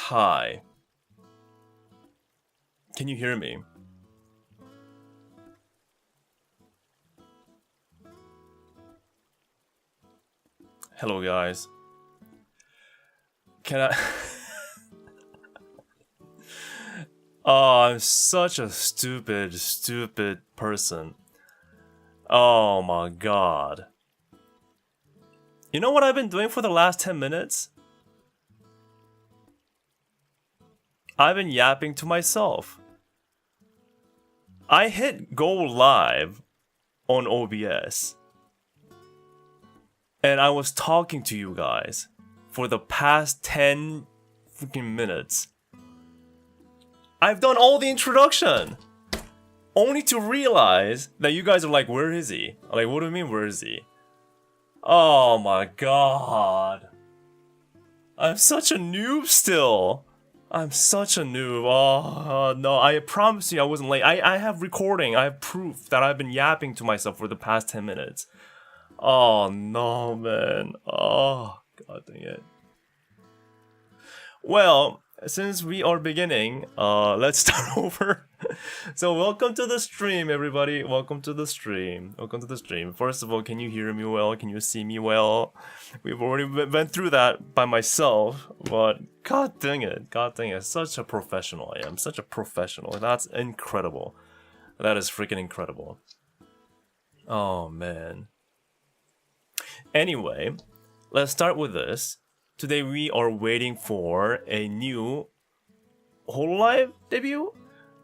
Hi. Can you hear me? Hello, guys. Can I... Oh, I'm such a stupid person. Oh my god. You know what I've been doing for the last 10 minutes? I've been yapping to myself. I hit go live on OBS. And I was talking to you guys for the past 10 freaking minutes. I've done all the introduction! Only to realize that you guys are like, where is he? Like, what do you mean, where is he? Oh my god. I'm such a noob still. I'm such a noob. Oh, no, I promise you I wasn't late. I have recording. I have proof that I've been yapping to myself for the past 10 minutes. Oh, no, man. Oh, god dang it. Well, since we are beginning, let's start over. So welcome to the stream, everybody. Welcome to the stream. Welcome to the stream. First of all, can you hear me well? Can you see me well? We've already went through that by myself, but god dang it. God dang it. Such a professional I am. Such a professional. That's incredible. That is freaking incredible. Oh, man. Anyway, let's start with this. Today we are waiting for a new hololive debut.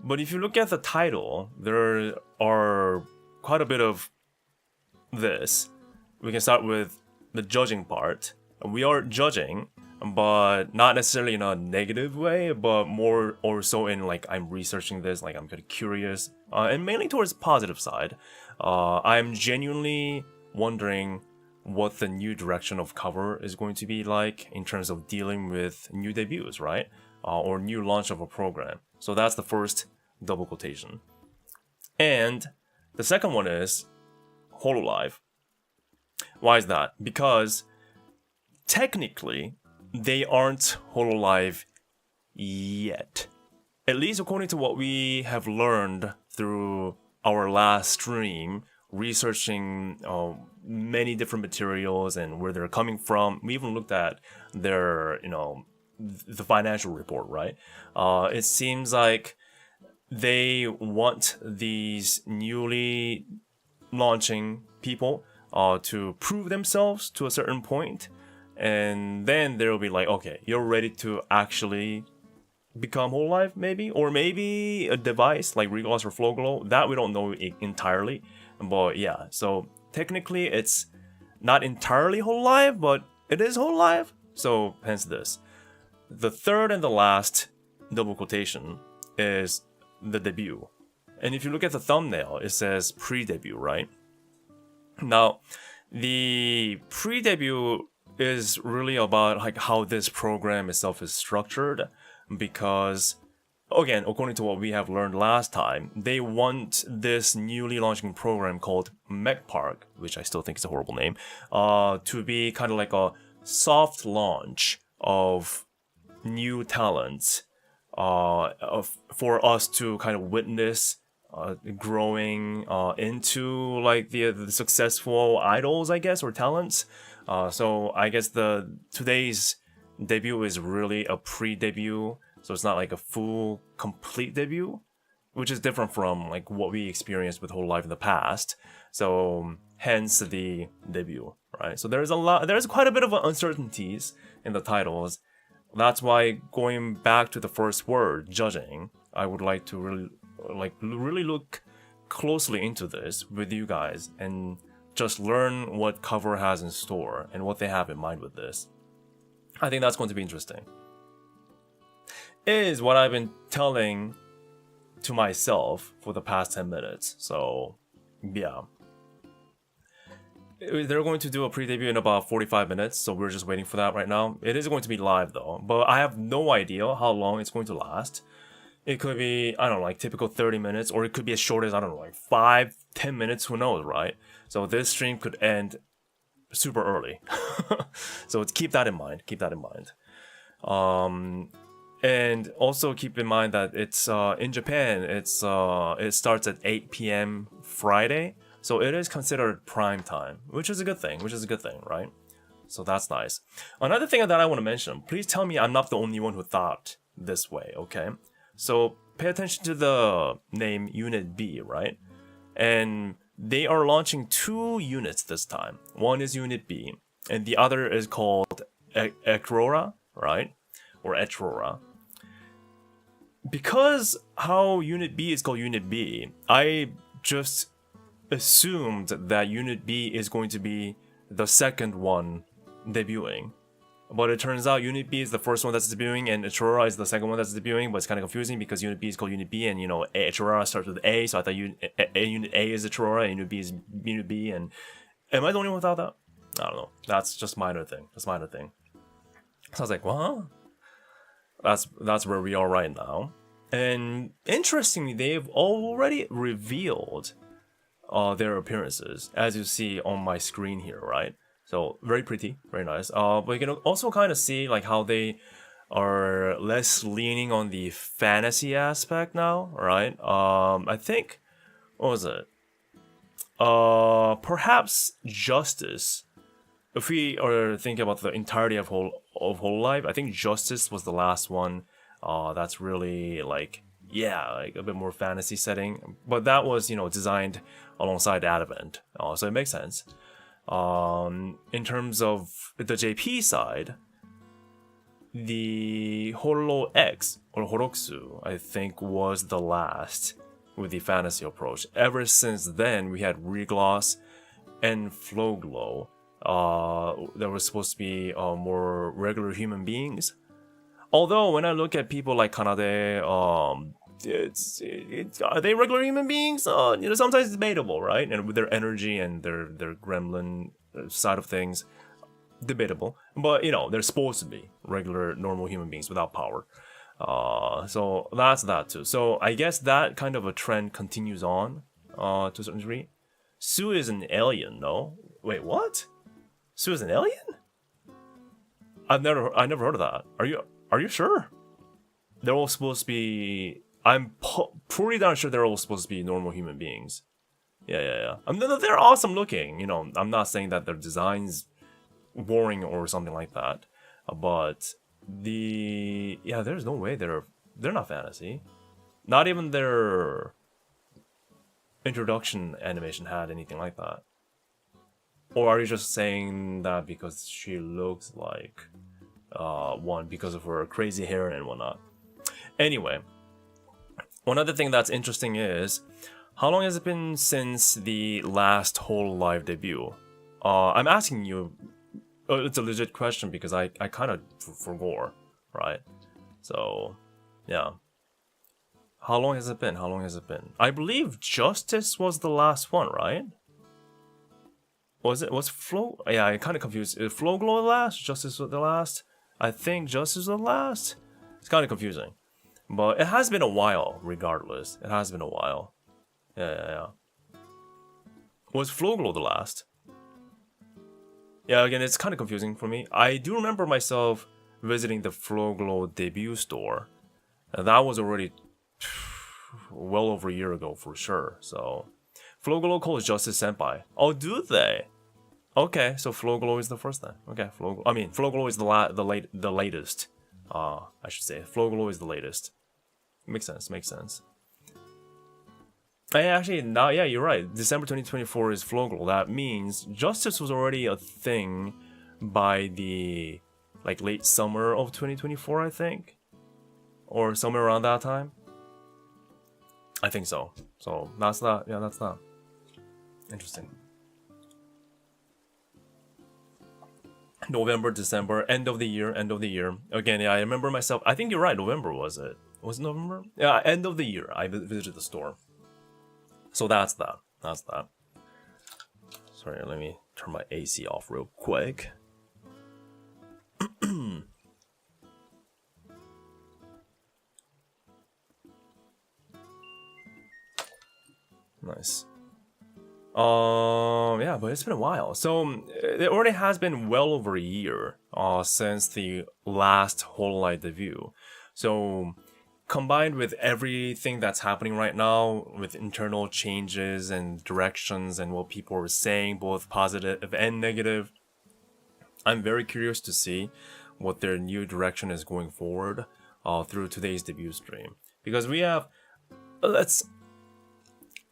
But if you look at the title, there are quite a bit of this. We can start with the judging part. We are judging, but not necessarily in a negative way, but more or so in like I'm researching this, like I'm kind of curious, and mainly towards the positive side. I'm genuinely wondering what the new direction of cover is going to be like in terms of dealing with new debuts, right? Or new launch of a program. So that's the first double quotation. And the second one is hololive. Why is that? Because technically they aren't hololive yet. At least according to what we have learned through our last stream, researching many different materials and where they're coming from. We even looked at their, the financial report, right? It seems like they want these newly launching people to prove themselves to a certain point, and then they'll be like, okay, you're ready to actually become hololive, maybe, or maybe a device like Regloss or Flowglow. That we don't know entirely, but yeah. So technically, it's not entirely hololive, but it is hololive. So hence this. The third and the last double quotation is the debut. And if you look at the thumbnail, it says pre-debut, right? Now, the pre-debut is really about like how this program itself is structured, because again, according to what we have learned last time, they want this newly launching program called Mech Park, which I still think is a horrible name, to be kind of like a soft launch of new talents for us to kind of witness growing into like the successful idols, I guess, or talents. So I guess today's debut is really a pre-debut, so it's not like a full complete debut, which is different from like what we experienced with hololive in the past. So hence the debut, right? So there's quite a bit of uncertainties in the titles. That's why going back to the first word, judging, I would like to really look closely into this with you guys and just learn what cover has in store and what they have in mind with this. I think that's going to be interesting. Is what I've been telling to myself for the past 10 minutes. So, yeah. They're going to do a pre-debut in about 45 minutes, so we're just waiting for that right now. It is going to be live though, but I have no idea how long it's going to last. It could be, I don't know, like typical 30 minutes, or it could be as short as, I don't know, like 5-10 minutes, who knows, right? So this stream could end super early. So keep that in mind, keep that in mind. And also keep in mind that it's in Japan, it starts at 8 p.m. Friday, so it is considered prime time, which is a good thing. Right? So that's nice. Another thing that I want to mention, please tell me I'm not the only one who thought this way, okay? So pay attention to the name Unit B, right? And they are launching 2 units this time. One is Unit B, and the other is called Ekrora, right? Or Etrora. Because how Unit B is called Unit B, I just assumed that Unit B is going to be the second one debuting. But it turns out Unit B is the first one that's debuting, and Etrora is the second one that's debuting, but it's kind of confusing because Unit B is called Unit B, and, you know, Etrora starts with A, so I thought Unit A is Etrora, and Unit B is Unit B, and... Am I the only one without that? I don't know. That's just minor thing. So I was like, what? That's where we are right now. And interestingly, they've already revealed their appearances, as you see on my screen here, right? So very pretty, very nice. But you can also kind of see like how they are less leaning on the fantasy aspect now, right? I think, what was it? Perhaps Justice. If we are thinking about the entirety of hololive, I think Justice was the last one. That's really like, yeah, like a bit more fantasy setting. But that was, you know, designed alongside Advent, so it makes sense. In terms of the JP side, the Holo X or Horoksu, I think, was the last with the fantasy approach. Ever since then, we had Regloss and Flowglow. That were supposed to be more regular human beings. Although when I look at people like Kanade, are they regular human beings? You know, sometimes it's debatable, right? And with their energy and their gremlin side of things, debatable. But you know, they're supposed to be regular, normal human beings without power. So that's that too. So I guess that kind of a trend continues on to a certain degree. Sue is an alien, no? Wait, what? Sue is an alien? I never heard of that. Are you sure? They're all supposed to be. I'm pretty darn sure they're all supposed to be normal human beings. Yeah. I mean, they're awesome looking. You know, I'm not saying that their design's boring or something like that, but there's no way they're not fantasy. Not even their introduction animation had anything like that. Or are you just saying that because she looks like one because of her crazy hair and whatnot? Anyway, one other thing that's interesting is, how long has it been since the last hololive debut? I'm asking you, it's a legit question because I kind of forgot, right? So, yeah. How long has it been? I believe Justice was the last one, right? Was Flow? Yeah, I kind of confused. Is Flowglow the last? Justice was the last? I think Justice was the last. It's kind of confusing. But it has been a while, regardless. It has been a while. Yeah. Was Flowglow the last? Yeah, again, it's kind of confusing for me. I do remember myself visiting the Flowglow debut store. And that was already well over a year ago for sure, so... Flowglow calls Justice Senpai. Oh, do they? Okay, so Flowglow is the first then. Okay, Flowglow is the latest. I should say. Flowglow is the latest. Makes sense. Actually, now, yeah, you're right. December 2024 is Flowglow. That means Justice was already a thing by the, like, late summer of 2024, I think? Or somewhere around that time? I think so. So, that's that. Yeah, that's that. Interesting. November, December, end of the year. Again, yeah, I remember myself. I think you're right. November, was it? Was it November? Yeah, end of the year. I visited the store. So that's that. Sorry, let me turn my AC off real quick. Nice. Yeah, but it's been a while. So it already has been well over a year since the last hololive debut. So combined with everything that's happening right now, with internal changes and directions and what people are saying, both positive and negative, I'm very curious to see what their new direction is going forward through today's debut stream. Because we have,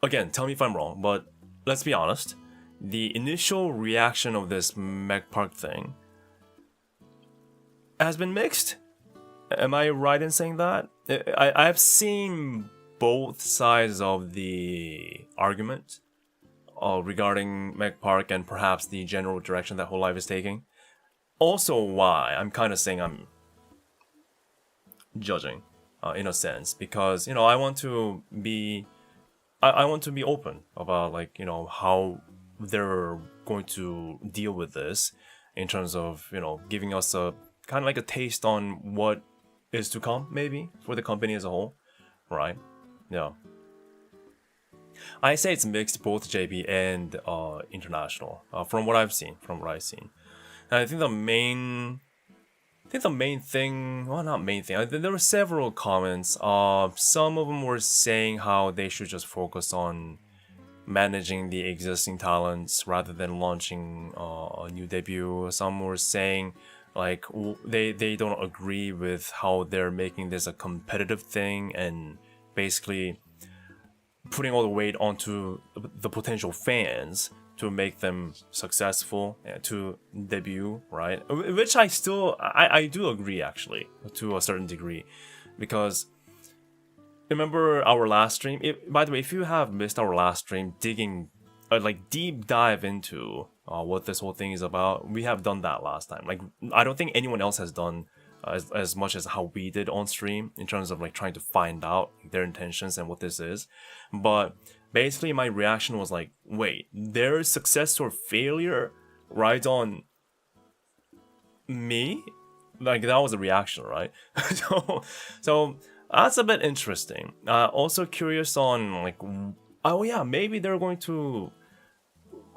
again, tell me if I'm wrong, but let's be honest, the initial reaction of this Mech Park thing has been mixed. Am I right in saying that? I've seen both sides of the argument regarding Mech Park and perhaps the general direction that hololive is taking. Also why I'm kind of saying I'm judging in a sense, because I want to be open about, like, how they're going to deal with this in terms of giving us a kind of like a taste on what is to come, maybe for the company as a whole, right? Yeah, I say it's mixed, both JP and international, from what I've seen. And I think the main thing, well, not main thing, there were several comments. Some of them were saying how they should just focus on managing the existing talents rather than launching a new debut. Some were saying, like, they don't agree with how they're making this a competitive thing and basically putting all the weight onto the potential fans to make them successful to debut, right? Which I do agree, actually, to a certain degree, because remember our last stream? By the way, if you have missed our last stream, digging like deep dive into what this whole thing is about, we have done that last time. Like, I don't think anyone else has done as much as how we did on stream in terms of like trying to find out their intentions and what this is. But basically my reaction was like, wait, their success or failure rides on me? Like, that was a reaction, right? so that's a bit interesting. Also curious on, like, oh yeah, maybe they're going to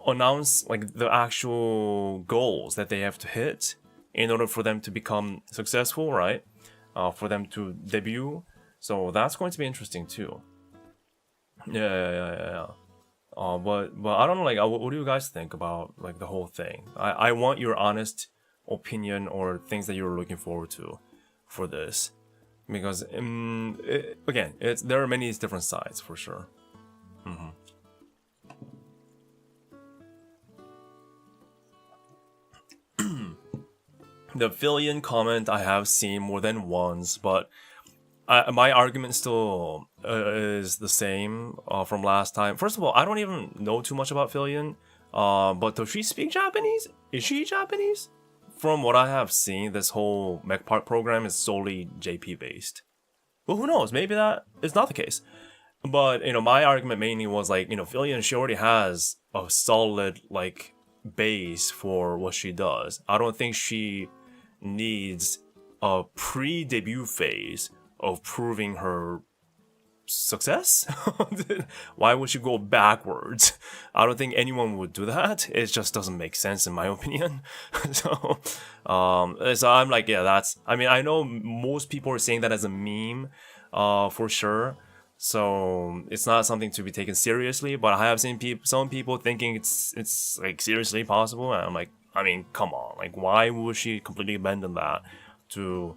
announce like the actual goals that they have to hit in order for them to become successful, right? For them to debut. So that's going to be interesting too. Yeah. But I don't know, like, what do you guys think about like the whole thing? I want your honest opinion or things that you're looking forward to for this, because again, there are many different sides for sure. The fill-in comment I have seen more than once, but my argument still is the same from last time. First of all, I don't even know too much about fill-in, but does she speak Japanese? Is she Japanese? From what I have seen, this whole Mech Park program is solely JP based. Well, who knows? Maybe that is not the case. But my argument mainly was like, fill-in, she already has a solid like base for what she does. I don't think she needs a pre-debut phase of proving her success. Why would she go backwards? I don't think anyone would do that. It just doesn't make sense in my opinion. So I'm like, yeah, I know most people are saying that as a meme, for sure. So it's not something to be taken seriously, but I have seen some people thinking it's like seriously possible, and I'm like, come on, like, why would she completely abandon that to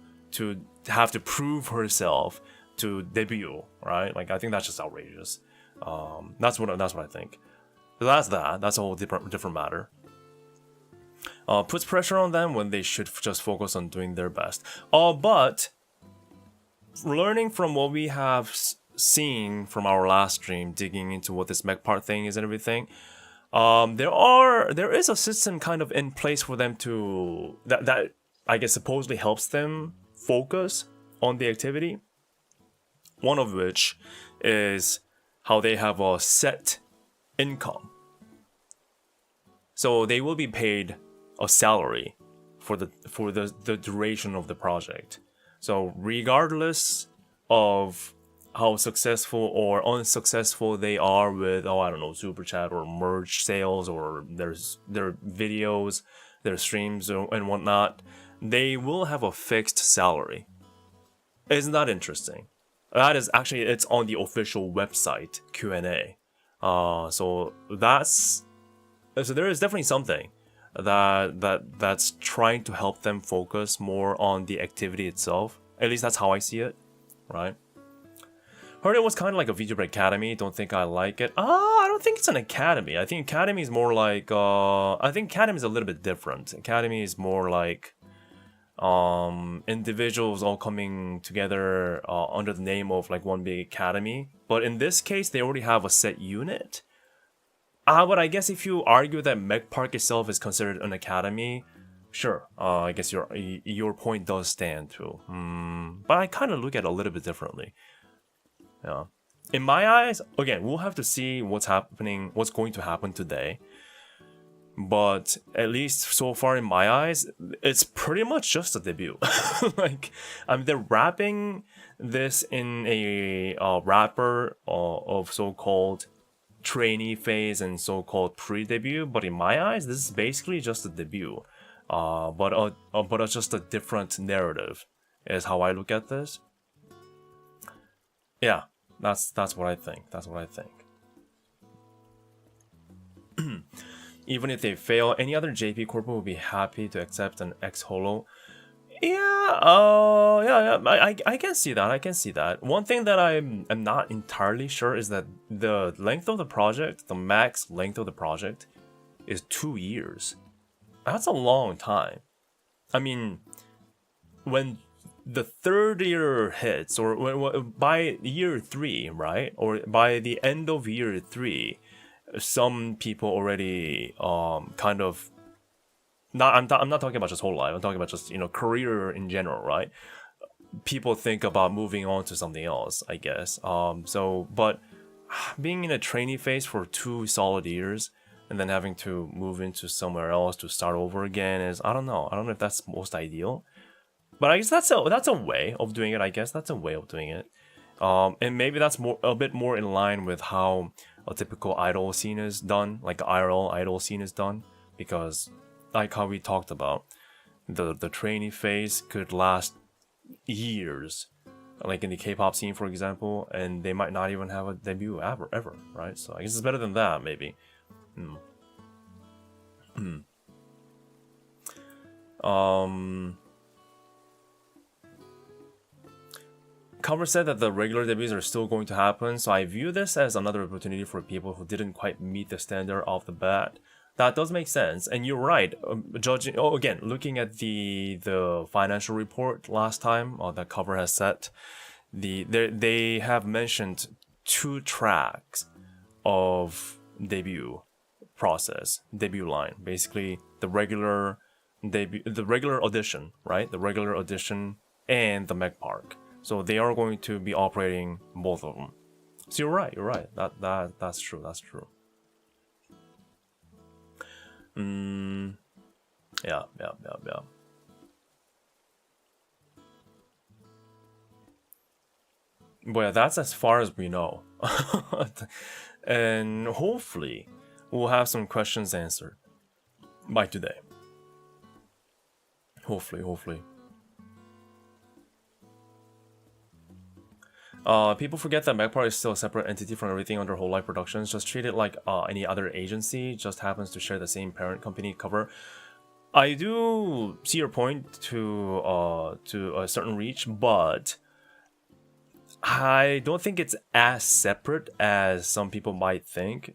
have to prove herself to debut, right? Like, I think that's just outrageous. That's what I think. So that's a whole different matter. Puts pressure on them when they should just focus on doing their best. But learning from what we have seen from our last stream, digging into what this Mech Park thing is and everything, there is a system kind of in place for them to that I guess supposedly helps them focus on the activity. One of which is how they have a set income. So they will be paid a salary for the duration of the project. So regardless of how successful or unsuccessful they are with, I don't know, super chat or merch sales or their videos, their streams and whatnot, they will have a fixed salary. Isn't that interesting? That is actually, it's on the official website Q&A. So there is definitely something that's trying to help them focus more on the activity itself. At least that's how I see it, right? Heard it was kind of like a VTuber academy. Don't think I like it. I don't think it's an academy. I think academy is more like I think academy is a little bit different. Academy is more like individuals all coming together under the name of like one big academy. But in this case, they already have a set unit. But I guess if you argue that Mech Park itself is considered an academy, sure. I guess your point does stand too. But I kind of look at it a little bit differently. Yeah. In my eyes, again, we'll have to see what's going to happen today. But at least so far in my eyes, it's pretty much just a debut. Like, they're wrapping this in a wrapper of so-called trainee phase and so-called pre-debut. But in my eyes, this is basically just a debut. But it's just a different narrative, is how I look at this. Yeah, that's what I think. That's what I think. Even if they fail, any other JP corporate will be happy to accept an ex-holo. Yeah, I can see that. I can see that. One thing that I'm not entirely sure is that the length of the project, the max length of the project, is 2 years. That's a long time. I mean, when the third year hits, or by year 3, right? Or by the end of year 3, some people already kind of I'm not talking about just hololive. I'm talking about just, career in general, right? People think about moving on to something else, I guess. But being in a trainee phase for 2 solid years and then having to move into somewhere else to start over again is, I don't know if that's most ideal. But I guess that's a way of doing it. I guess that's a way of doing it. And maybe that's a bit more in line with how a typical idol scene is done, like IRL idol scene is done, because like how we talked about, the trainee phase could last years, like in the K-pop scene, for example, and they might not even have a debut ever, right? So I guess it's better than that, maybe. Cover said that the regular debuts are still going to happen, so I view this as another opportunity for people who didn't quite meet the standard off the bat. That does make sense, and you're right. Judging, again, looking at the financial report last time, that Cover has set, they have mentioned 2 tracks of debut process, debut line. Basically, the regular audition, right? The regular audition and the Mech Park. So they are going to be operating both of them. So you're right. That's true. That's true. Yeah. But yeah, that's as far as we know. And hopefully we'll have some questions answered by today. Hopefully. People forget that Magpie is still a separate entity from everything under Hololive Productions. Just treat it like any other agency, just happens to share the same parent company cover. I do see your point to a certain reach, but I don't think it's as separate as some people might think.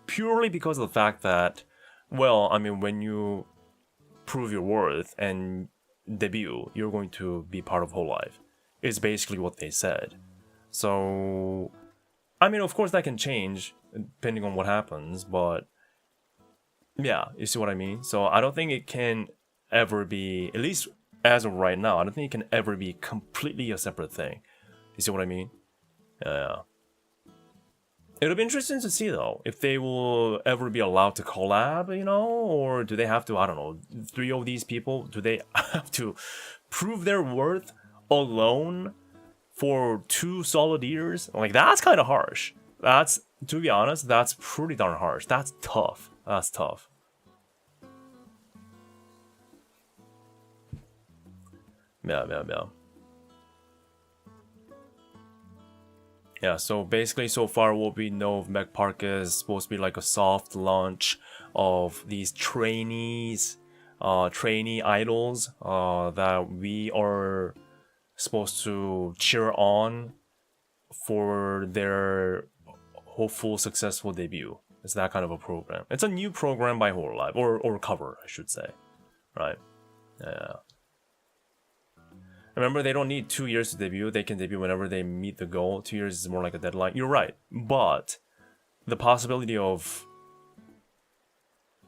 Purely because of the fact that, well, I mean, when you prove your worth and debut, you're going to be part of Hololive. Is basically what they said. So, I mean, of course that can change depending on what happens, but yeah, you see what I mean? So I don't think it can ever be, at least as of right now, I don't think it can ever be completely a separate thing. You see what I mean? Yeah. It'll be interesting to see though, if they will ever be allowed to collab, or do they have to, I don't know, 3 of these people, do they have to prove their worth alone for 2 solid years? Like, that's kind of harsh. That's, to be honest, that's pretty darn harsh. That's tough. That's tough. Yeah. Yeah, so basically so far what we know of Mech Park is supposed to be like a soft launch of these trainee idols that we are supposed to cheer on for their hopeful successful debut. It's that kind of a program. It's a new program by Hololive, or cover, I should say. Right? Yeah. Remember, they don't need 2 years to debut. They can debut whenever they meet the goal. 2 years is more like a deadline. You're right. But the possibility of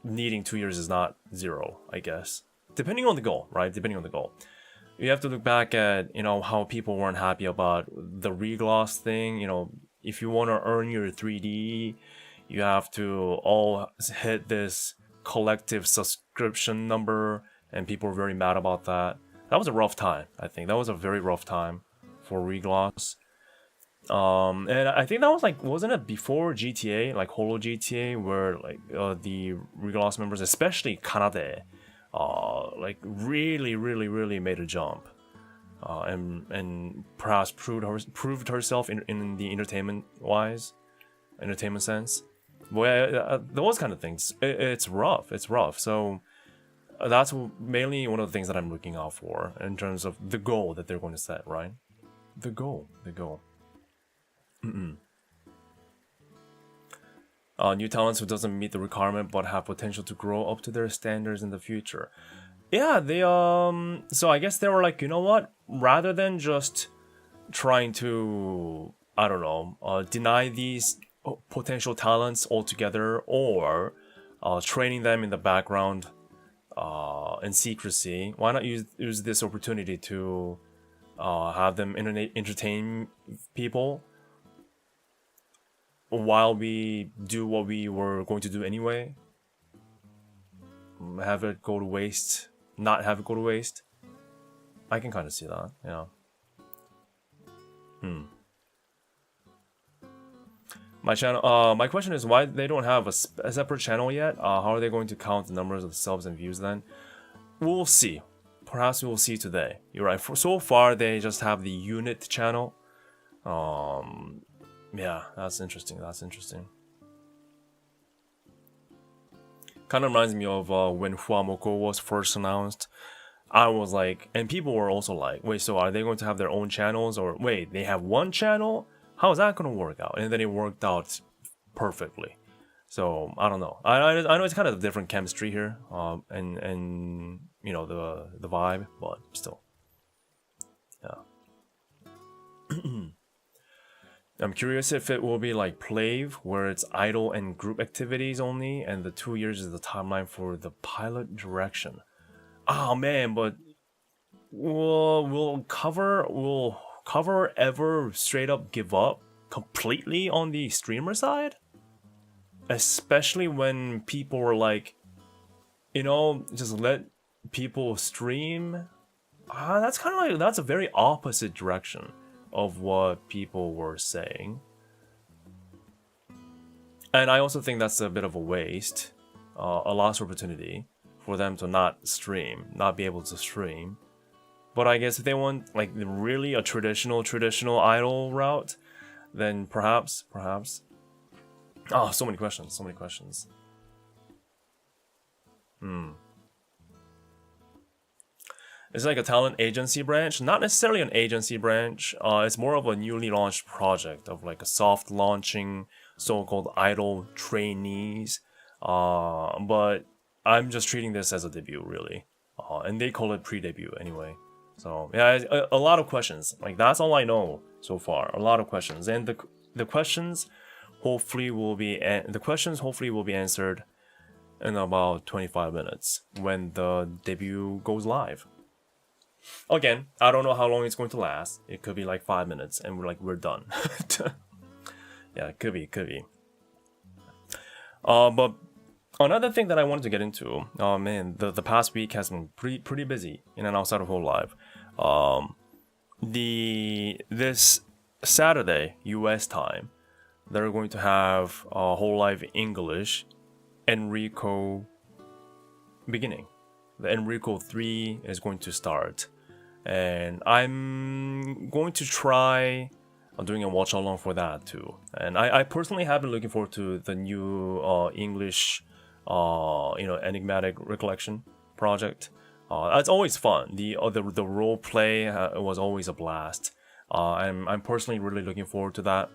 needing 2 years is not zero, I guess. Depending on the goal, right? Depending on the goal. You have to look back at, how people weren't happy about the regloss thing. If you want to earn your 3D, you have to all hit this collective subscription number, and people were very mad about that. That was a rough time, I think. That was a very rough time for regloss. And I think that was wasn't it before GTA, like Holo GTA, where the regloss members, especially Kanade, really made a jump, and perhaps proved herself in the entertainment sense. Well, those kind of things. It's rough. So that's mainly one of the things that I'm looking out for in terms of the goal that they're going to set, right? The goal. New talents who doesn't meet the requirement but have potential to grow up to their standards in the future. Yeah, they so I guess they were like, you know what? Rather than just trying to, I don't know, deny these potential talents altogether, or training them in the background in secrecy, why not use this opportunity to have them entertain people while we do what we were going to do anyway? Have it go to waste, not have it go to waste. I can kind of see that, yeah. My channel. My question is why they don't have a separate channel yet. How are they going to count the numbers of subs and views then? We'll see. Perhaps we'll see today. You're right. So far, they just have the unit channel. Yeah, that's interesting. Kind of reminds me of when Huamoko was first announced. I was like, and people were also like, wait, so are they going to have their own channels? Or wait, they have one channel? How is that going to work out? And then it worked out perfectly. So I don't know. I know it's kind of a different chemistry here, and the vibe, but still, yeah. I'm curious if it will be like Plave, where it's idle and group activities only, and the 2 years is the timeline for the pilot direction. Oh man, but will cover ever straight up give up completely on the streamer side? Especially when people were like, just let people stream. That's kind of like, that's a very opposite direction of what people were saying. And I also think that's a bit of a waste, a lost opportunity for them to not be able to stream. But I guess if they want like really a traditional idol route, then perhaps. Oh, so many questions. It's like a talent agency branch, not necessarily an agency branch. It's more of a newly launched project of like a soft launching so-called idol trainees. But I'm just treating this as a debut, really. And they call it pre-debut anyway. So yeah, a lot of questions. Like that's all I know so far. A lot of questions, and the questions hopefully will be answered in about 25 minutes when the debut goes live. Again, I don't know how long it's going to last. It could be like 5 minutes, and we're done. Yeah, it could be. But another thing that I wanted to get into, oh man, the past week has been pretty busy in and outside of Hololive. This Saturday, US time, they're going to have Hololive English Enrico beginning. The Enrico 3 is going to start, and I'm going to try doing a watch along for that too. And I personally have been looking forward to the new English, enigmatic recollection project. It's always fun. The role play was always a blast. I'm personally really looking forward to that.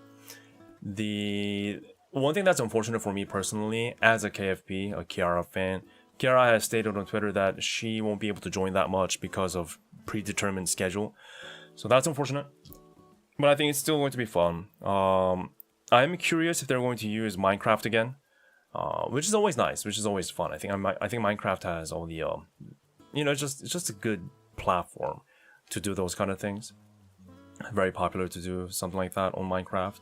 The one thing that's unfortunate for me personally, as a KFP, a Kiara fan, Kiara has stated on Twitter that she won't be able to join that much because of predetermined schedule. So that's unfortunate. But I think it's still going to be fun. I'm curious if they're going to use Minecraft again, which is always nice, which is always fun. I think Minecraft has all the, it's just a good platform to do those kind of things. Very popular to do something like that on Minecraft.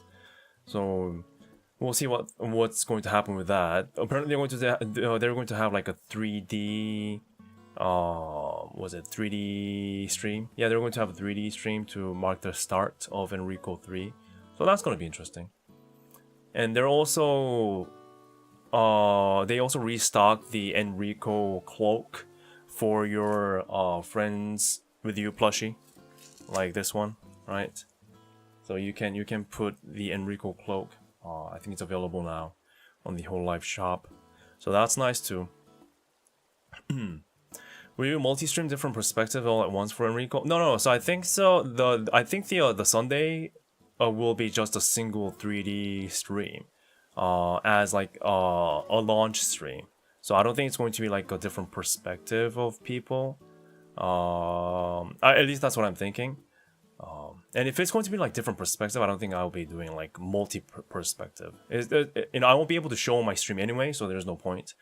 So we'll see what's going to happen with that. Apparently they're going to have like a 3D. Was it 3D stream? Yeah, they're going to have a 3D stream to mark the start of Enrico 3. So that's going to be interesting. And they're also they also restocked the Enrico cloak for your friends with you plushie, like this one, right? So you can put the Enrico cloak. I think it's available now on the hololive shop. So that's nice too. Will you multi-stream different perspective all at once for Enrico? No. So I think the Sunday will be just a single 3D stream, as like a launch stream. So I don't think it's going to be like a different perspective of people. At least that's what I'm thinking. And if it's going to be like different perspective, I don't think I'll be doing like multi-perspective. I won't be able to show my stream anyway, so there's no point.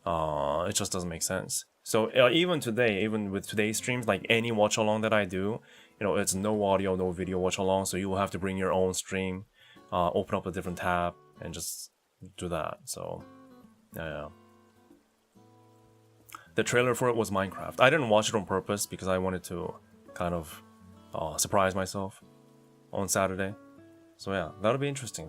It just doesn't make sense. So even with today's streams, like any watch along that I do, it's no audio, no video watch along. So you will have to bring your own stream, open up a different tab, and just do that. So yeah. The trailer for it was Minecraft. I didn't watch it on purpose because I wanted to kind of surprise myself on Saturday. So yeah, that'll be interesting.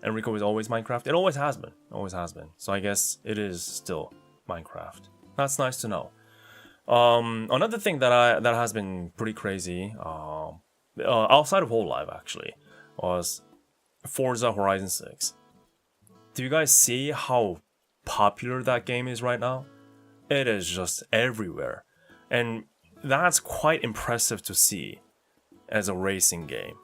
Enrico is always Minecraft. It always has been. So I guess it is still Minecraft. That's nice to know. Another thing that has been pretty crazy, outside of hololive actually, was Forza Horizon 6. Do you guys see how popular that game is right now? It is just everywhere. And that's quite impressive to see as a racing game.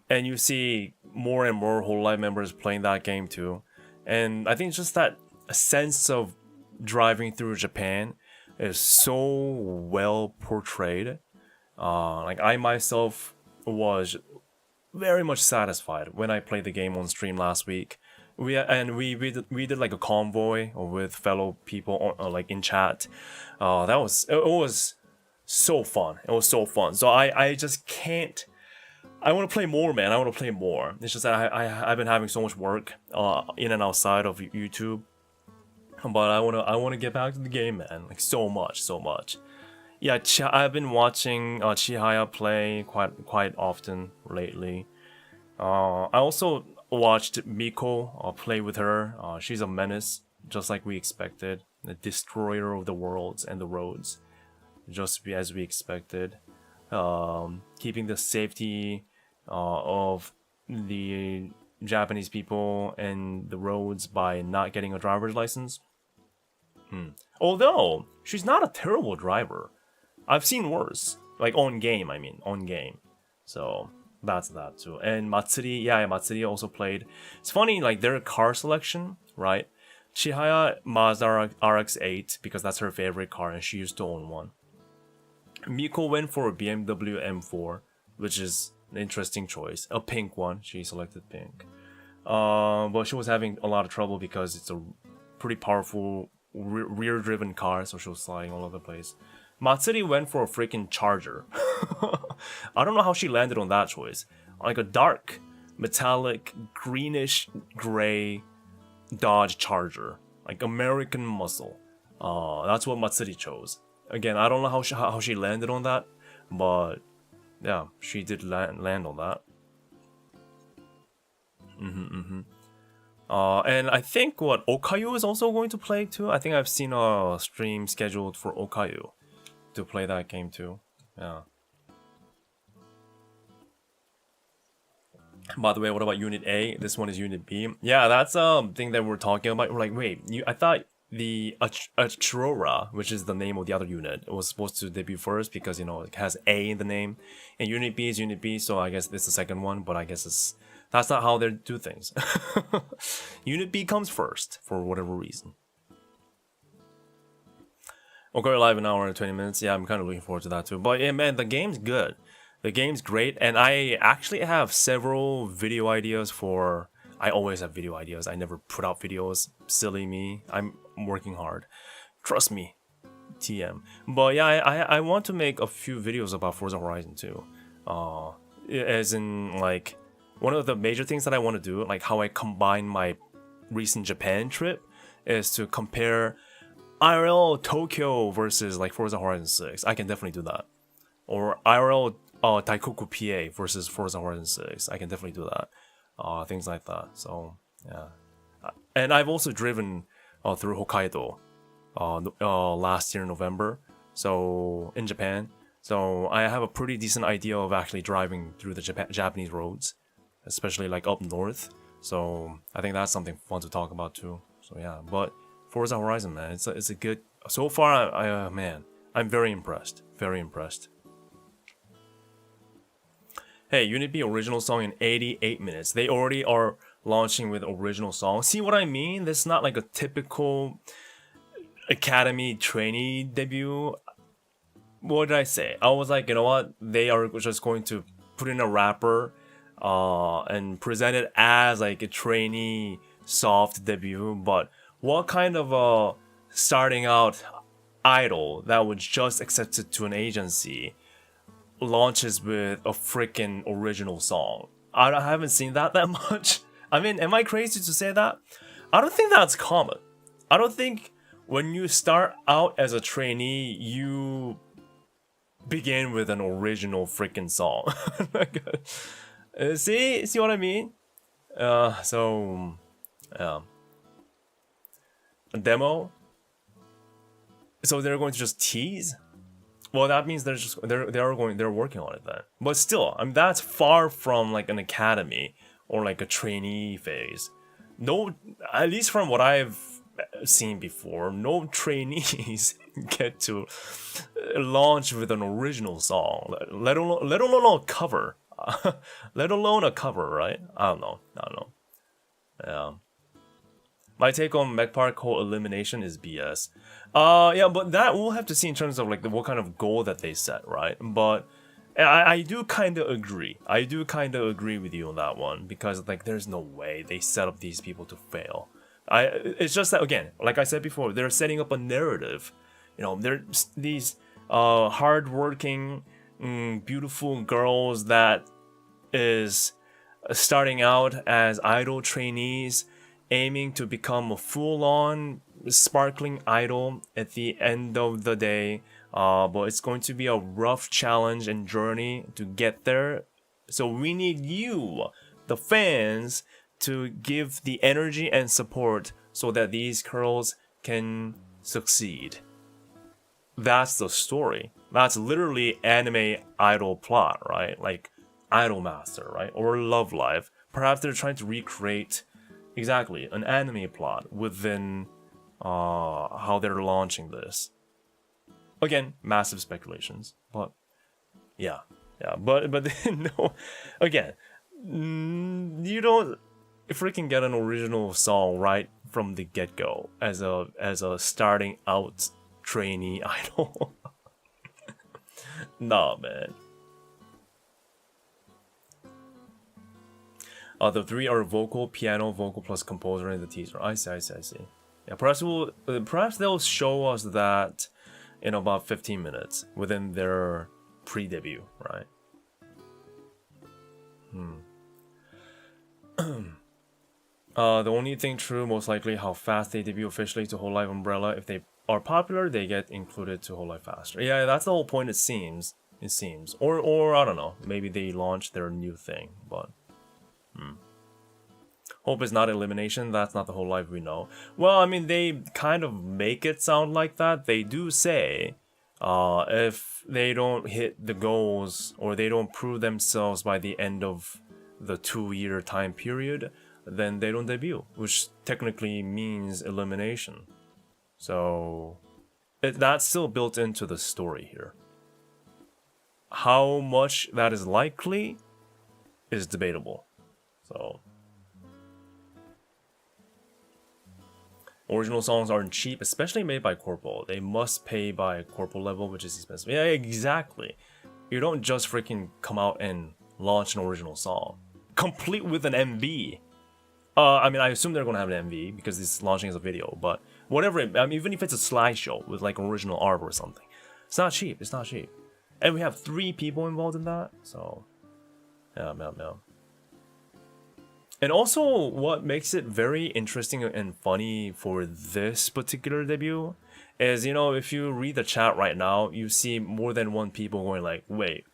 And you see more and more hololive members playing that game too. And I think just that sense of driving through Japan is so well portrayed. Like I myself was very much satisfied when I played the game on stream last week. We did like a convoy with fellow people like in chat. It was so fun. It was so fun. So I just can't. I want to play more, man. I want to play more. It's just that I've been having so much work in and outside of YouTube, but I want to get back to the game, man. Like so much. Yeah, I've been watching Chihaya play quite often lately. I also watched Miko play with her. She's a menace, just like we expected. The destroyer of the worlds and the roads, just as we expected. Keeping the safety of the Japanese people and the roads by not getting a driver's license. Although she's not a terrible driver, I've seen worse. Like on game. So that's that too. And Matsuri also played. It's funny, like their car selection, right? Chihaya Mazda RX-8 because that's her favorite car and she used to own one. Miko went for a BMW M4, which is an interesting choice. A pink one. She selected pink. But she was having a lot of trouble because it's a pretty powerful rear-driven car, so she was sliding all over the place. Matsuri went for a freaking Charger. I don't know how she landed on that choice. Like a dark, metallic, greenish, gray Dodge Charger. Like American muscle. That's what Matsuri chose. Again, I don't know how she landed on that, but yeah, she did land on that. And I think Okayu is also going to play too. I think I've seen a stream scheduled for Okayu to play that game too. Yeah. By the way, what about Unit A? This one is Unit B. Yeah, that's thing that we're talking about. We're like, wait, I thought the Achurora, which is the name of the other unit, it was supposed to debut first because, you know, it has A in the name. And Unit B is Unit B, so I guess this is the second one, but I guess that's not how they do things. Unit B comes first, for whatever reason. We'll go live an hour and 20 minutes. Yeah, I'm kind of looking forward to that too. But yeah, man, the game's good. The game's great, and I actually have several video ideas for... I always have video ideas. I never put out videos. Silly me. I'm working hard. Trust me. TM. But yeah, I want to make a few videos about Forza Horizon too. As in, like, one of the major things that I want to do, like how I combine my recent Japan trip, is to compare IRL Tokyo versus like Forza Horizon 6. I can definitely do that. Or IRL Daikoku PA versus Forza Horizon 6. I can definitely do that. Things like that. So yeah, and I've also driven through Hokkaido last year in November. So in Japan, so I have a pretty decent idea of actually driving through the Japanese roads, especially like up north. So I think that's something fun to talk about too. So yeah, but Forza Horizon, man, it's a good. So far, man, I'm very impressed. Very impressed. Hey, Unit B original song in 88 minutes. They already are launching with original song. See what I mean? This is not like a typical Academy trainee debut. What did I say? I was like, you know what? They are just going to put in a rapper and present it as like a trainee soft debut. But what kind of a starting out idol that was just accepted to an agency launches with a freaking original song? I haven't seen that much. I mean, am I crazy to say that? I don't think that's common. I don't think when you start out as a trainee, you begin with an original freaking song. See what I mean? So, a demo. So they're going to just tease. Well, that means they're working on it then. But still, I mean, that's far from like an academy or like a trainee phase. No, at least from what I've seen before, no trainees get to launch with an original song, let alone a cover. Let alone a cover, right? I don't know. Yeah. My take on Mech Park whole elimination is BS. Yeah, but that we'll have to see in terms of like what kind of goal that they set, right? But I do kind of agree. I do kind of agree with you on that one because like there's no way they set up these people to fail. It's just that again, like I said before, they're setting up a narrative. You know, they're these hardworking, beautiful girls that is starting out as idol trainees, aiming to become a full-on sparkling idol at the end of the day. But it's going to be a rough challenge and journey to get there. So we need you, the fans, to give the energy and support so that these girls can succeed. That's the story. That's literally anime idol plot, right? Like Idol Master, right? Or Love Live. Perhaps they're trying to recreate exactly an anime plot within how they're launching this. Again, massive speculations, but yeah, but no, again, you don't freaking get an original song right from the get-go as a starting out trainee idol. Nah, man. The three are vocal, piano, vocal plus composer in the teaser. I see. Yeah, perhaps they'll show us that in about 15 minutes within their pre-debut, right? The only thing true, most likely, how fast they debut officially to hololive umbrella. If they are popular, they get included to hololive faster. Yeah, that's the whole point. It seems. Or I don't know. Maybe they launch their new thing, but. Hope is not elimination. That's not the hololive we know. Well, I mean, they kind of make it sound like that. They do say, if they don't hit the goals or they don't prove themselves by the end of the 2-year time period, then they don't debut, which technically means elimination. So that's still built into the story here. How much that is likely is debatable. So original songs aren't cheap, especially made by corpo. They must pay by corpo level, which is expensive. Yeah, exactly. You don't just freaking come out and launch an original song, complete with an MV. I mean, I assume they're gonna have an MV because it's launching as a video. But whatever, I mean, even if it's a slideshow with like original art or something, it's not cheap. It's not cheap. And we have 3 people involved in that, so yeah. And also, what makes it very interesting and funny for this particular debut is, you know, if you read the chat right now, you see more than 1 people going like, wait,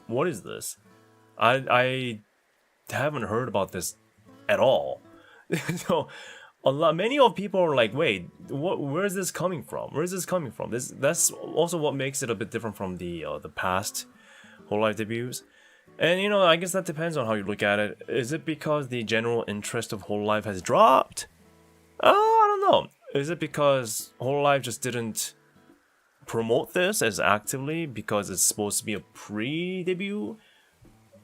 what is this? I haven't heard about this at all. So many of people are like, wait, where is this coming from? Where is this coming from? That's also what makes it a bit different from the past hololive debuts. And, you know, I guess that depends on how you look at it. Is it because the general interest of hololive has dropped? I don't know. Is it because hololive just didn't promote this as actively because it's supposed to be a pre-debut?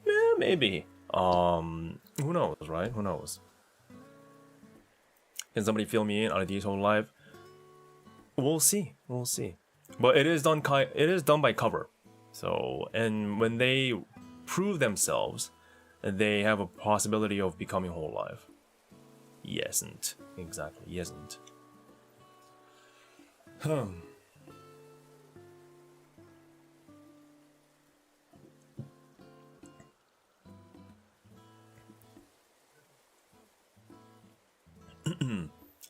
Yeah, maybe. Who knows, right? Who knows? Can somebody fill me in on these hololive? We'll see. We'll see. But it is done by cover. So, and when they prove themselves, they have a possibility of becoming hololive. Yesn't. Exactly, yesn't.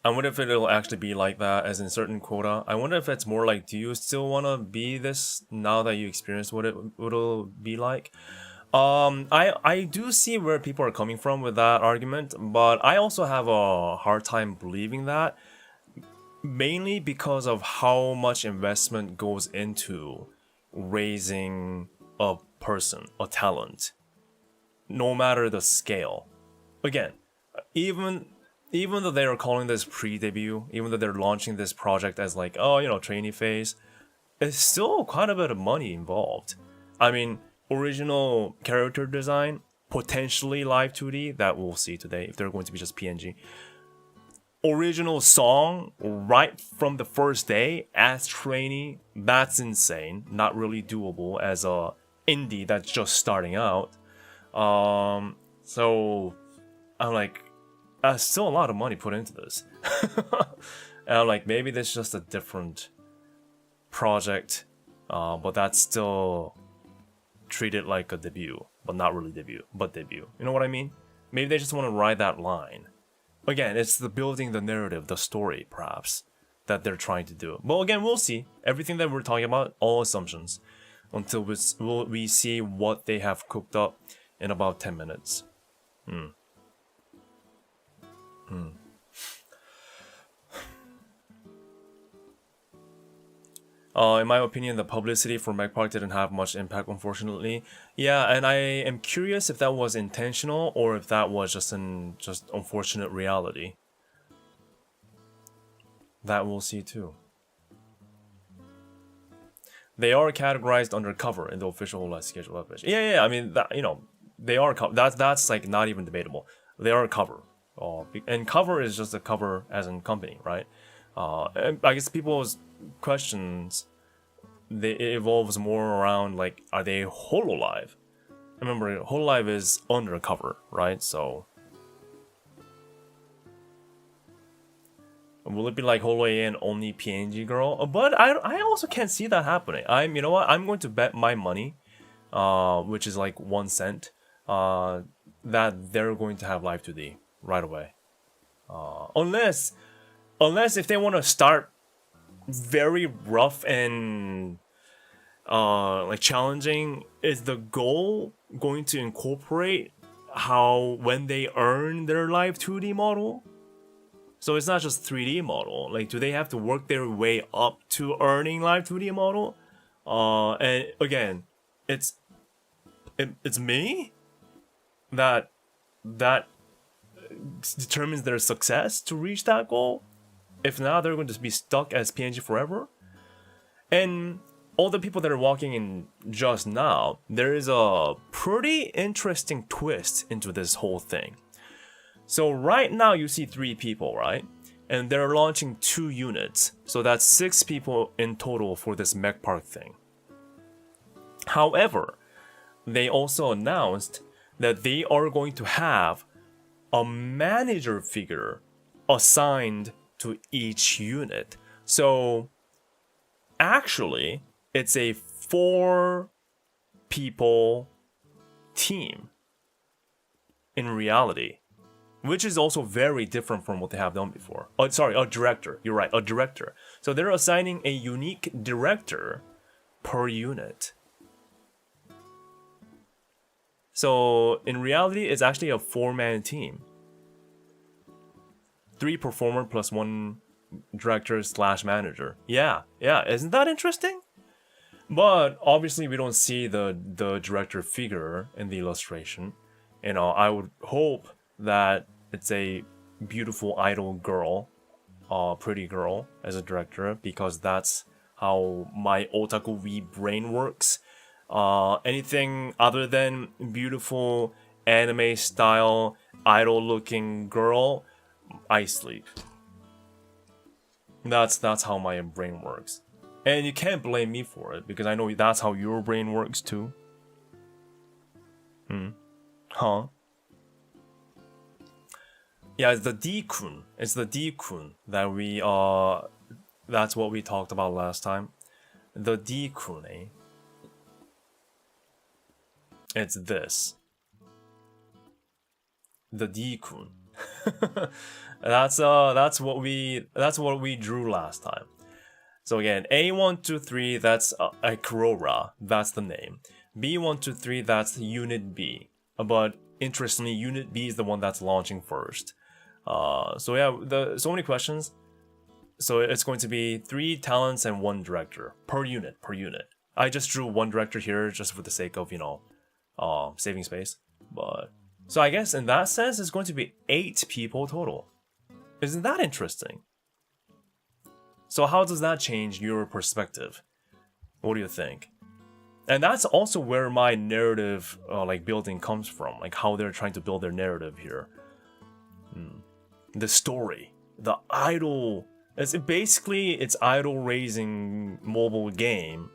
I wonder if it'll actually be like that as in certain quota. I wonder if it's more like, do you still want to be this now that you experienced what it'll be like? I do see where people are coming from with that argument, but I also have a hard time believing that, mainly because of how much investment goes into raising a person, a talent, no matter the scale. Again, even though they are calling this pre-debut, even though they're launching this project as like, oh, you know, trainee phase, it's still quite a bit of money involved. I mean, original character design, potentially live 2D, that we'll see today if they're going to be just PNG. Original song right from the first day as trainee, that's insane. Not really doable as a indie that's just starting out. So I'm like, still a lot of money put into this. And I'm like, maybe this is just a different project, but that's still treated like a debut, but not really debut, but debut. You know what I mean? Maybe they just want to ride that line. Again, it's the building the narrative, the story, perhaps, that they're trying to do. But again, we'll see. Everything that we're talking about, all assumptions, until we see what they have cooked up in about 10 minutes. In my opinion, the publicity for Meg Park didn't have much impact, unfortunately. Yeah, and I am curious if that was intentional or if that was just unfortunate reality. That we'll see too. They are categorized under cover in the official hololive schedule webpage. Yeah. I mean, that, you know, they are that's like not even debatable. They are a cover. And cover is just a cover as in company, right? And I guess people's questions, it evolves more around like, are they hololive? Remember, hololive is undercover, right? So will it be like holoAN only PNG girl? But I also can't see that happening. You know what? I'm going to bet my money, which is like 1 cent, that they're going to have live 2D right away. Unless if they want to start very rough and like challenging, is the goal going to incorporate how when they earn their live 2D model? So it's not just 3D model. Like, do they have to work their way up to earning live 2D model? And again, it's me that that determines their success to reach that goal. If not, they're going to be stuck as PNG forever. And all the people that are walking in just now, there is a pretty interesting twist into this whole thing. So right now you see 3 people, right? And they're launching 2 units. So that's 6 people in total for this mech park thing. However, they also announced that they are going to have a manager figure assigned to each unit. So actually, it's a 4 people team in reality, which is also very different from what they have done before. Oh, sorry, a director. You're right, a director. So they're assigning a unique director per unit. So in reality, it's actually a 4-man team. 3 performer plus 1 director / manager. Yeah, isn't that interesting? But obviously we don't see the director figure in the illustration. You know, I would hope that it's a beautiful idol girl, pretty girl as a director, because that's how my otaku wee brain works. Anything other than beautiful anime style idol looking girl, I sleep. That's how my brain works. And you can't blame me for it, because I know that's how your brain works too. Huh? Yeah, it's the D-kun. It's the D-kun that we that's what we talked about last time. The D-kun, eh? It's this. The D-kun. That's what we drew last time. So again, A123, that's a Kurora, that's the name. B123, that's Unit B. But interestingly, Unit B is the one that's launching first. So yeah, so many questions. So it's going to be 3 talents and 1 director per unit. I just drew 1 director here just for the sake of, you know, saving space. But so I guess in that sense, it's going to be 8 people total. Isn't that interesting? So how does that change your perspective? What do you think? And that's also where my narrative like building comes from, like how they're trying to build their narrative here. The story, the idol, it's idol raising mobile game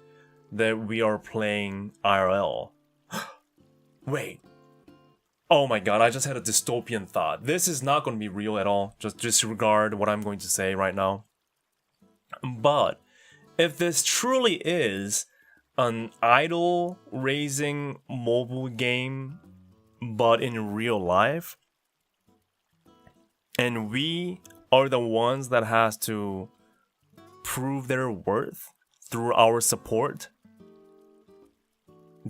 that we are playing IRL. Wait. Oh my god, I just had a dystopian thought. This is not going to be real at all. Just disregard what I'm going to say right now. But if this truly is an idol raising mobile game, but in real life, and we are the ones that has to prove their worth through our support,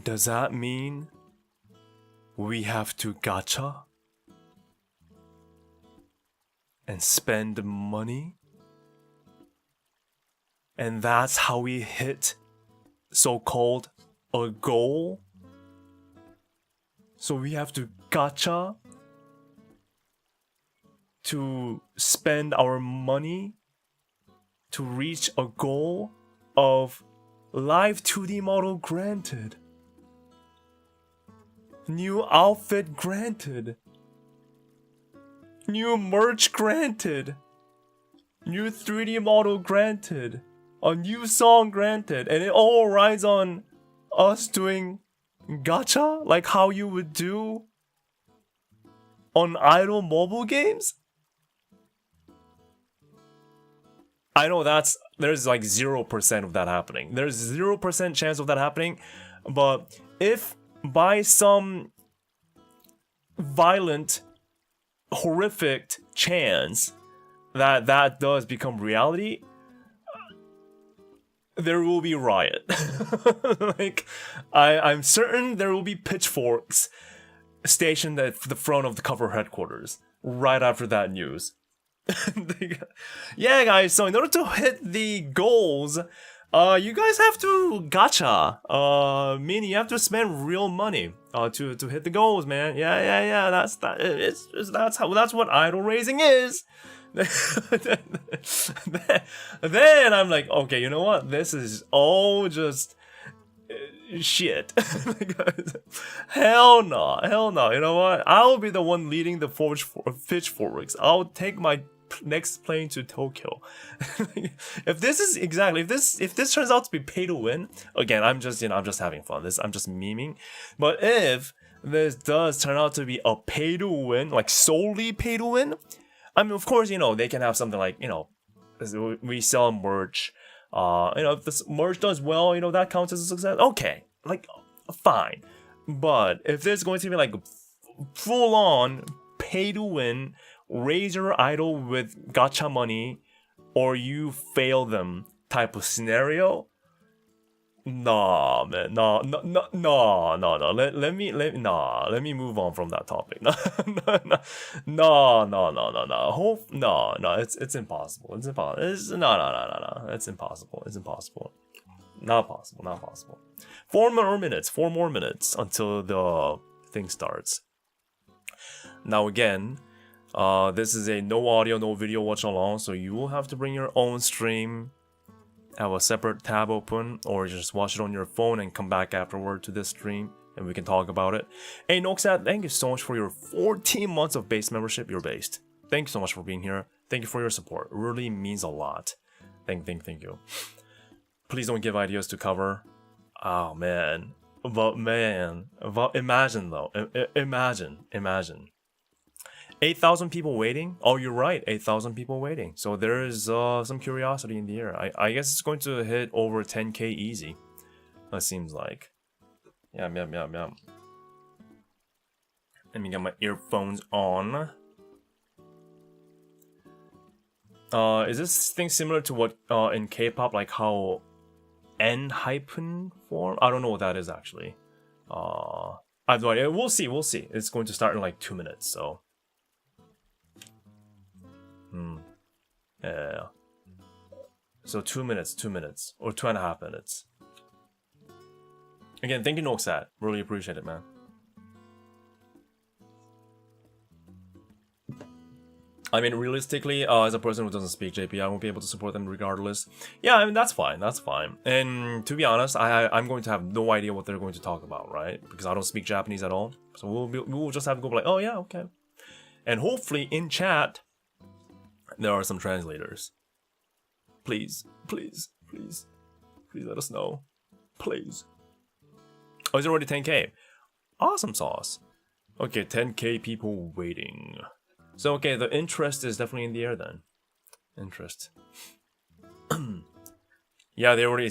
does that mean we have to gacha and spend money? And that's how we hit so-called a goal? So we have to gacha to spend our money to reach a goal of live 2D model granted, new outfit granted, new merch granted, new 3D model granted, a new song granted, and it all rides on us doing gacha like how you would do on idle mobile games? I know there's like 0% of that happening. There's 0% chance of that happening, but if by some violent, horrific chance that does become reality, there will be riot. Like, I'm certain there will be pitchforks stationed at the front of the cover headquarters right after that news. Yeah, guys, so in order to hit the goals You guys have to gacha. Meaning you have to spend real money to hit the goals, man. Yeah. That's what idol raising is. then I'm like, okay, you know what? This is all just shit. Hell no. You know what? I'll be the one leading the pitchforks. I'll take my next plane to Tokyo. If this turns out to be pay to win, again, I'm just having fun. I'm just memeing. But if this does turn out to be a pay to win, like solely pay to win, I mean, of course, they can have something like, we sell merch. If this merch does well, that counts as a success. Okay, like, fine. But if there's going to be like full on pay to win, raise your idol with gacha money, or you fail them type of scenario, nah, man, no. Let me move on from that topic. No. It's impossible. It's impossible. It's impossible. Not possible. 4 more minutes until the thing starts. Now again, this is a no audio, no video watch along, so you will have to bring your own stream, have a separate tab open, or just watch it on your phone and come back afterward to this stream and we can talk about it. Hey Noxat, thank you so much for your 14 months of base membership. You're based. Thank you so much for being here. Thank you for your support. It really means a lot. Thank you. Please don't give ideas to cover. Oh man. Imagine though. Imagine. 8,000 people waiting? Oh, you're right. 8,000 people waiting. So there is some curiosity in the air. I guess it's going to hit over 10k easy. That seems like. Yeah. Let me get my earphones on. Is this thing similar to what in K-pop, like how N-hyphen form? I don't know what that is actually. I have no idea. We'll see. It's going to start in like 2 minutes, so. Yeah. So 2 minutes, or 2.5 minutes. Again, thank you, Noxat. Really appreciate it, man. I mean, realistically, as a person who doesn't speak JP, I won't be able to support them regardless. Yeah, I mean, that's fine. And to be honest, I'm going to have no idea what they're going to talk about, right? Because I don't speak Japanese at all. So we'll just have to go like, oh yeah, okay. And hopefully in chat, there are some translators. Please let us know. Please. Oh, it's already 10k. Awesome sauce. Okay, 10k people waiting. So, okay, the interest is definitely in the air then. Interest. Yeah, they already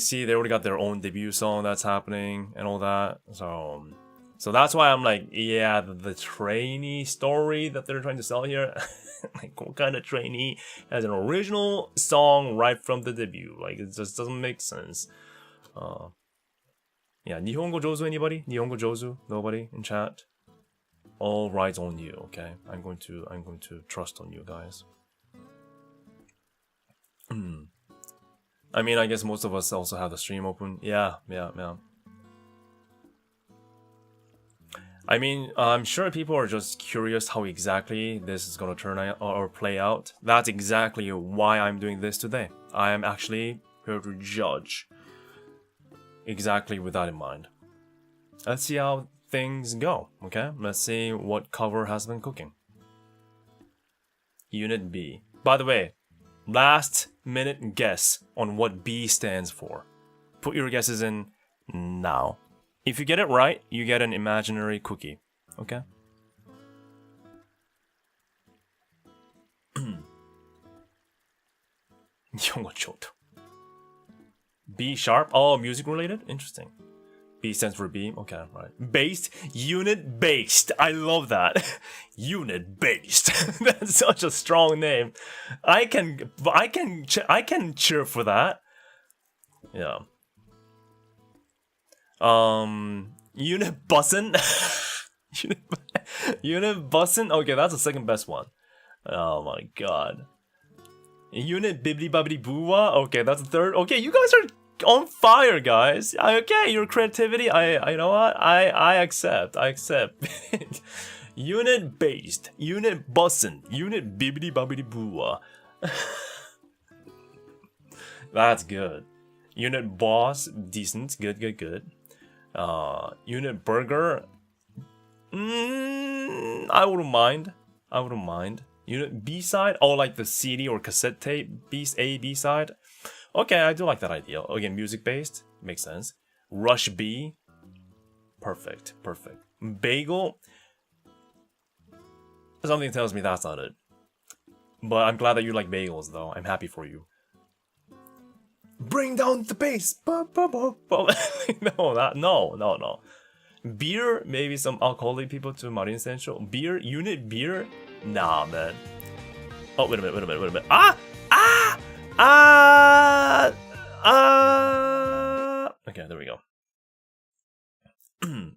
got their own debut song that's happening and all that. So that's why I'm like, yeah, the trainee story that they're trying to sell here. Like, what kind of trainee has an original song right from the debut? Like, it just doesn't make sense. Yeah, Nihongo Jozu, anybody? Nihongo Jozu? Nobody in chat? All rides on you, okay? I'm going to trust on you guys. I mean, I guess most of us also have the stream open. Yeah. I mean, I'm sure people are just curious how exactly this is gonna turn out or play out. That's exactly why I'm doing this today. I am actually here to judge. Exactly with that in mind. Let's see how things go, okay? Let's see what cover has been cooking. Unit B. By the way, last minute guess on what B stands for. Put your guesses in now. If you get it right, you get an imaginary cookie. Okay? B sharp? Oh, music related? Interesting. B stands for B. Okay, right. Based? Unit based. I love that. Unit based. That's such a strong name. I can cheer for that. Yeah. Unit bussin'. Unit bussin'. Okay, that's the second best one. Oh my god. Unit bibbly bubbly boowa. Okay, that's the third. Okay, you guys are on fire, guys. Okay, your creativity, you know what? I accept. Unit based, unit bussin', unit bibbidi bobbidi boo. That's good. Unit boss, decent, good. Unit burger, I wouldn't mind. Unit B side, oh, like the CD or cassette tape, B side. Okay, I do like that idea. Again, music based, makes sense. Rush B, perfect. Bagel, something tells me that's not it. But I'm glad that you like bagels, though. I'm happy for you. Bring down the bass. No. Beer, maybe some alcoholic people to Marin Central. Beer, unit beer? Nah, man. Oh, wait a minute. Okay, there we go.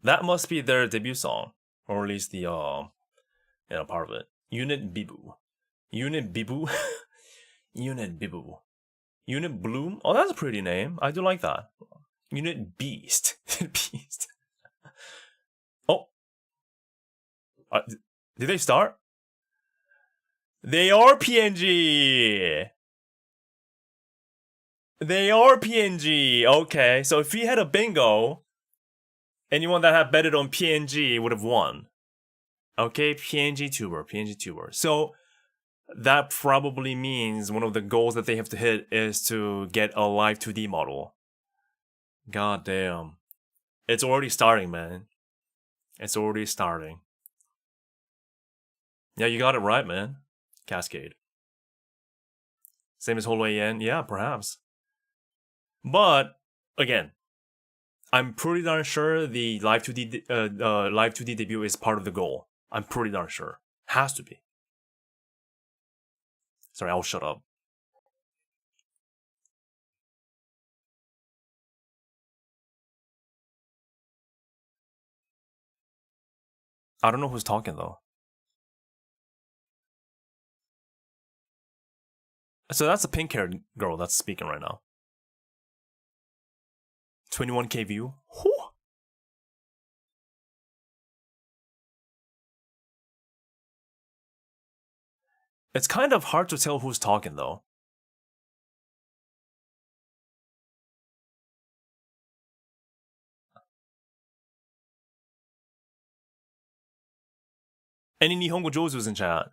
That must be their debut song. Or at least the, part of it. Unit Bibu. Unit Bloom. Oh, that's a pretty name. I do like that. Unit Beast. Oh. Did they start? They are PNG. Okay, so if we had a bingo, anyone that had betted on PNG would have won. Okay, PNG tuber. So that probably means one of the goals that they have to hit is to get a live 2D model. God damn. It's already starting, man. Yeah, you got it right, man. Cascade. Same as HoloAN? Yeah, perhaps. But, again, I'm pretty darn sure the live 2D debut is part of the goal. I'm pretty darn sure. Has to be. Sorry, I'll shut up. I don't know who's talking, though. So that's a pink-haired girl that's speaking right now. 21K view. Whew. It's kind of hard to tell who's talking, though. Any Nihongo Jozu's in chat?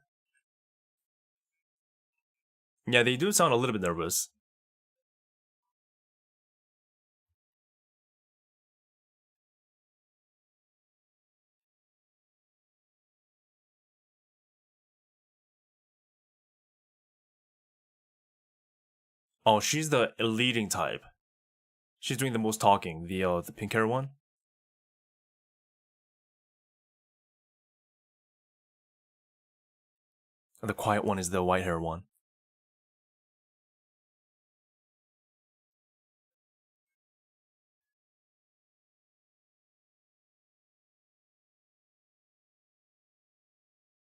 Yeah, they do sound a little bit nervous. Oh, she's the leading type. She's doing the most talking, the pink hair one. And the quiet one is the white hair one.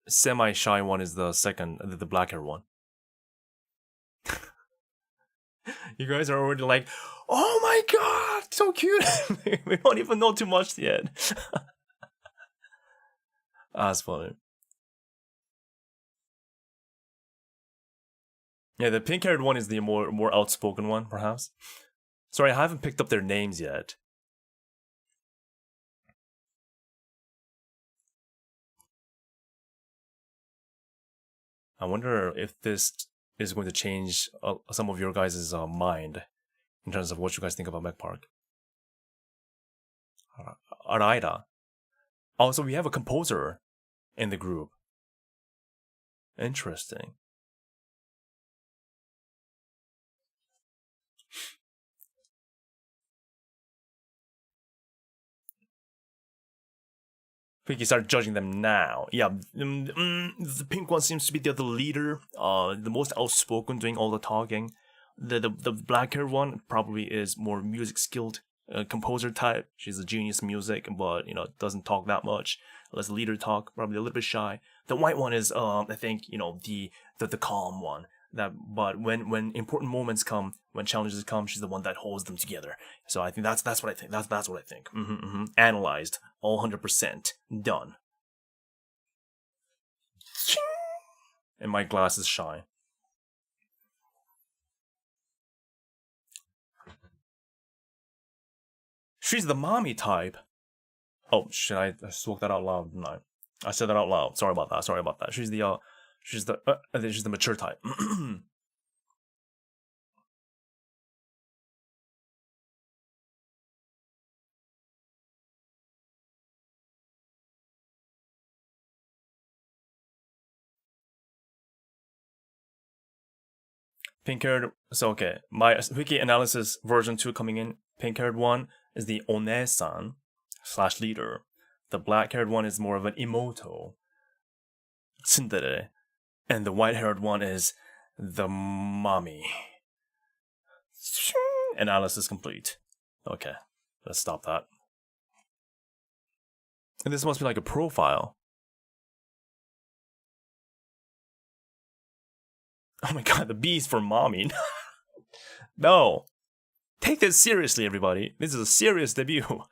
Semi-shy one is the second, the black hair one. You guys are already like, oh my god, so cute! We don't even know too much yet. That's funny. Yeah, the pink-haired one is the more outspoken one, perhaps. Sorry, I haven't picked up their names yet. I wonder if this is going to change some of your guys' mind in terms of what you guys think about Mech Park. Araida. Also, we have a composer in the group. Interesting. Hwikky, start judging them now. Yeah, the pink one seems to be the leader, the most outspoken, doing all the talking. The black hair one probably is more music skilled, composer type. She's a genius in music, but doesn't talk that much. Lets leader talk, probably a little bit shy. The white one is, I think, the calm one. But when important moments come, when challenges come, she's the one that holds them together. So I think that's what I think. That's what I think. Analyzed, all 100% done. And my glasses shine. She's the mommy type. Oh shit! I spoke that out loud, didn't I? I said that out loud. Sorry about that. She's the mature type. Pink-haired. So okay, my hwikky analysis version 2 coming in. Pink-haired one is the onesan / leader. The black-haired one is more of an imoto, tsundere, and the white-haired one is the mommy. Analysis complete. Okay, let's stop that. And this must be like a profile. Oh my god, the B is for mommy. No. Take this seriously, everybody. This is a serious debut.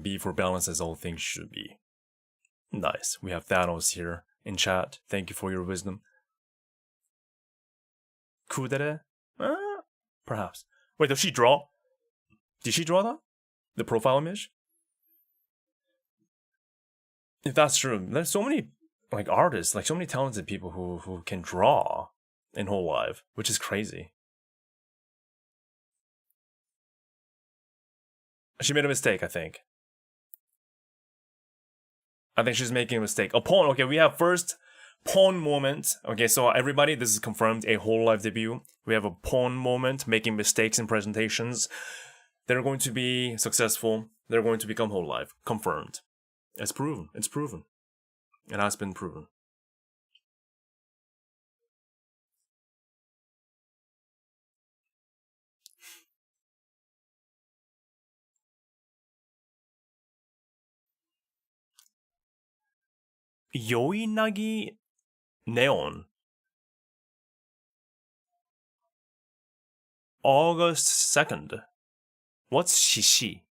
B for balance as all things should be. Nice. We have Thanos here in chat. Thank you for your wisdom. Kudere? Perhaps. Wait, does she draw? Did she draw that? The profile image? If that's true, there's so many like artists, like so many talented people who can draw in hololive, which is crazy. She made a mistake, I think. I think she's making a mistake. A pawn. Okay, we have first pawn moment. Okay, so everybody, this is confirmed a hololive debut. We have a pawn moment, making mistakes in presentations. They're going to be successful. They're going to become hololive. Confirmed. It's proven. It's proven. It has been proven. Yoinagi Neon. August 2nd. What's Shishi?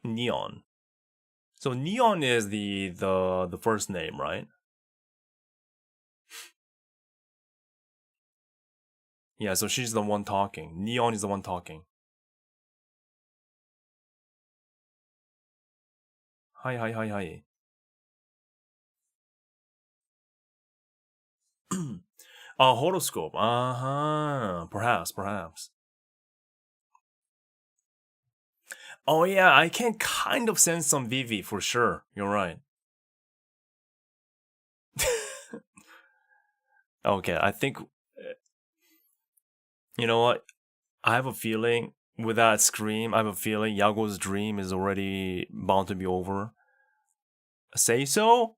Neon. So Neon is the first name, right? Yeah, so she's the one talking. Neon is the one talking. Hi. A horoscope. Perhaps. Oh yeah, I can kind of sense some Vivi for sure. You're right. Okay, I think... You know what? I have a feeling with that scream, I have a feeling Yago's dream is already bound to be over. Say so?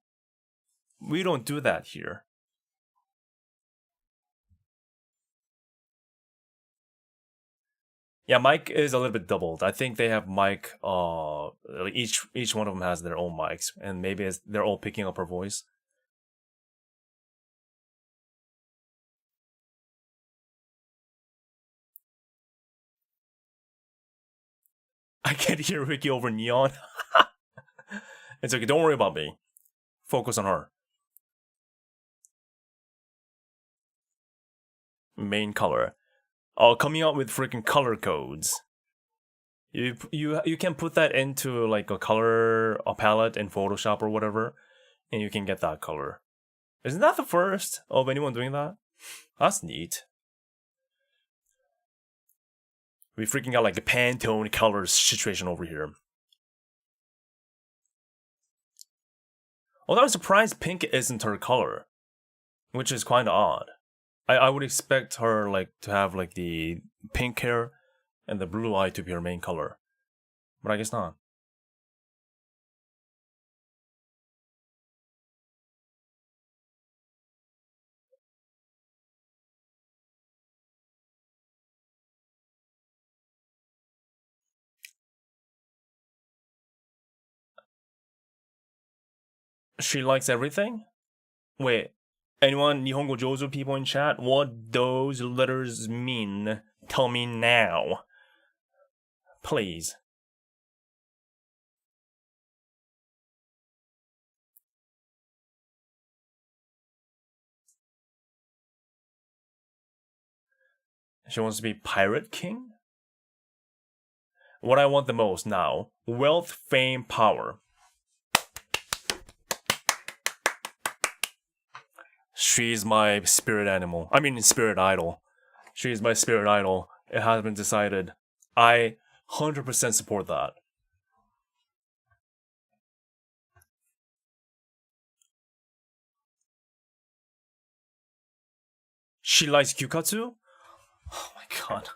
We don't do that here. Yeah, mic is a little bit doubled. I think they have mic, each one of them has their own mics, and maybe they're all picking up her voice. I can't hear Ricky over Neon. It's okay, don't worry about me. Focus on her. Main color. Oh, coming out with freaking color codes. You can put that into like a palette in Photoshop or whatever, and you can get that color. Isn't that the first of anyone doing that? That's neat. We freaking got like a Pantone colors situation over here. Although I'm surprised pink isn't her color, which is kind of odd. I would expect her like to have like the pink hair and the blue eye to be her main color, but I guess not. She likes everything? Wait, anyone Nihongo Jozo people in chat? What those letters mean? Tell me now. Please. She wants to be Pirate King? What I want the most now. Wealth, fame, power. She's my spirit animal. I mean, spirit idol. She's my spirit idol. It has been decided. I 100% support that. She likes Gyukatsu? Oh my god.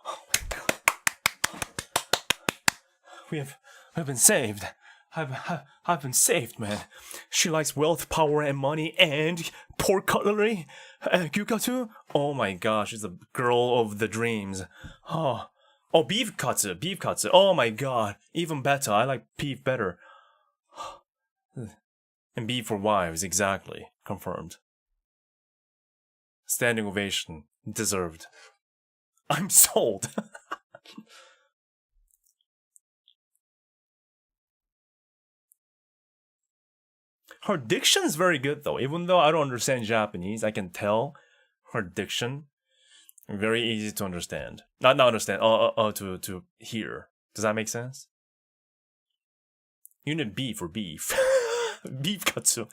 Oh my god. We've been saved. I've been saved, man. She likes wealth, power, and money, and pork cutlery. Gyukatsu? Oh my gosh, she's the girl of the dreams. Oh, beef katsu. Oh my god, even better. I like beef better. And beef for wives, exactly. Confirmed. Standing ovation. Deserved. I'm sold. Her diction's very good though. Even though I don't understand Japanese, I can tell her diction very easy to understand. Not understand. To hear. Does that make sense? Unit B for beef. Beef katsu.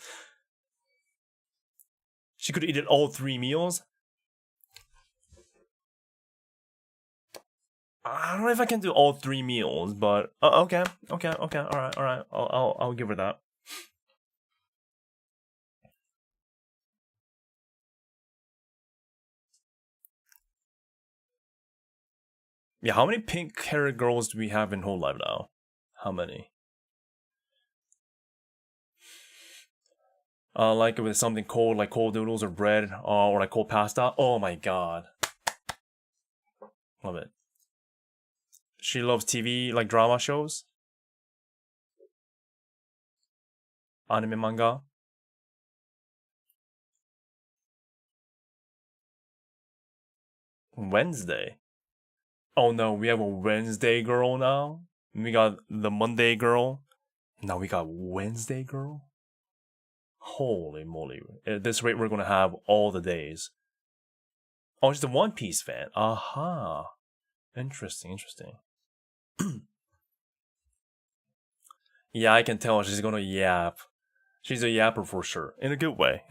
She could eat it all 3 meals. I don't know if I can do all 3 meals, but okay, all right. I'll give her that. Yeah, how many pink-haired girls do we have in hololive now? How many? Like with something cold, like cold noodles or bread, or like cold pasta. Oh my god. Love it. She loves TV, like drama shows. Anime manga. Wednesday. Oh no, we have a Wednesday girl now. We got the Monday girl. Now we got Wednesday girl. Holy moly. At this rate, we're gonna have all the days. Oh, she's a One Piece fan. Aha. Interesting. Yeah, I can tell she's gonna yap. She's a yapper for sure. In a good way.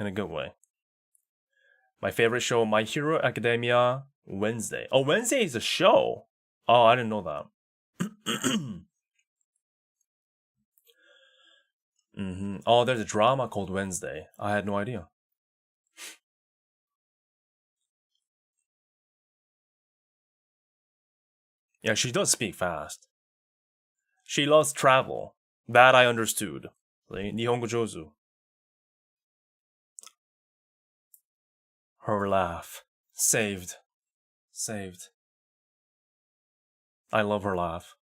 My favorite show, My Hero Academia, Wednesday. Oh, Wednesday is a show. Oh, I didn't know that. Oh, there's a drama called Wednesday. I had no idea. Yeah, she does speak fast. She loves travel. That I understood. Nihongo Jozu. Her laugh. Saved. I love her laugh.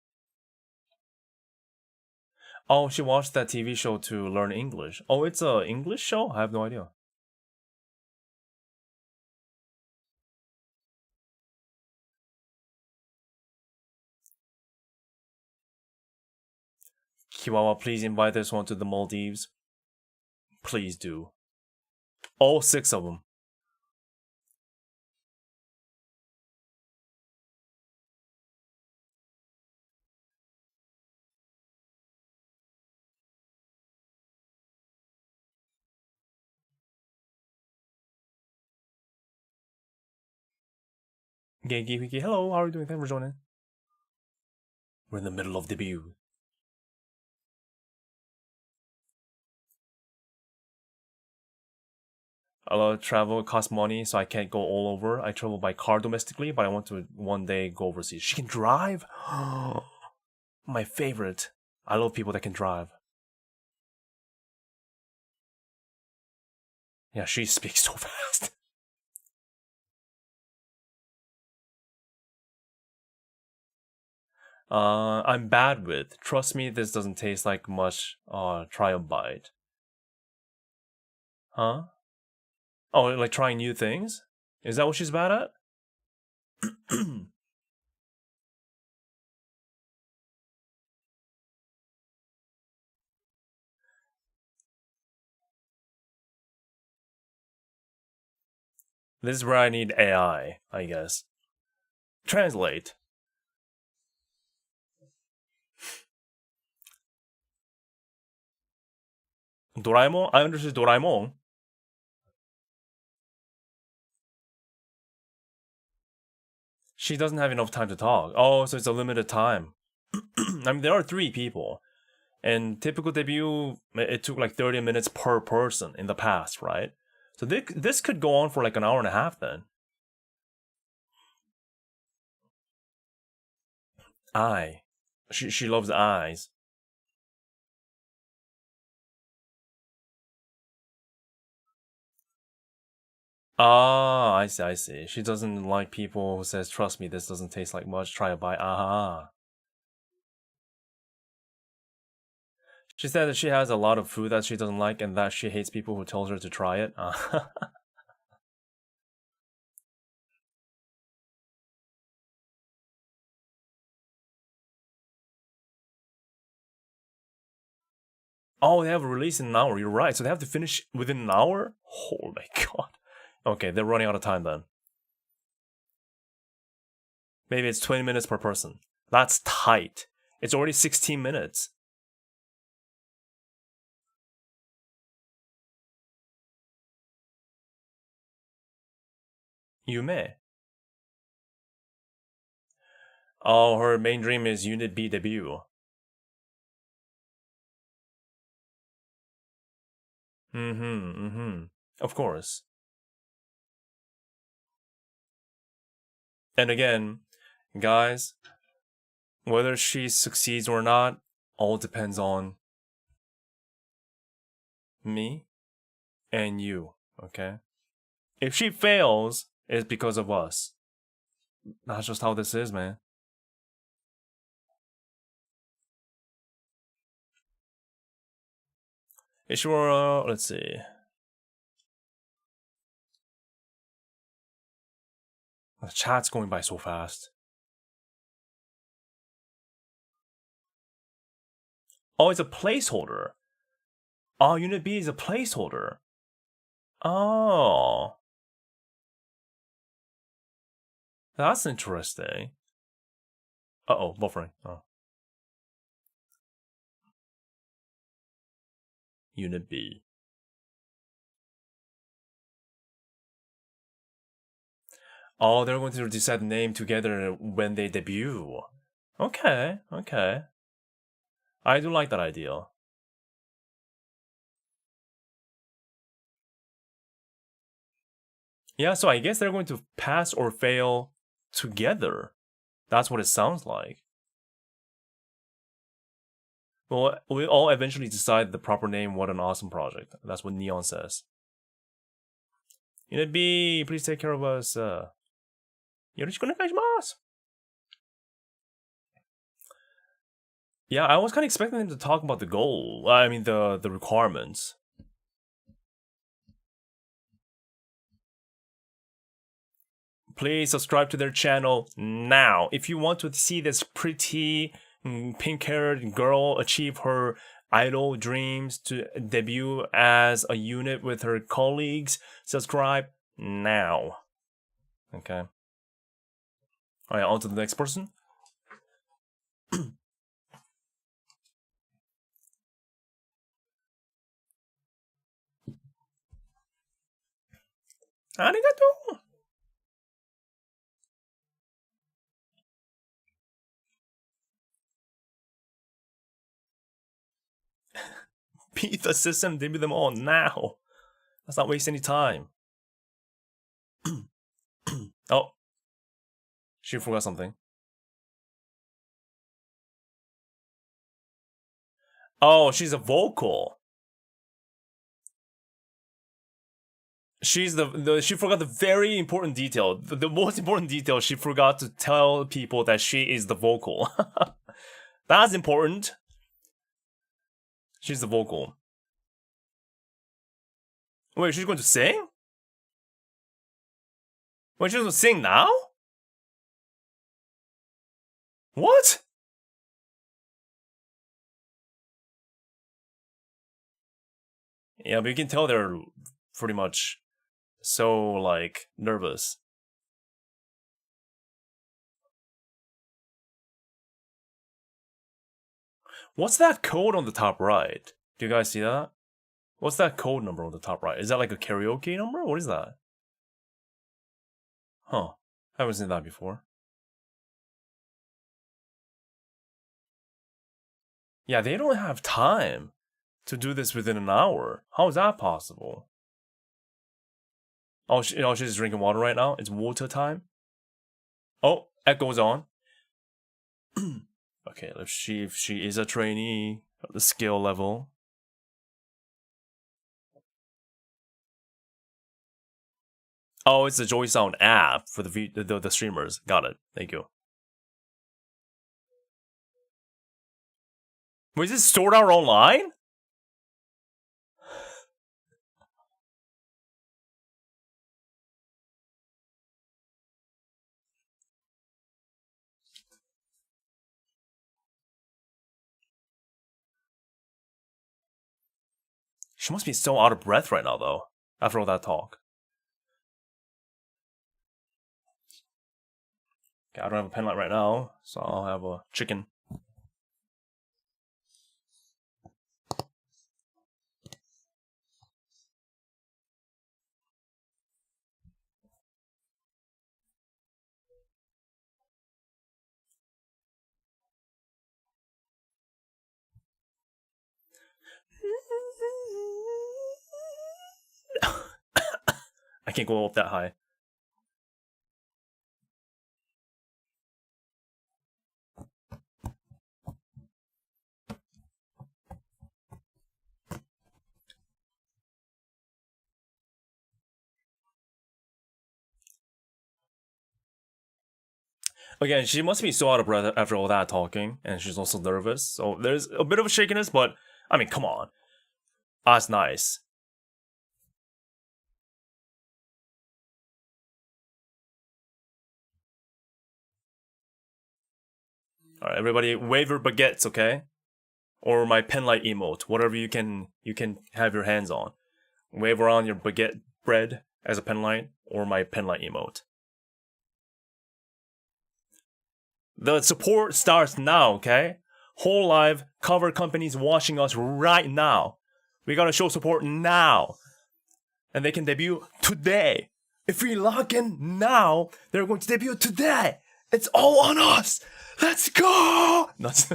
Oh, she watched that TV show to learn English. Oh, it's a English show? I have no idea. Kiwawa, please invite this one to the Maldives. Please do. All 6 of them. Genki hwikky, hello, how are you doing? Thanks for joining. We're in the middle of debut. A lot of travel costs money, so I can't go all over. I travel by car domestically, but I want to one day go overseas. She can drive? My favorite. I love people that can drive. Yeah, she speaks so fast. I'm bad with. Trust me, this doesn't taste like much. Try a bite. Huh? Oh, like trying new things? Is that what she's bad at? This is where I need AI, I guess. Translate. Doraemon? I understood Doraemon. She doesn't have enough time to talk. Oh, so it's a limited time. I mean, there are 3 people. And typical debut, it took like 30 minutes per person in the past, right? So this could go on for like an hour and a half then. Eye. She loves eyes. Ah, I see, I see. She doesn't like people who says, trust me, this doesn't taste like much, try a bite. Ah. She said that she has a lot of food that she doesn't like and that she hates people who tells her to try it. Oh, they have a release in an hour. You're right. So they have to finish within an hour? Oh my god. Okay, they're running out of time then. Maybe it's 20 minutes per person. That's tight. It's already 16 minutes. Yume. Oh, her main dream is Unit B debut. Of course. And again, guys, whether she succeeds or not, all depends on me and you, okay? If she fails, it's because of us. That's just how this is, man. Ishimura, let's see. The chat's going by so fast. Oh, it's a placeholder. Oh, Unit B is a placeholder. Oh. That's interesting. Uh-oh, buffering. Oh. Unit B. Oh, they're going to decide the name together when they debut. Okay, okay. I do like that idea. Yeah, so I guess they're going to pass or fail together. That's what it sounds like. Well, we all eventually decide the proper name. What an awesome project. That's what Neon says. Unit B, please take care of us. Yoroshiku onegaishimasu. Yeah, I was kind of expecting them to talk about the goal. I mean, the requirements. Please subscribe to their channel now. If you want to see this pretty pink-haired girl achieve her idol dreams to debut as a unit with her colleagues, subscribe now. Okay. Alright, on to the next person. Arigato! Beat the system, debut them all now. Let's not waste any time. Oh. She forgot something. Oh, she's a vocal. She's she forgot the very important detail. The most important detail, she forgot to tell people that she is the vocal. That's important. She's the vocal. Wait, she's going to sing? Wait, she's going to sing now? What? Yeah, but you can tell they're pretty much so, like, nervous. What's that code on the top right? Do you guys see that? What's that code number on the top right? Is that like a karaoke number? What is that? Huh. I haven't seen that before. Yeah, they don't have time to do this within an hour. How is that possible? Oh, she's drinking water right now? It's water time? Oh, echoes on. Okay, let's see if she is a trainee at the skill level. Oh, it's the Joy Sound app for the streamers. Got it. Thank you. Wait, is this stored out online? She must be so out of breath right now, though, after all that talk. Okay, I don't have a pen light right now, so I'll have a chicken. I can't go up that high. Again, she must be so out of breath after all that talking, and she's also nervous. So there's a bit of a shakiness, but I mean, come on. That's nice. Alright, everybody wave your baguettes, okay? Or my penlight emote, whatever you can have your hands on. Wave around your baguette bread as a penlight, or my penlight emote. The support starts now, okay? Hololive cover companies watching us right now. We gotta show support now. And they can debut today. If we log in now, they're going to debut today. It's all on us. Let's go. That's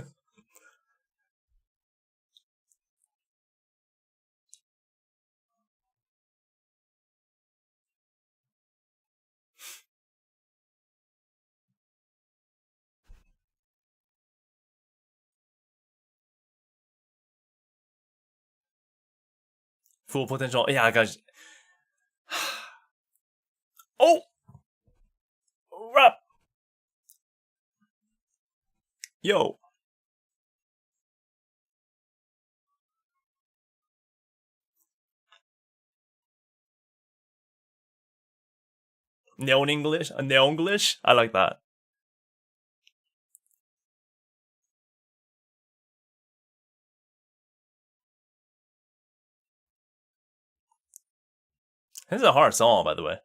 ，full potential. Yeah, guys. Oh, rap. Yo. Neon English. Neon English. I like that. This is a hard song, by the way.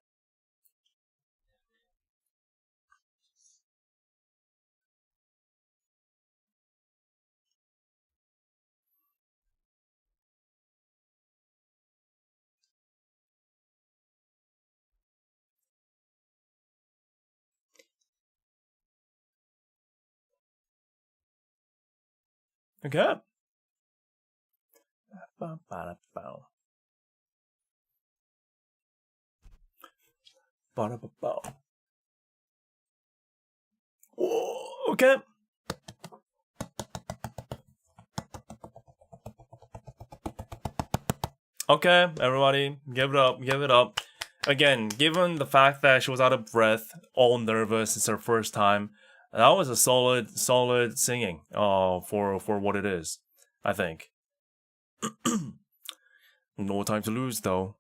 Okay. Whoa, okay. Okay, everybody, give it up, give it up. Again, given the fact that she was out of breath, all nervous, it's her first time, that was a solid singing for what it is, I think. No time to lose, though.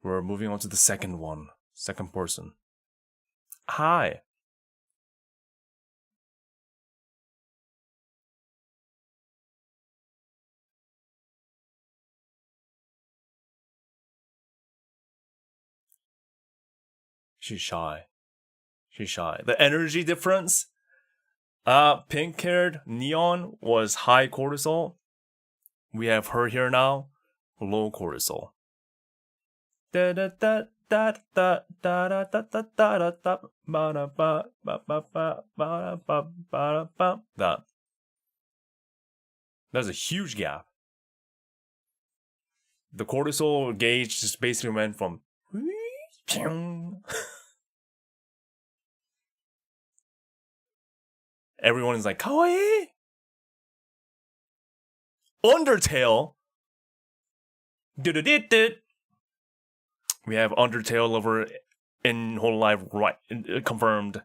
We're moving on to the second one. Second person. Hi. She's shy. She's shy. The energy difference. Pink-haired Neon was high cortisol. We have her here now, low cortisol. That. There's a huge gap. The cortisol gauge just basically went from everyone is like, kawaii! Undertale! We have Undertale over in hololive, right? Confirmed.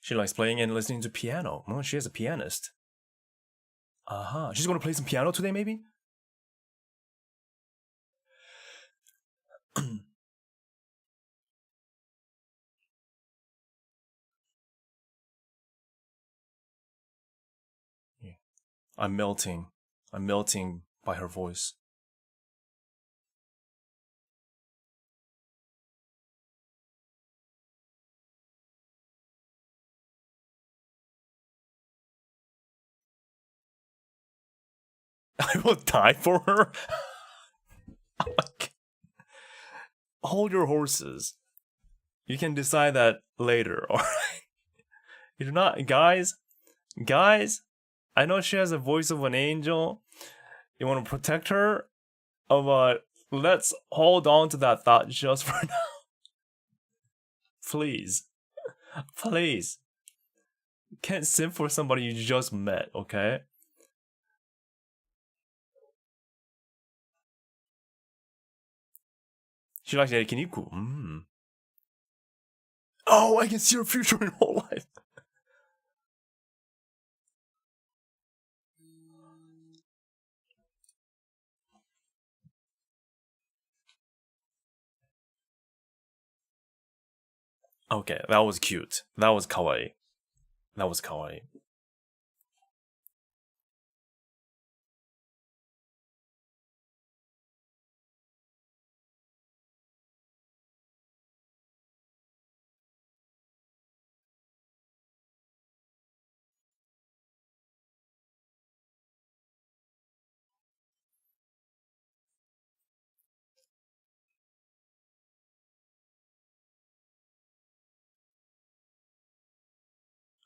She likes playing and listening to piano. Oh, she is a pianist. She's gonna play some piano today, maybe? Yeah. I'm melting. I'm melting by her voice. I will die for her. Hold your horses. You can decide that later, alright? You do not, guys. I know she has a voice of an angel. You want to protect her, but let's hold on to that thought just for now. Please. Please. You can't simp for somebody you just met, okay? She likes yakiniku. Oh, I can see her future in whole life. Okay, that was cute. That was kawaii. That was kawaii.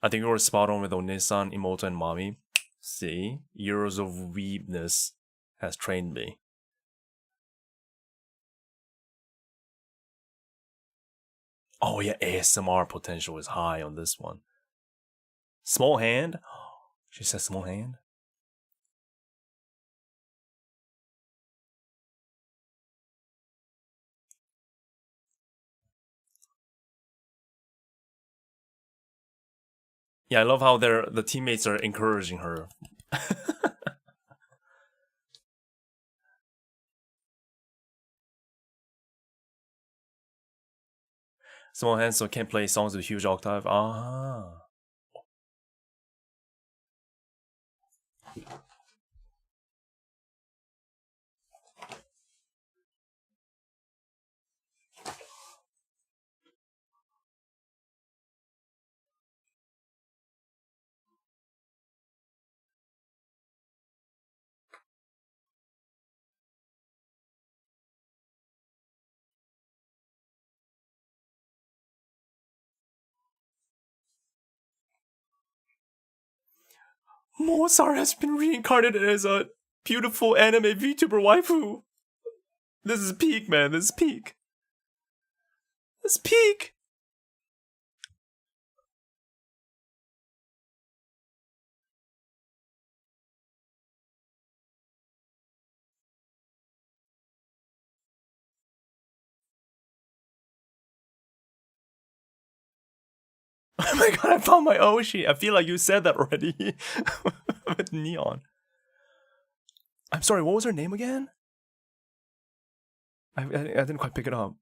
I think you were spot on with Onesan, Imoto, and Mami. See? Years of weebness has trained me. Oh yeah, ASMR potential is high on this one. Small hand? She says small hand? Yeah, I love how the teammates are encouraging her. Small hands, so can't play songs with huge octave. Mozart has been reincarnated as a beautiful anime VTuber waifu. This is peak, man. This is peak. This is peak. Oh my god, I found my Oshi. I feel like you said that already. With neon. I'm sorry, what was her name again? I didn't quite pick it up.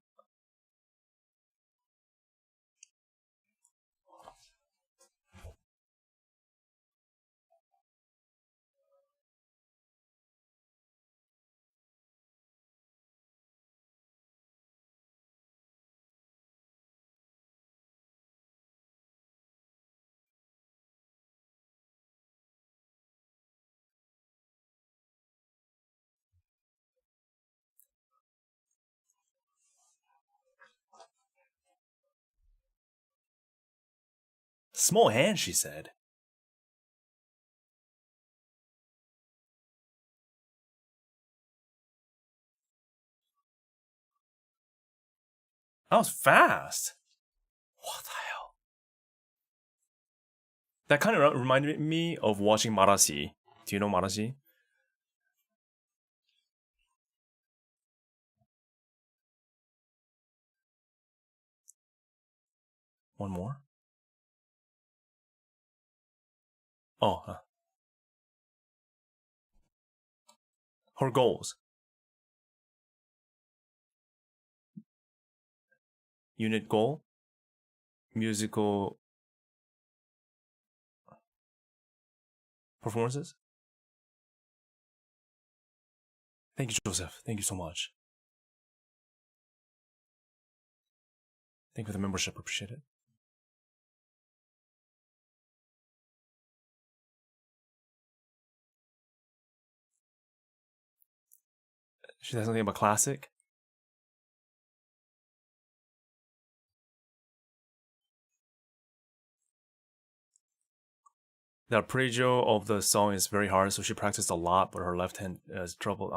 Small hand, she said. That was fast. What the hell? That kind of reminded me of watching Marashi. Do you know Marashi? One more? Oh, her goals. Unit goal. Musical performances. Thank you, Joseph. Thank you so much. Thank you for the membership. Appreciate it. She said something about classic. The arpeggio of the song is very hard, so she practiced a lot, but her left hand has trouble.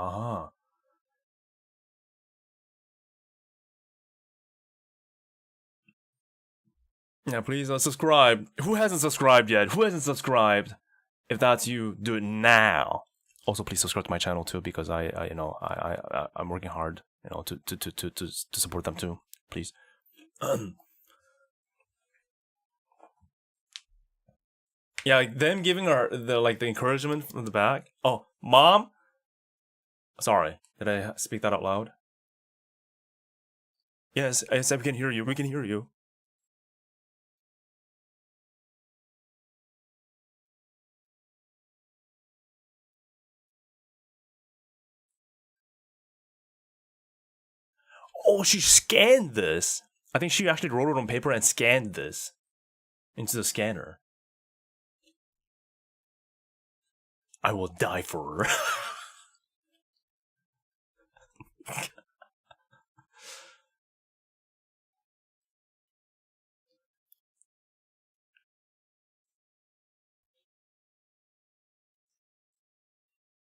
Yeah, please subscribe. Who hasn't subscribed yet? Who hasn't subscribed? If that's you, do it now. Also, please subscribe to my channel too, because I'm working hard, to support them too. Please. Yeah, them giving her the encouragement from the back. Oh, mom. Sorry, did I speak that out loud? Yes, I said we can hear you. We can hear you. Oh, she scanned this. I think she actually wrote it on paper and scanned this into the scanner. I will die for her.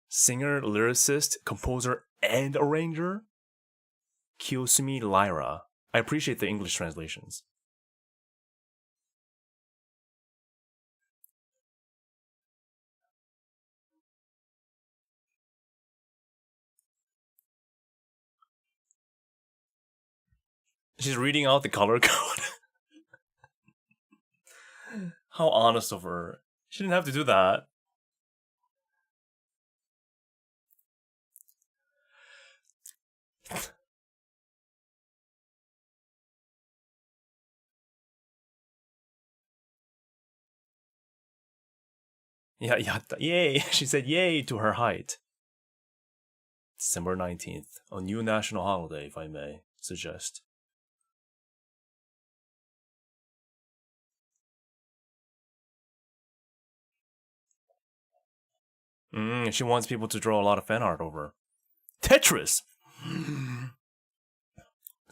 Singer, lyricist, composer, and arranger? Kiyosumi Lyra. I appreciate the English translations. She's reading out the color code. How honest of her. She didn't have to do that. Yeah, yay. She said yay to her height. December 19th, a new national holiday, if I may suggest. She wants people to draw a lot of fan art over. Tetris!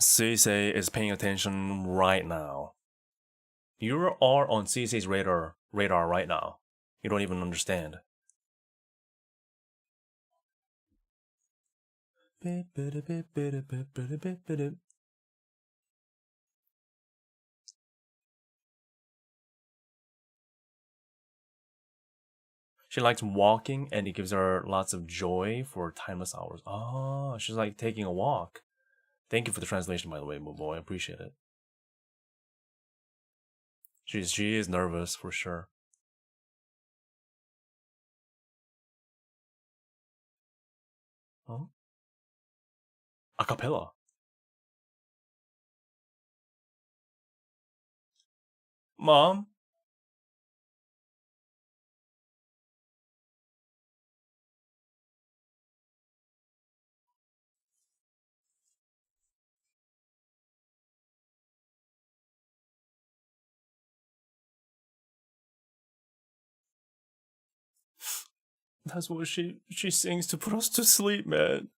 Seisei is paying attention right now. You are on Seisei's radar right now. You don't even understand. She likes walking and it gives her lots of joy for timeless hours. Oh, she's like taking a walk. Thank you for the translation, by the way, Mubo. I appreciate it. She is nervous for sure. Huh? A cappella. Mom? That's what she sings to put us to sleep, man.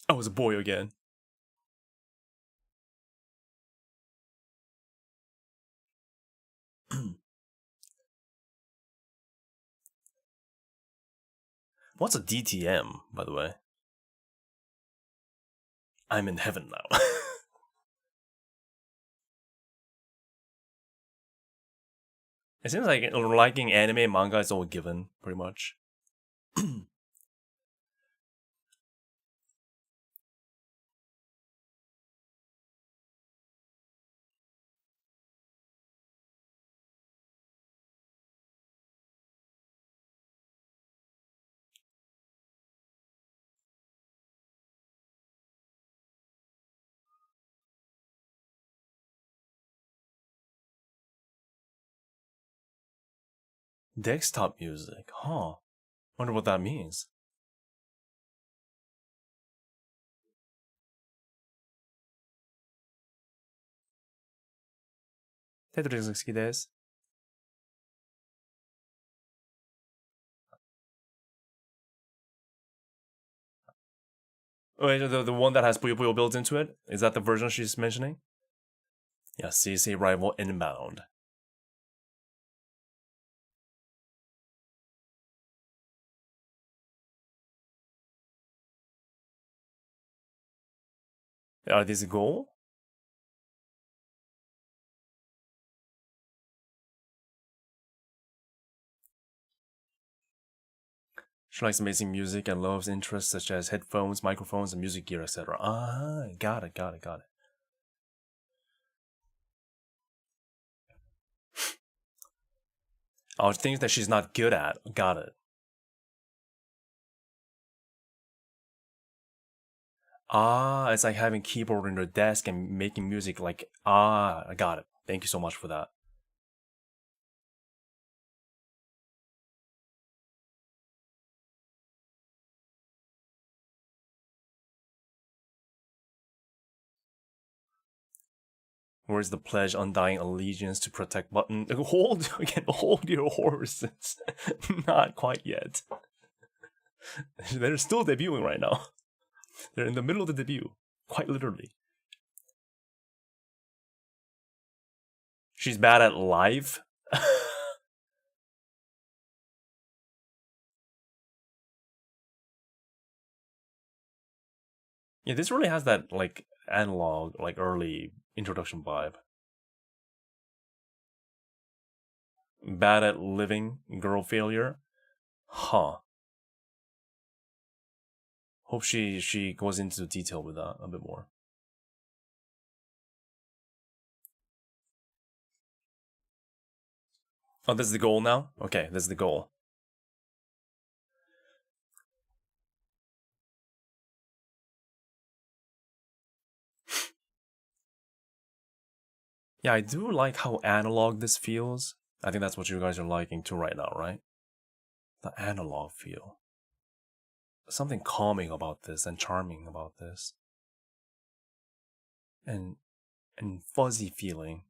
I was a boy again. What's a DTM, by the way? I'm in heaven now. It seems like liking anime and manga is all given, pretty much. Desktop music, huh? Wonder what that means. Tetris 好きです. Wait, the one that has Puyo Puyo built into it? Is that the version she's mentioning? Yeah, CC Rival Inbound. Are these a goal? She likes amazing music and loves interests such as headphones, microphones, and music gear, etc. Ah, got it. Oh, things that she's not good at. Got it. Ah, it's like having keyboard on your desk and making music like, I got it. Thank you so much for that. Where's the pledge undying allegiance to protect button? Hold your horses. Not quite yet. They're still debuting right now. They're in the middle of the debut. Quite literally. She's bad at live? Yeah, this really has that like analog, like early introduction vibe. Bad at living, girl failure? Huh. Hope she goes into detail with that a bit more. Oh, this is the goal now? Okay, this is the goal. Yeah, I do like how analog this feels. I think that's what you guys are liking too right now, right? The analog feel. Something calming about this and charming about this. And fuzzy feeling.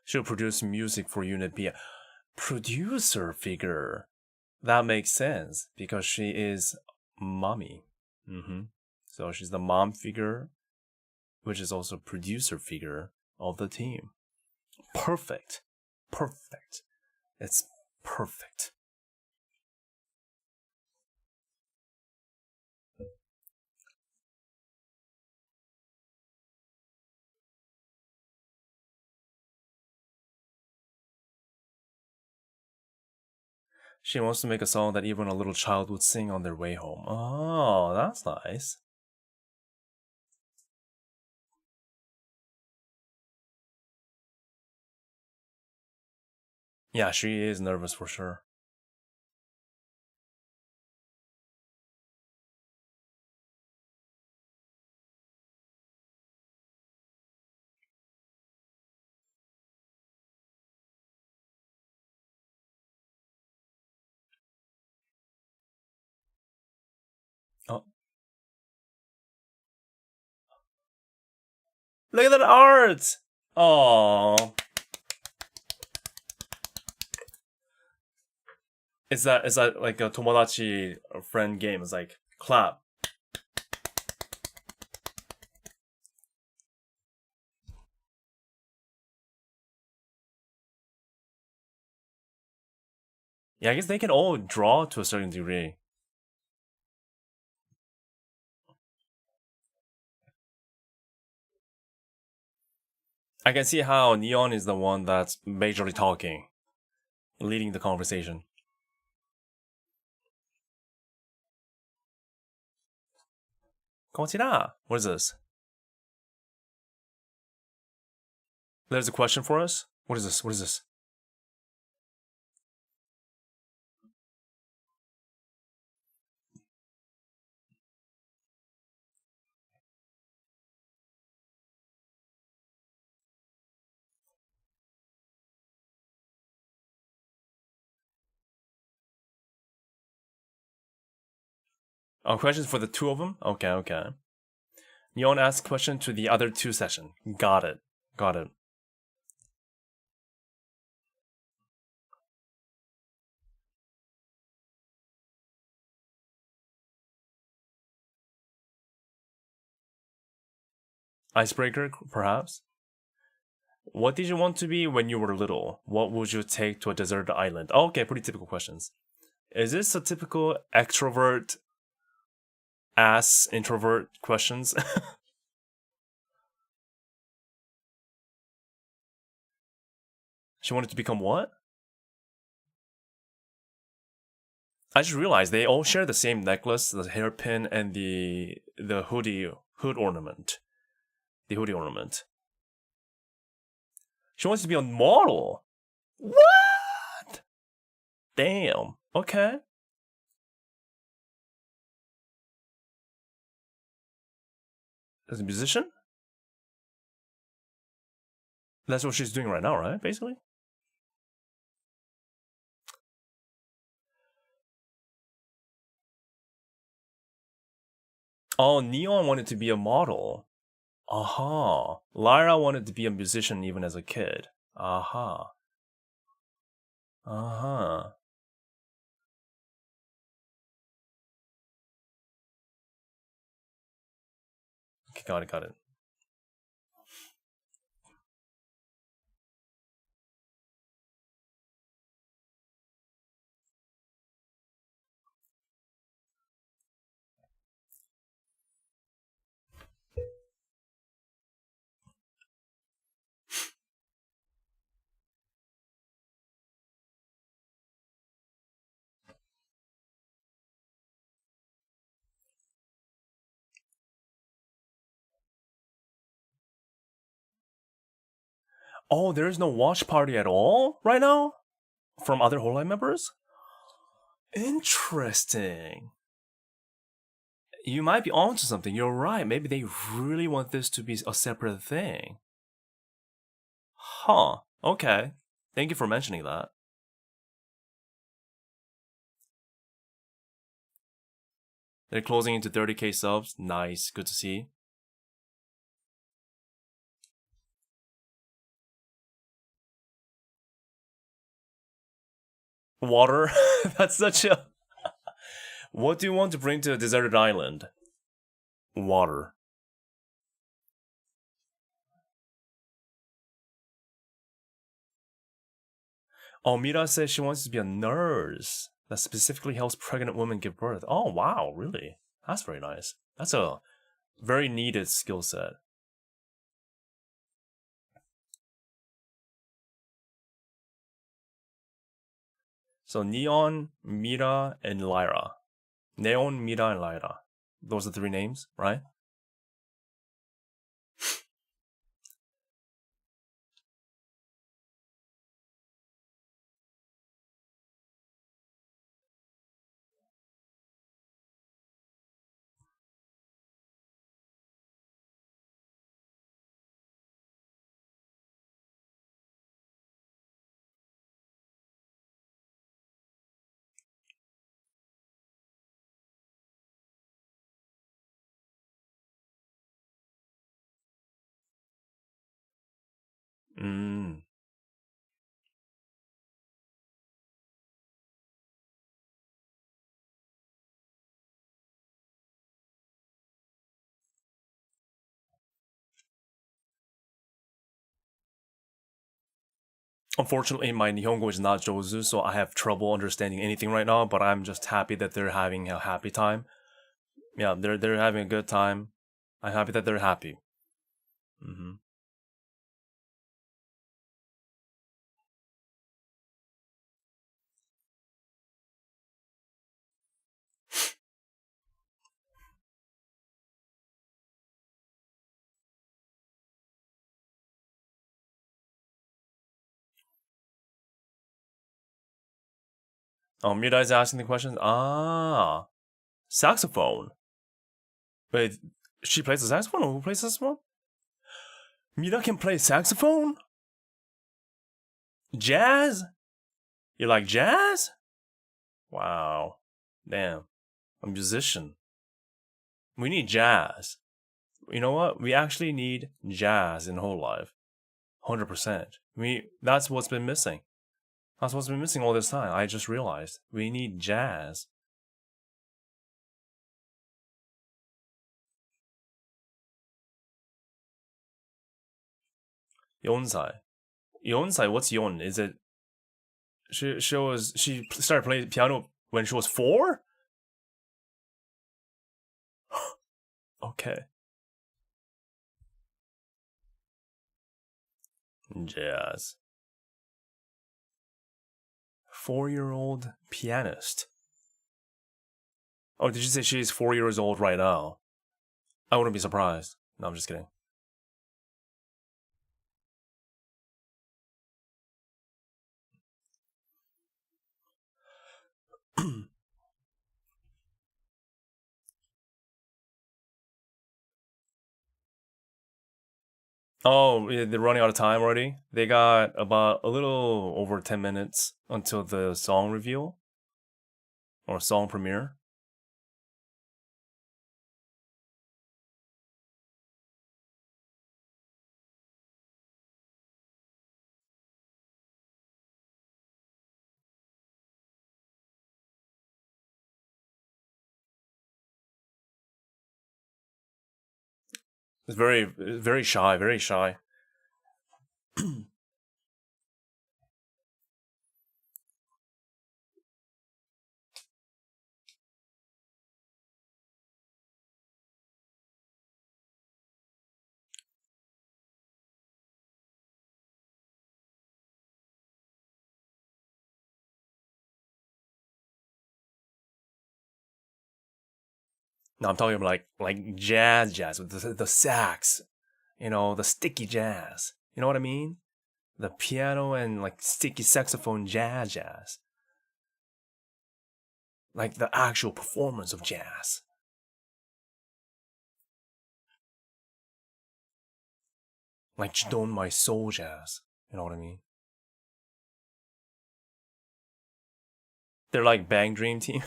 She'll produce music for Unit B. Producer figure. That makes sense because she is mommy. So she's the mom figure, which is also producer figure of the team. Perfect. It's perfect. She wants to make a song that even a little child would sing on their way home. Oh, that's nice. Yeah, she is nervous for sure. Oh. Look at that art! Oh. Is that like a tomodachi friend game? It's like clap. Yeah, I guess they can all draw to a certain degree. I can see how Neon is the one that's majorly talking, leading the conversation. Konnichiwa. What is this? There's a question for us? What is this? What is this? Oh, questions for the two of them? Okay, okay. Neon asks question to the other two session. Got it. Got it. Icebreaker, perhaps? What did you want to be when you were little? What would you take to a deserted island? Oh, okay, pretty typical questions. Is this a typical extrovert ass introvert questions? She wanted to become what? I just realized they all share the same necklace, the hairpin, and the hood ornament. The hoodie ornament. She wants to be a model. What? Damn. Okay. As a musician? That's what she's doing right now, right? Basically? Oh, Neon wanted to be a model. Aha. Lyra wanted to be a musician even as a kid. Aha. Uh-huh. Okay, got it, got it. Oh, there is no watch party at all right now? From other hololive members? Interesting. You might be onto something. You're right. Maybe they really want this to be a separate thing. Huh. Okay. Thank you for mentioning that. They're closing into 30k subs. Nice. Good to see. Water? That's such a... What do you want to bring to a deserted island? Water. Oh, Mira says she wants to be a nurse that specifically helps pregnant women give birth. Oh, wow, really? That's very nice. That's a very needed skill set. So Neon, Mira, and Lyra. Neon, Mira, and Lyra. Those are 3 names, right? Mm. Unfortunately, my Nihongo is not Jozu, so I have trouble understanding anything right now, but I'm just happy that they're having a happy time. Yeah, they're having a good time. I'm happy that they're happy. Mm-hmm. Oh, Mira is asking the question. Ah, saxophone. Wait, she plays the saxophone, or who plays the saxophone? Mira can play saxophone? Jazz? You like jazz? Wow. Damn. A musician. We need jazz. You know what? We actually need jazz in hololive. 100%. That's what's been missing. That's what's been missing all this time. I just realized. We need jazz. Yonsai. Yonsai, what's yon? Is it she started playing piano when she was 4? Okay. Jazz. 4-year-old pianist. Oh, did you say she's 4 years old right now? I wouldn't be surprised. No, I'm just kidding. Oh, yeah, they're running out of time already. They got about a little over 10 minutes until the song reveal or song premiere. It's very shy, very shy. No, I'm talking about like jazz with the sax, the sticky jazz. You know what I mean? The piano and like sticky saxophone jazz. Like the actual performance of jazz. Like Jidon My Soul jazz. You know what I mean? They're like Bang Dream Team.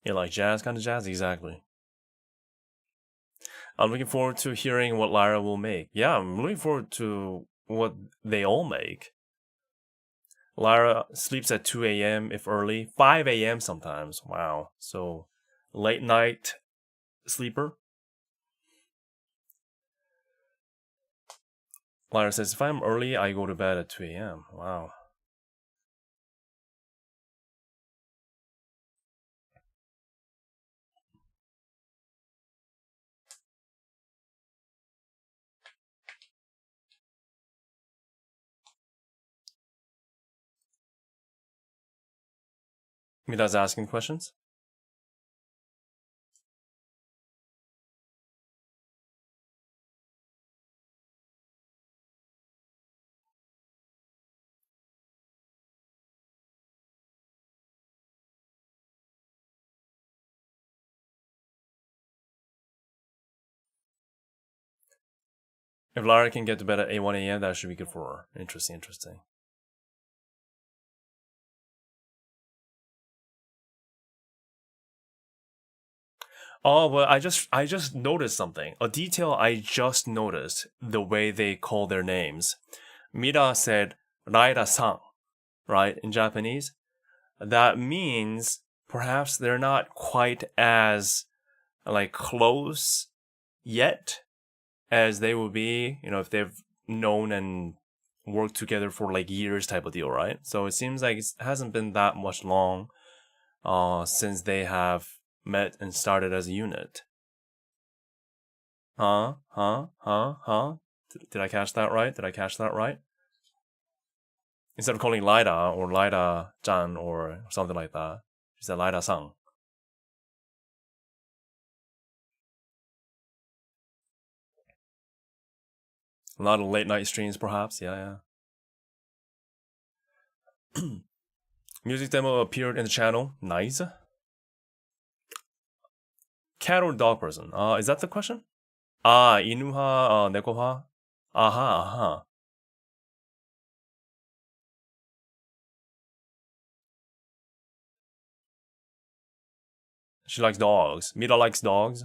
You like jazz, kind of jazz? Exactly. I'm looking forward to hearing what Lyra will make. Yeah, I'm looking forward to what they all make. Lyra sleeps at 2 a.m. if early, 5 a.m. sometimes. Wow. So, late night sleeper. Lyra says, if I'm early, I go to bed at 2 a.m. Wow. Mira's asking questions. If Lyra can get to bed at 1 a.m., that should be good for her. Interesting. Oh, well, I just noticed something. A detail I just noticed, the way they call their names. Mira said Raira-san, right, in Japanese. That means perhaps they're not quite as like close yet as they would be, if they've known and worked together for like years type of deal, right? So it seems like it hasn't been that much long since they have met and started as a unit. Huh? Did I catch that right? Instead of calling Lyra or Lyra-chan or something like that, she said Lyra-san. A lot of late night streams, perhaps. Yeah. Music demo appeared in the channel. Nice. Cat or dog person? Is that the question? 이누하, 네코하? Aha. She likes dogs. Mira likes dogs.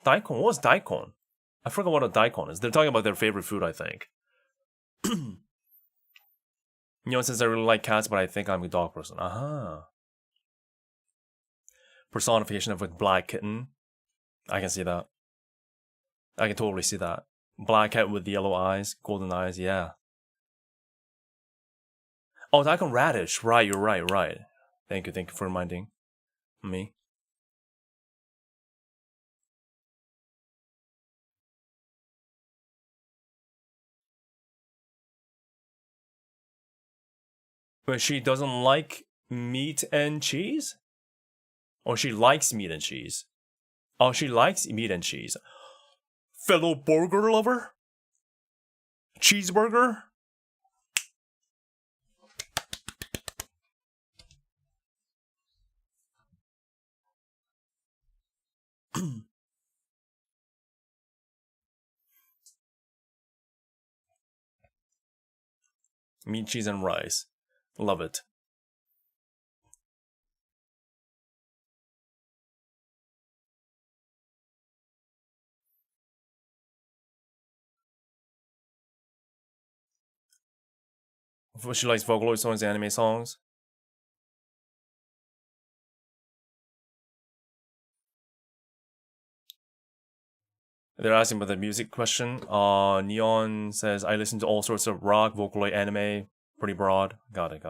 Daikon? What's daikon? I forgot what a daikon is. They're talking about their favorite food, I think. Says I really like cats, but I think I'm a dog person. Aha. Personification of a black kitten. I can see that. I can totally see that. Black cat with yellow eyes, golden eyes, yeah. Oh, daikon radish. Right, you're right. Thank you for reminding me. But she doesn't like meat and cheese? Or she likes meat and cheese? Oh, she likes meat and cheese. Fellow burger lover? Cheeseburger? Meat, cheese, and rice. Love it. She likes Vocaloid songs and anime songs. They're asking about the music question. Neon says, I listen to all sorts of rock, Vocaloid, anime. Pretty broad. Got it.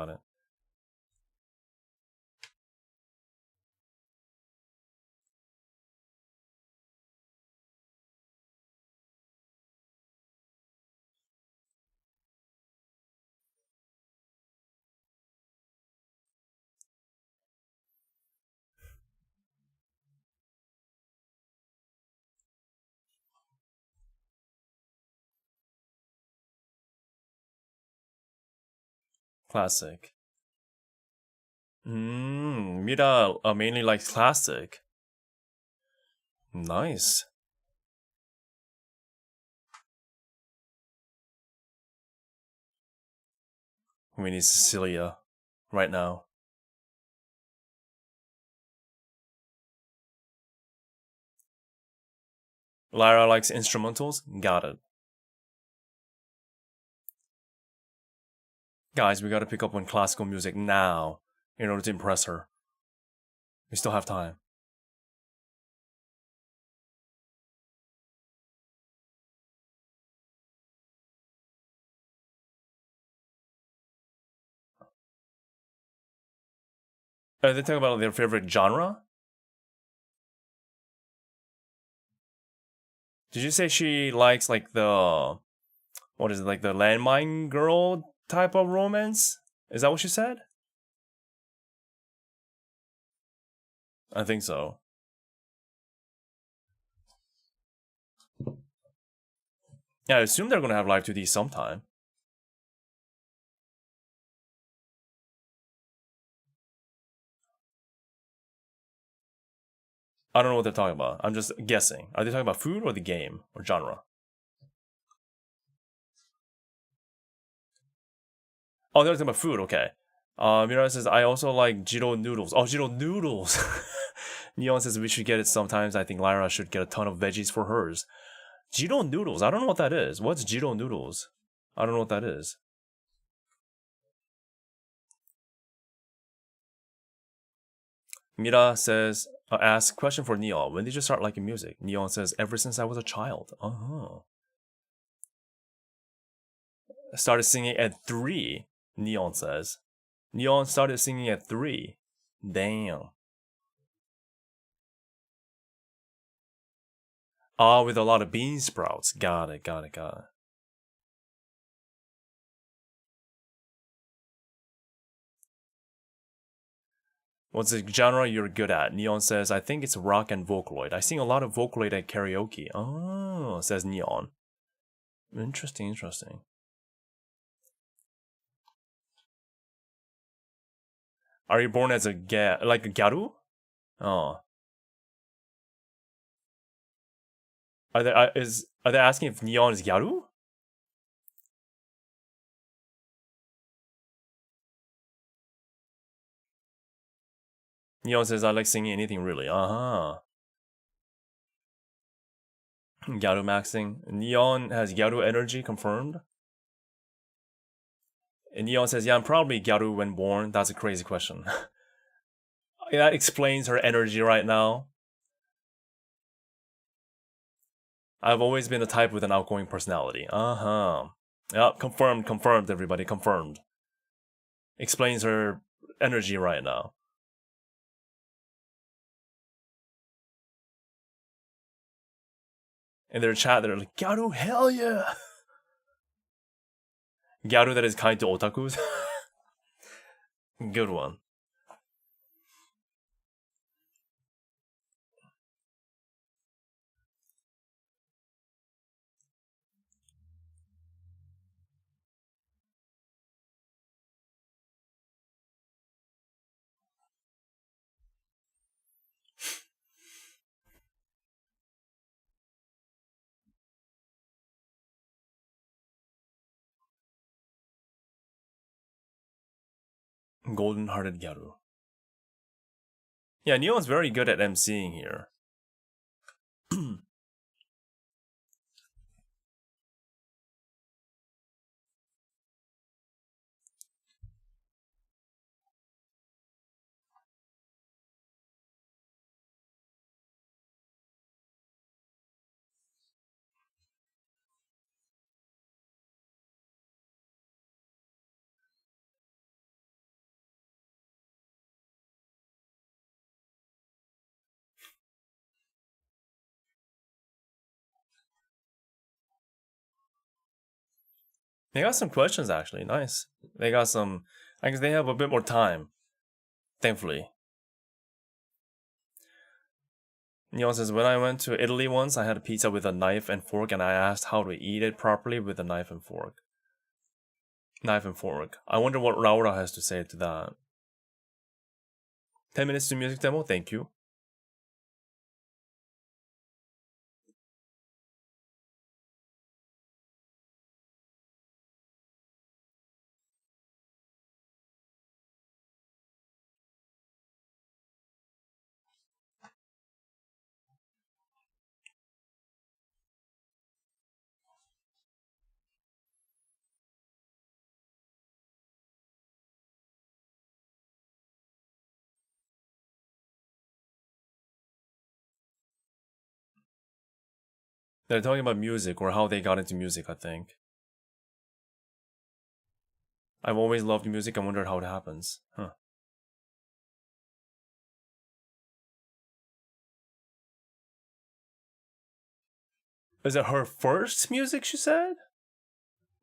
Classic. Mira mainly likes classic. Nice. We need Cecilia right now. Lyra likes instrumentals. Got it. Guys, we gotta pick up on classical music now in order to impress her. We still have time. They talk about their favorite genre? Did you say she likes like the... What is it, like the landmine girl type of romance? Is that what she said? I think so. Yeah, I assume they're gonna have live 2D sometime. I don't know what they're talking about. I'm just guessing. Are they talking about food or the game or genre? Oh, they're talking about food. Okay. Mira says I also like Jiro noodles. Oh, Jiro noodles. Neon says we should get it sometimes. I think Lyra should get a ton of veggies for hers. Jiro noodles. I don't know what that is. What's Jiro noodles? I don't know what that is. Mira says, asks, question for Neon. When did you start liking music? Neon says, ever since I was a child. Started singing at 3, Neon says. Neon started singing at 3. Damn. Ah, with a lot of bean sprouts. Got it. What's the genre you're good at? Neon says, I think it's rock and Vocaloid. I sing a lot of Vocaloid at karaoke. Oh, says Neon. Interesting. Are you born as a like a gyaru? Oh. Are they asking if Neon is gyaru? Neon says, I like singing anything really. Gyaru maxing. Neon has Gyaru energy confirmed. And Neon says, yeah, I'm probably Gyaru when born. That's a crazy question. That explains her energy right now. I've always been the type with an outgoing personality. Yep, confirmed, everybody, confirmed. Explains her energy right now. In their chat, they're like, Gyaru, hell yeah! Gyaru that is kind to otakus. Good one. Golden-hearted Gyaru. Yeah, Neon's very good at emceeing here. They got some questions actually. Nice. They got some. I guess they have a bit more time. Thankfully. Neon says, when I went to Italy once, I had a pizza with a knife and fork, and I asked how to eat it properly with a knife and fork. Knife and fork. I wonder what Laura has to say to that. 10 minutes to music demo? Thank you. They're talking about music or how they got into music, I think. I've always loved music. I wonder how it happens. Huh. Is it her first music, she said?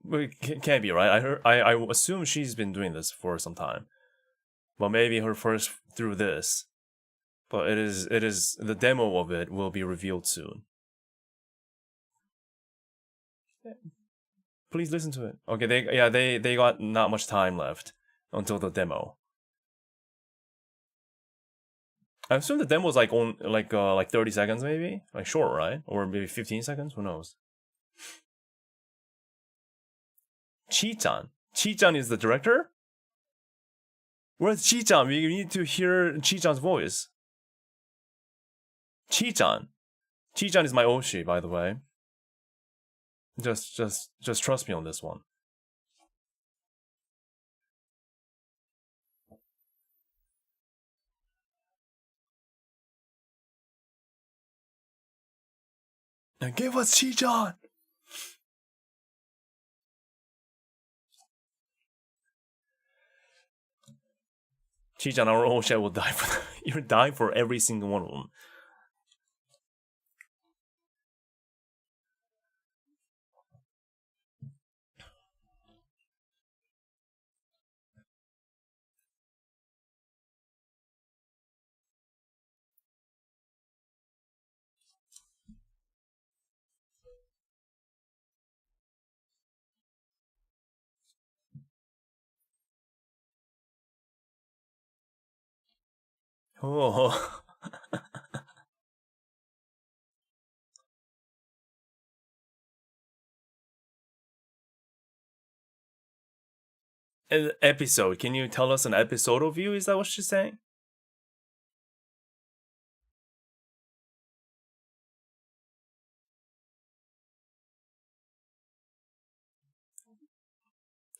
Well, it can't be, right? I assume she's been doing this for some time. Well, maybe her first through this. But it is the demo of it will be revealed soon. Please listen to it. Okay, they got not much time left until the demo. I assume the demo is like 30 seconds maybe? Like short, right? Or maybe 15 seconds? Who knows? Chi-chan. Chi-chan is the director? Where's Chi-chan? We need to hear Chi-chan's voice. Chi-chan. Chi-chan is my Oshi, by the way. Just trust me on this one. And give us Chi-chan! Chi-chan, our Oshi will die for you're dying for every single one of them. Oh. An episode. Can you tell us an episode of you? Is that what she's saying?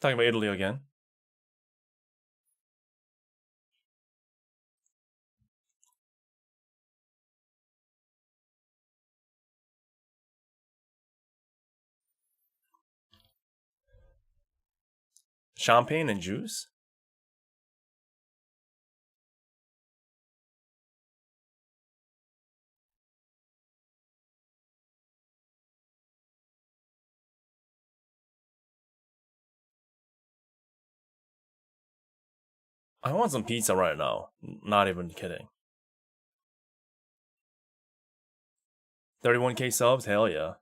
Talking about Italy again. Champagne and juice? I want some pizza right now. Not even kidding. 31k subs? Hell yeah.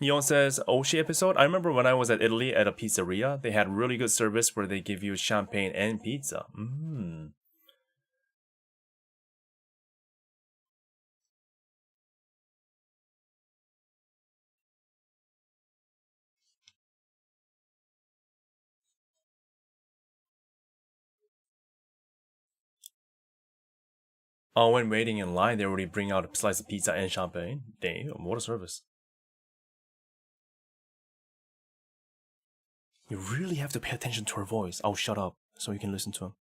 Neon says, Oshi episode? I remember when I was at Italy at a pizzeria, they had really good service where they give you champagne and pizza. Oh, when waiting in line, they already bring out a slice of pizza and champagne. Damn, what a service. You really have to pay attention to her voice. I'll shut up so you can listen to him.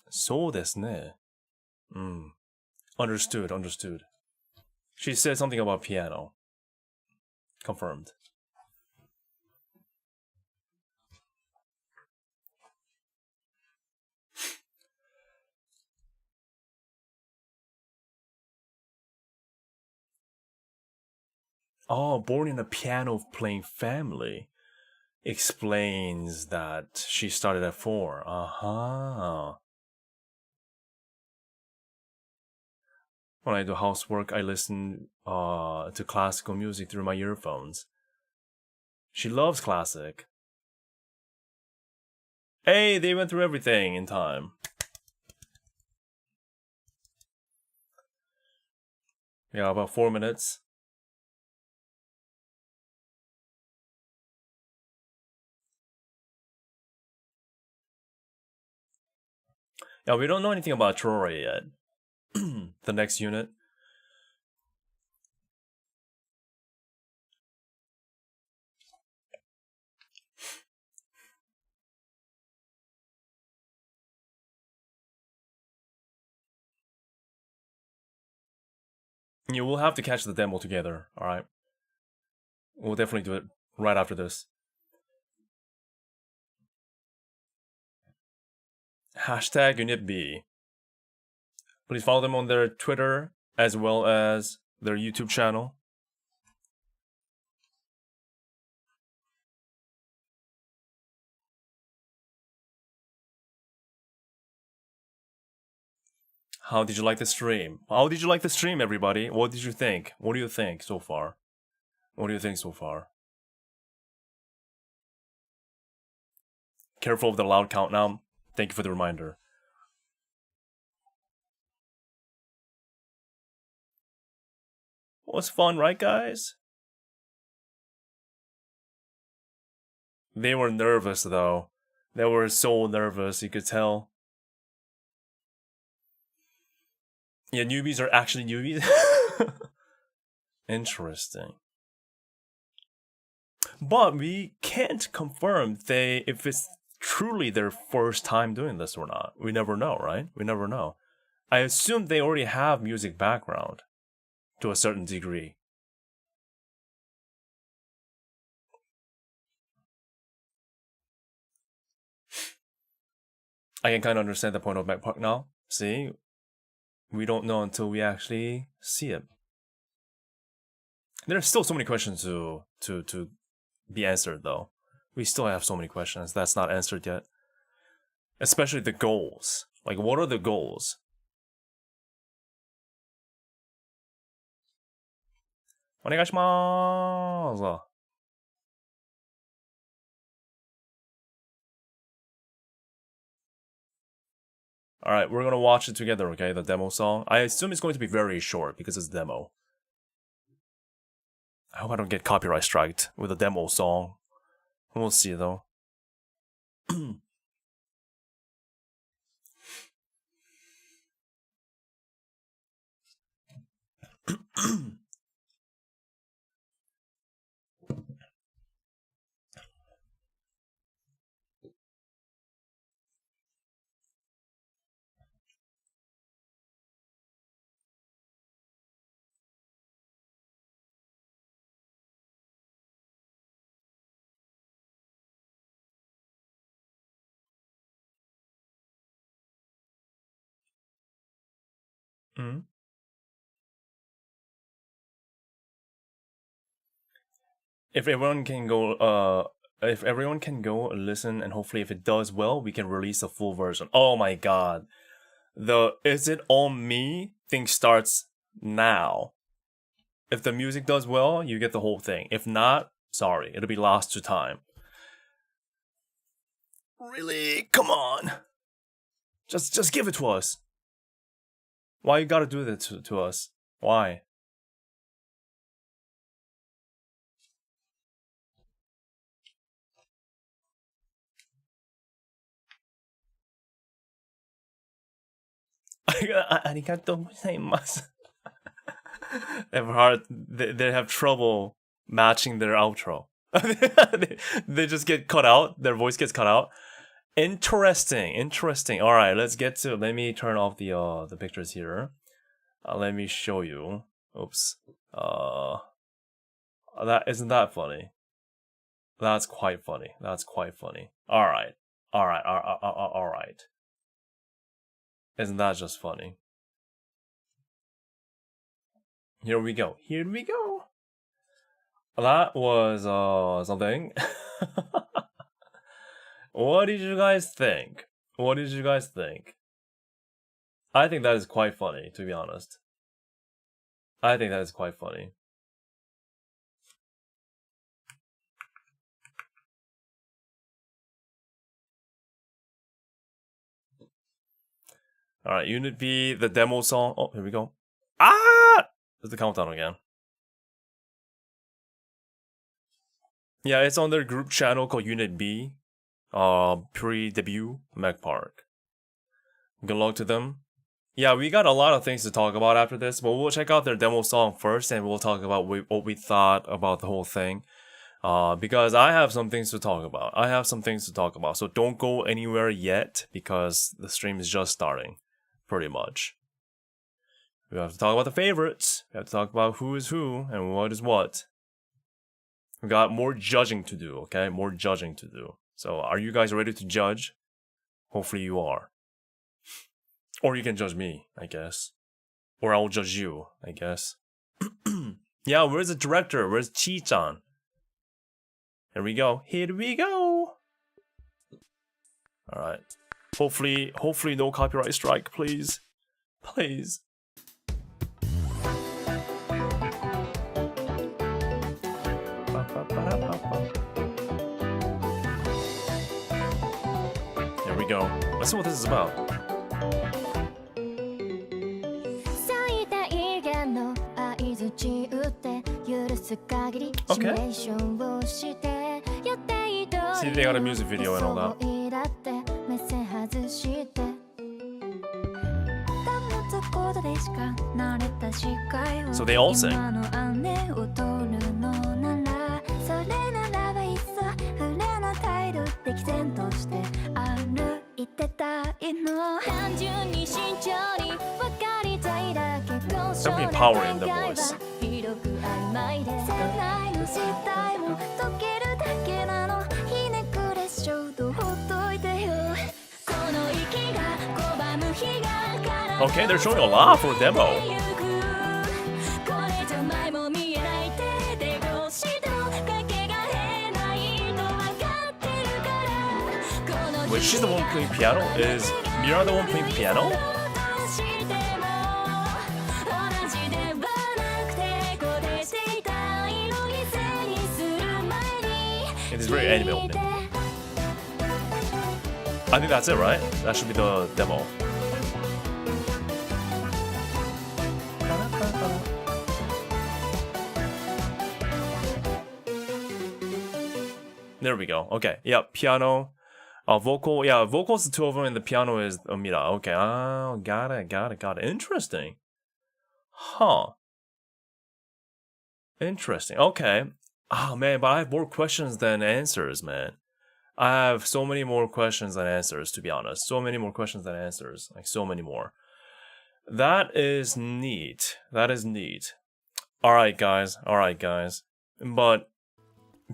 So desu ne. Understood. She said something about piano. Confirmed. Oh, born in a piano-playing family. Explains that she started at 4. When I do housework, I listen to classical music through my earphones. She loves classic. Hey, they went through everything in time. Yeah, about 4 minutes. Yeah, we don't know anything about Troy yet. The next unit. You will have to catch the demo together, alright? We'll definitely do it right after this. Hashtag Unit B. Please follow them on their Twitter as well as their YouTube channel. How did you like the stream? How did you like the stream, everybody? What did you think? What do you think so far? What do you think so far? Careful of the loud countdown. Thank you for the reminder. Was fun, right, guys? They were nervous, though. They were so nervous, you could tell. Yeah, newbies are actually newbies? Interesting. But we can't confirm if it's truly their first time doing this or not. We never know, right? We never know. I assume they already have music background to a certain degree. I can kind of understand the point of Backpark now. See? We don't know until we actually see it. There are still so many questions to be answered, though. We still have so many questions that's not answered yet. Especially the goals. Like, what are the goals? 오네가시마스. Alright, we're gonna watch it together, okay? The demo song. I assume it's going to be very short because it's a demo. I hope I don't get copyright striked with a demo song. We'll see, though. Mm. If everyone can go listen, and hopefully if it does well, we can release a full version. Oh my god. The "Is It On Me" thing starts now. If the music does well, you get the whole thing. If not, sorry, it'll be lost to time. Really? Come on. Just give it to us. Why you gotta do that to us? Why? Arigatou gozaimasu. They have trouble matching their outro. they just get cut out. Their voice gets cut out. Interesting. All right, let's get to. Let me turn off the pictures here. Let me show you. Oops. That isn't that funny. That's quite funny. All right. Isn't that just funny? Here we go. That was something. What did you guys think? I think that is quite funny, to be honest. I think that is quite funny. Alright, Unit B, the demo song. Oh, here we go. Ah! There's the countdown again. Yeah, it's on their group channel called Unit B. Pre-debut Mac Park. Good luck to them. Yeah, we got a lot of things to talk about after this, but we'll check out their demo song first, and we'll talk about what we thought about the whole thing. Because I have some things to talk about. So don't go anywhere yet, because the stream is just starting, pretty much. We have to talk about the favorites. We have to talk about who is who and what is what. We got more judging to do, okay? More judging to do. So are you guys ready to judge? Hopefully you are. Or you can judge me, I guess. Or I'll judge you, I guess. Yeah, where's the director? Where's Chi-chan? Here we go. Here we go. Alright. Hopefully no copyright strike, please. Please. Here we go. Let's see what this is about. Okay. See, they got a music video and all that. So they all sing. Something power in the voice. Okay, they're showing a lot for a demo. Wait, she's the one playing piano? Is Mira the one playing piano? It is very anime opening. I think that's it, right? That should be the demo. There we go. Okay. Yeah, piano. Vocal. Yeah, vocals the two of them, and the piano is Mira. Okay. Oh, got it. Interesting. Huh. Interesting. Okay. Oh man, but I have more questions than answers, man. I have so many more questions than answers, to be honest. So many more questions than answers. Like, so many more. That is neat. Alright, guys. But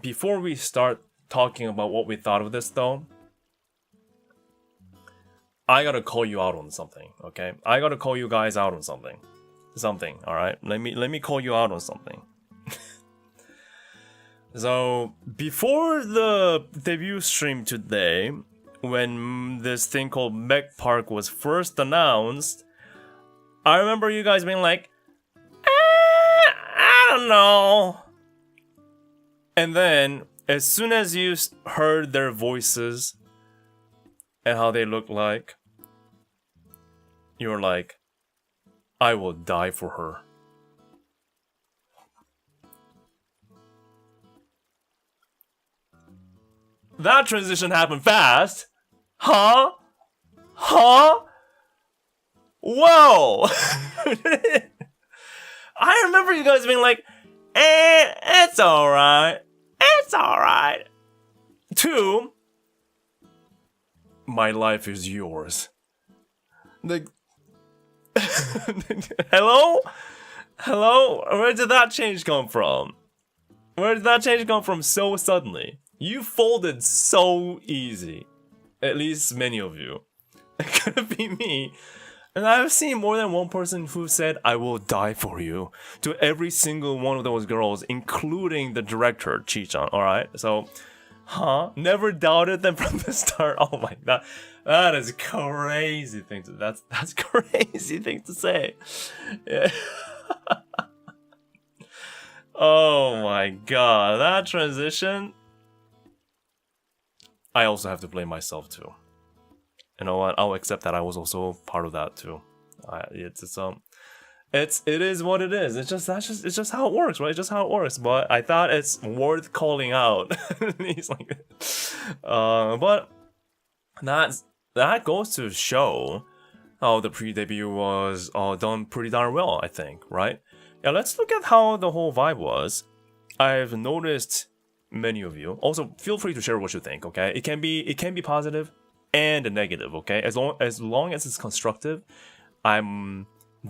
before we start talking about what we thought of this, though, I gotta call you out on something, okay? I gotta call you guys out on something. Alright? Let me call you out on something. So, before the debut stream today, when this thing called Mech Park was first announced, I remember you guys being like, I don't know. And then, as soon as you heard their voices and how they look like, you were like, I will die for her. That transition happened fast. Huh? Whoa! I remember you guys being like, it's alright. Two, my life is yours. Like, hello? Where did that change come from? So suddenly? You folded so easy. At least many of you. It could be me. And I've seen more than one person who said, I will die for you, to every single one of those girls, including the director, Chi-chan, alright? So, never doubted them from the start. Oh my god. That is crazy thing to, that's crazy thing to say. Yeah. Oh my god, that transition. I also have to blame myself too. You know what? I'll accept that I was also part of that too. It is what it is. It's just how it works, right? It's just how it works. But I thought it's worth calling out. He's like, but that goes to show how the pre-debut was done pretty darn well, I think, right? Yeah, let's look at how the whole vibe was. I've noticed many of you. Also, feel free to share what you think, okay? It can be positive and negative, okay? As long as it's constructive, I'm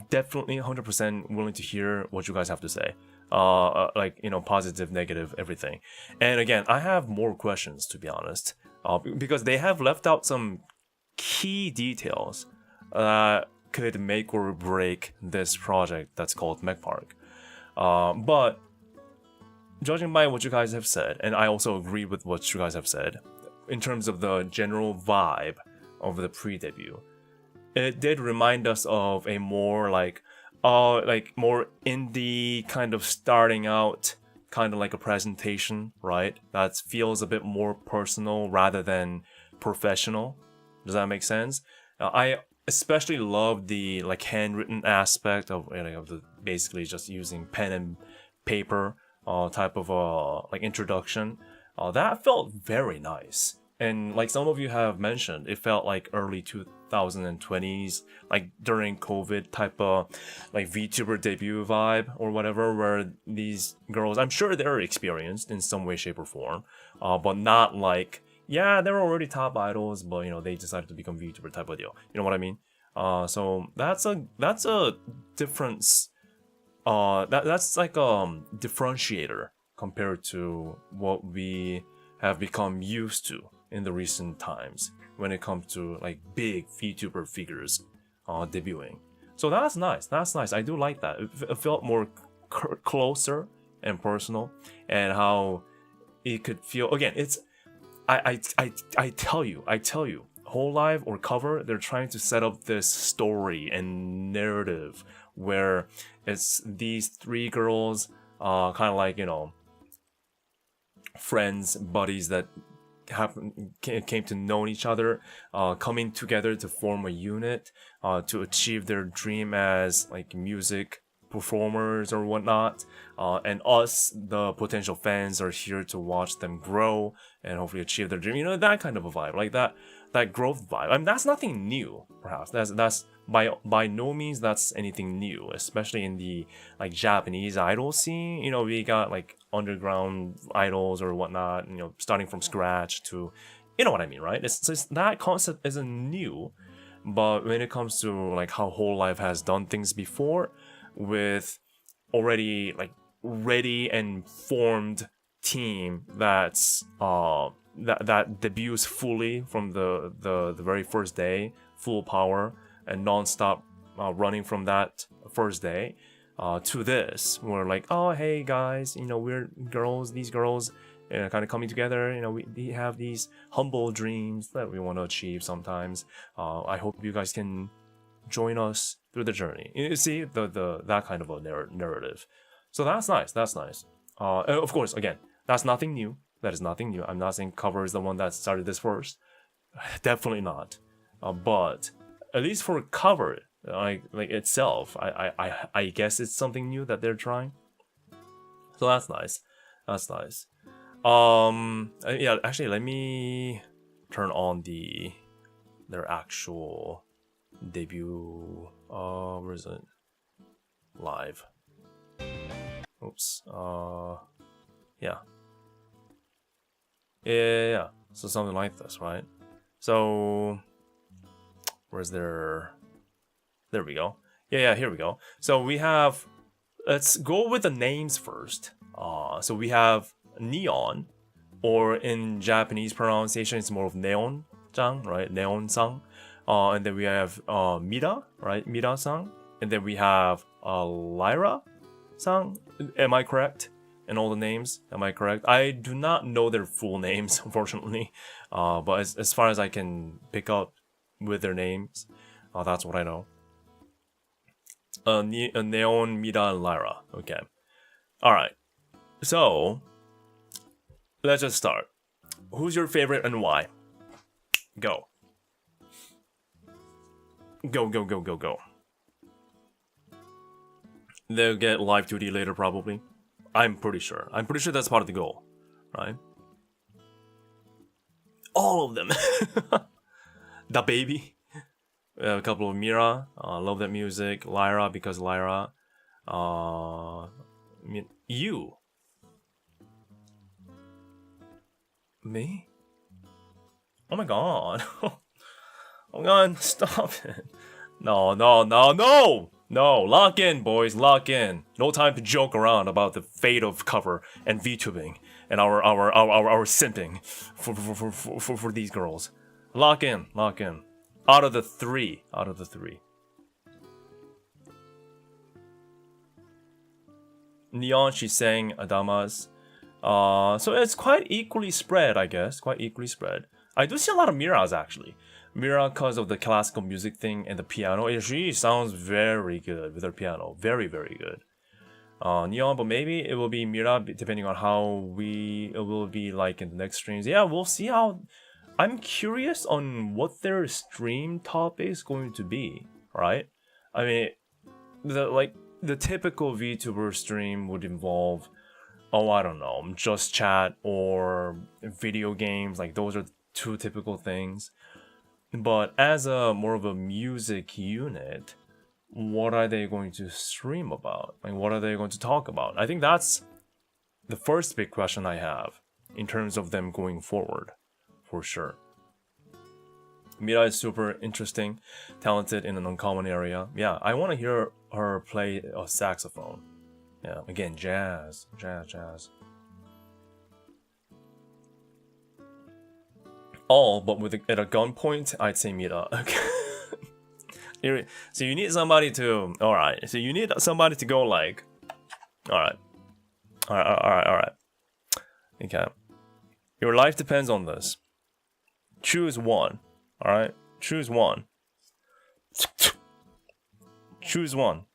definitely 100% willing to hear what you guys have to say. Like, you know, positive, negative, everything. And again, I have more questions, to be honest, because they have left out some key details that could make or break this project that's called Mech Park. But judging by what you guys have said, and I also agree with what you guys have said, in terms of the general vibe of the pre-debut, it did remind us of a more like more indie kind of starting out, kind of like a presentation, right? That feels a bit more personal rather than professional. Does that make sense? I especially love the like handwritten aspect of, you know, of the basically just using pen and paper type of like introduction. That felt very nice. And like some of you have mentioned, it felt like early 2020s, like during COVID type of like VTuber debut vibe or whatever, where these girls, I'm sure they're experienced in some way, shape, or form, but not like, yeah, they're already top idols, but you know, they decided to become VTuber type of deal. You know what I mean? So that's a difference. That's like a differentiator compared to what we have become used to in the recent times when it comes to like big VTuber figures debuting. So that's nice. That's nice. I do like that. It felt more closer and personal, and how it could feel. Again, it's I tell you, hololive or cover, they're trying to set up this story and narrative where it's these three girls, kind of like, you know, friends, buddies that came to know each other, coming together to form a unit, to achieve their dream as like music performers or whatnot, and us, the potential fans, are here to watch them grow and hopefully achieve their dream. You know, that kind of a vibe, like that growth vibe. I mean, that's nothing new, perhaps. That's by no means that's anything new, especially in the like Japanese idol scene. You know, we got like underground idols or whatnot, you know, starting from scratch to, you know what I mean, right? It's that concept isn't new, but when it comes to like how hololive has done things before, with already like ready and formed team that's that debuts fully from the very first day, full power and non-stop running from that first day, to this, we're like, oh hey guys, you know, we're girls, these girls, kind of coming together, you know, we have these humble dreams that we want to achieve sometimes. I hope you guys can join us through the journey. You see that kind of a narrative. So that's nice. That's nice. Of course, again, that's nothing new. That is nothing new. I'm not saying cover is the one that started this first. Definitely not. But at least for cover, like itself, I guess it's something new that they're trying. So that's nice. That's nice. Yeah. Actually, let me turn on their actual debut. Where is it? Live. Oops. Yeah. Yeah. So something like this, right? So where's their? There we go. Yeah. Here we go. So we have. Let's go with the names first. So we have Neon, or in Japanese pronunciation, it's more of Neon-chan, right? Neon-san. And then we have Mira, right? Mira-san. And then we have Lyra-san. Am I correct? In all the names, am I correct? I do not know their full names, unfortunately. But as far as I can pick up with their names, that's what I know. Neon, Mira, and Lyra. Okay. Alright. So, let's just start. Who's your favorite and why? Go. Go. They'll get live 2D later, probably. I'm pretty sure. I'm pretty sure that's part of the goal, right? All of them. The baby. A couple of Mira. Love that music. Lyra, because Lyra. You. Me? Oh my god. Oh my god, stop it. No. No, lock in, boys, lock in. No time to joke around about the fate of cover and VTubing and our simping for these girls. Lock in. Out of the three. Neon, she's saying Adamas. So it's quite equally spread, I guess. I do see a lot of Miras, actually. Mira, because of the classical music thing and the piano. She sounds very good with her piano. Very, very good. Neon, but maybe it will be Mira, depending on how it will be like in the next streams. Yeah, we'll see how... I'm curious on what their stream topic is going to be, right? I mean, the typical VTuber stream would involve, I don't know, just chat or video games. Like, those are two typical things. But as more of a music unit, what are they going to stream about? Like, what are they going to talk about? I think that's the first big question I have in terms of them going forward, for sure. Mira is super interesting, talented in an uncommon area. Yeah, I want to hear her play a saxophone. Yeah, again, jazz. All, but at a gunpoint, I'd say Mira. Okay. So you need somebody to... Alright, so you need somebody to go like... Alright. Okay. Your life depends on this. Choose one. Alright? Choose one. Choose one.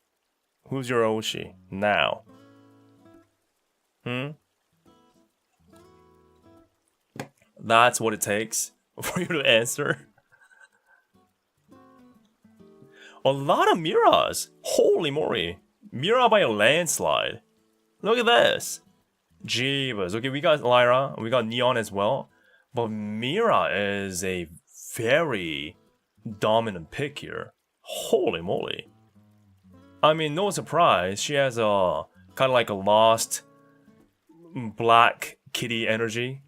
Who's your Oshi? Now. That's what it takes for you to answer. A lot of Miras. Holy moly. Mira by a landslide. Look at this. Jeebus. Okay, we got Lyra. We got Neon as well. But Mira is a very dominant pick here. Holy moly. I mean, no surprise. She has a kind of like a lost black kitty energy.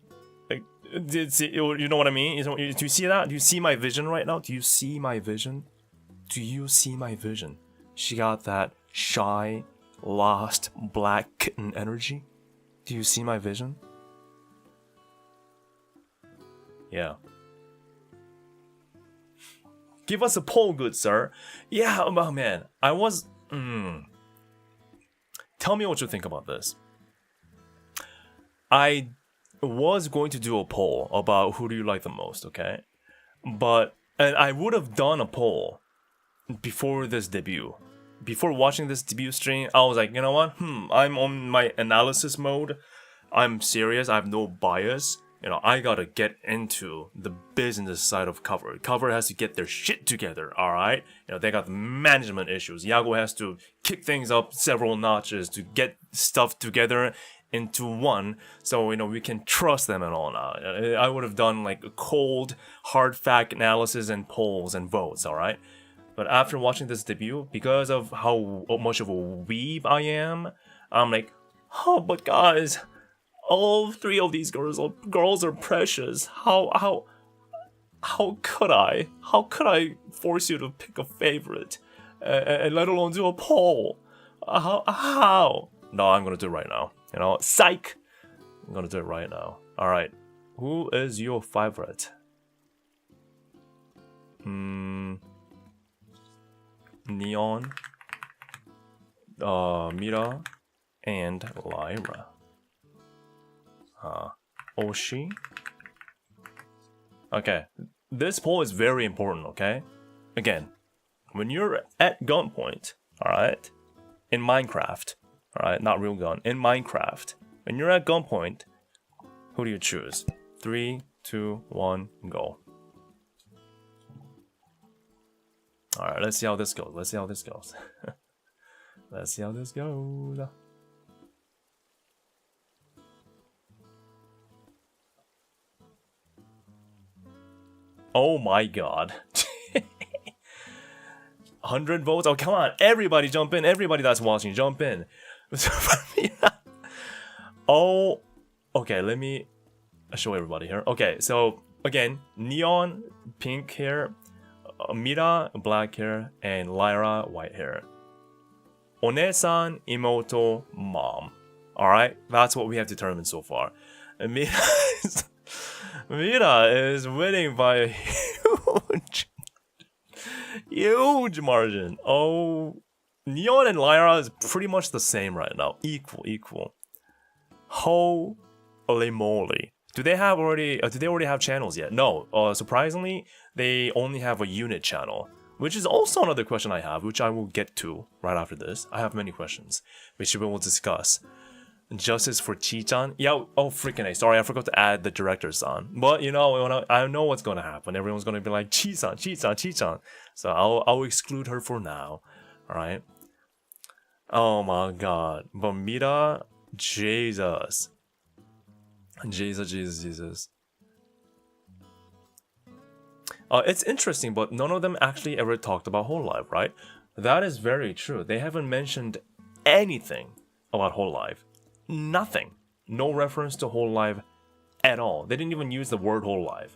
You know what I mean? Do you see that? Do you see my vision right now? Do you see my vision? She got that shy, lost, black kitten energy. Do you see my vision? Yeah. Give us a poll, good sir. Yeah, oh man. I was... Tell me what you think about this. I was going to do a poll about who do you like the most, okay? And I would have done a poll before this debut. Before watching this debut stream, I was like, you know what? I'm on my analysis mode. I'm serious. I have no bias. You know, I gotta get into the business side of Cover. Cover has to get their shit together, alright? You know, they got management issues. Yago has to kick things up several notches to get stuff together into one, so, you know, we can trust them and all that. I would have done, like, a cold, hard fact analysis and polls and votes, alright? But after watching this debut, because of how much of a weeb I am, I'm like, oh, but guys... all three of these girls are precious. How could I? How could I force you to pick a favorite, and let alone do a poll? How? No, I'm gonna do it right now. You know, psych. I'm gonna do it right now. All right, who is your favorite? Neon, Mira, and Lyra. Oshi. Okay, this poll is very important, okay? Again, when you're at gunpoint, alright? In Minecraft, alright? Not real gun, in Minecraft. When you're at gunpoint, who do you choose? 3, 2, 1, go. Alright, let's see how this goes. Let's see how this goes. Oh my god. 100 votes. Oh, come on. Everybody jump in. Everybody that's watching, jump in. Oh, okay. Let me show everybody here. Okay, so again, Neon, pink hair, Mira, black hair, and Lyra, white hair. One-san, imoto, mom. Alright, that's what we have determined so far. And Mira is winning by a huge margin. Oh, Neon and Lyra is pretty much the same right now. Equal. Holy moly. Do they already have channels yet? No. Surprisingly, they only have a unit channel, which is also another question I have, which I will get to right after this. I have many questions, which we will discuss. Justice for Chi-chan? Yeah, oh freaking A. Sorry, I forgot to add the director's on. But you know, I know what's gonna happen. Everyone's gonna be like, Chi-chan. So I'll exclude her for now. Alright? Oh my god. But Mira, Jesus. It's interesting, but none of them actually ever talked about hololive, right? That is very true. They haven't mentioned anything about hololive. Nothing. No reference to hololive at all. They didn't even use the word hololive.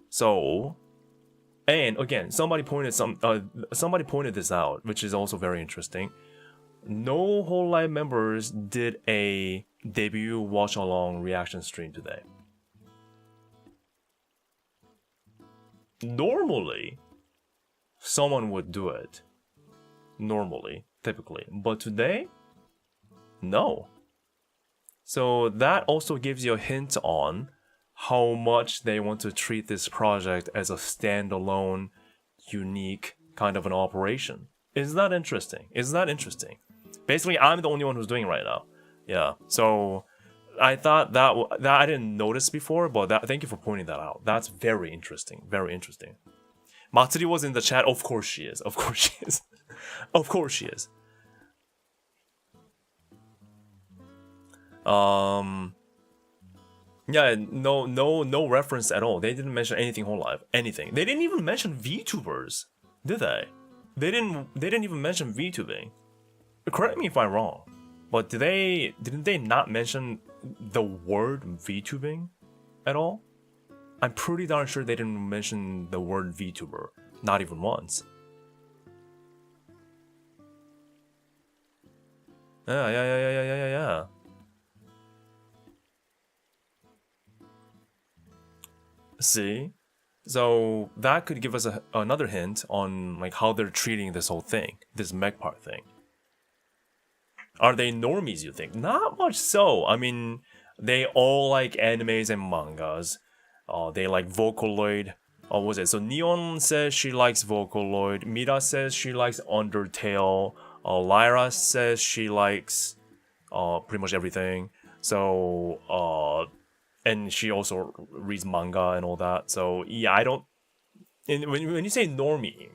So, and again, somebody pointed this out, which is also very interesting. No hololive members did a debut watch-along reaction stream today. Normally, someone would do it. Normally, typically. But today, no. So that also gives you a hint on how much they want to treat this project as a standalone, unique kind of an operation. Isn't that interesting? Basically, I'm the only one who's doing it right now. Yeah, so I thought that I didn't notice before, but thank you for pointing that out. That's very interesting. Matsuri was in the chat. Of course she is. Yeah, no reference at all. They didn't mention anything hololive. Anything. They didn't even mention VTubers, did they? They didn't even mention VTubing. Correct me if I'm wrong, but didn't they not mention the word VTubing at all? I'm pretty darn sure they didn't mention the word VTuber, not even once. Yeah. See? So that could give us another hint on like how they're treating this whole thing, this mech part thing. Are they normies, you think? Not much so. I mean, they all like animes and mangas. They like Vocaloid. What was it? So Neon says she likes Vocaloid. Mira says she likes Undertale. Lyra says she likes pretty much everything. So, and she also reads manga and all that. So yeah, I don't. When you say normie,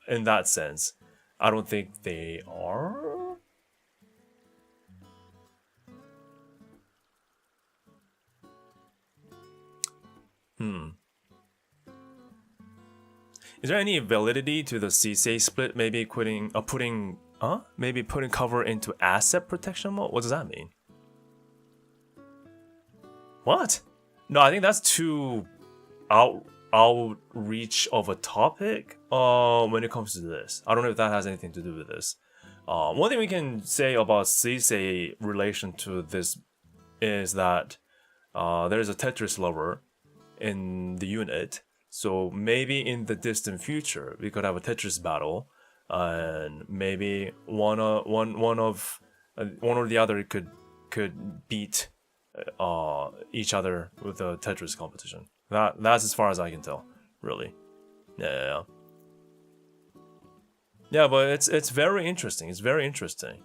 in that sense, I don't think they are. Is there any validity to the CSA split? Maybe putting cover into asset protection mode? What does that mean? What? No, I think that's too outreach of a topic when it comes to this. I don't know if that has anything to do with this. One thing we can say about CSA relation to this is that there's a Tetris lover in the unit. So maybe in the distant future we could have a Tetris battle, and maybe one or the other could beat each other with a Tetris competition. That's as far as I can tell, really. Yeah. Yeah, but it's very interesting. It's very interesting.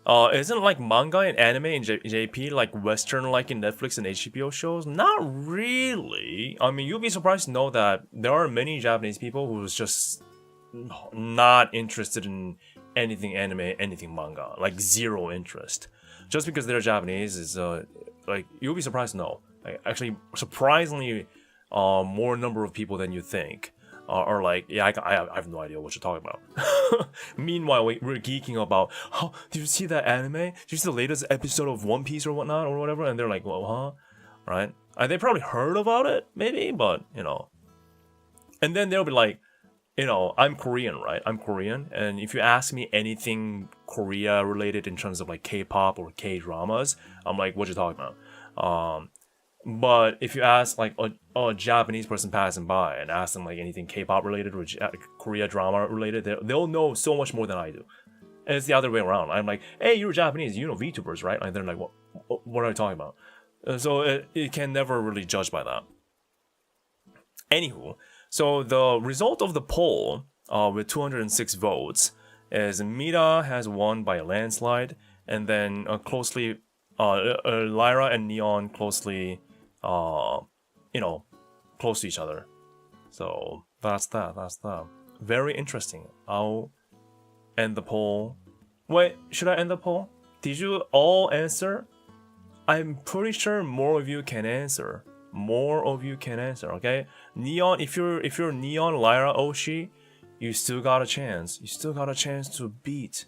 Isn't like manga and anime and JP like Western like in Netflix and HBO shows? Not really. I mean, you'll be surprised to know that there are many Japanese people who's just not interested in anything anime, anything manga, like zero interest. Just because they're Japanese is like, you'll be surprised to know. Like, actually, surprisingly, more number of people than you think are like, yeah, I have no idea what you're talking about. Meanwhile, we're geeking about, oh, did you see that anime? Did you see the latest episode of One Piece or whatnot or whatever? And they're like, well, huh? Right? They probably heard about it, maybe, but, you know. And then they'll be like, you know, I'm Korean, right? I'm Korean. And if you ask me anything Korea related in terms of like K-pop or K-dramas, I'm like, what you talking about? But if you ask like a Japanese person passing by and ask them like anything K-pop related or Korea drama related, they'll know so much more than I do. And it's the other way around. I'm like, hey, you're Japanese, you know VTubers, right? And they're like, what are you talking about? So it can never really judge by that. Anywho, so the result of the poll with 206 votes is Mira has won by a landslide, and then closely, Lyra and Neon closely, you know, close to each other. So that's that. Very interesting. I'll end the poll. Wait, should I end the poll? Did you all answer? I'm pretty sure more of you can answer. Okay? Neon, if you're Neon, Lyra, Oshi, you still got a chance. You still got a chance to beat.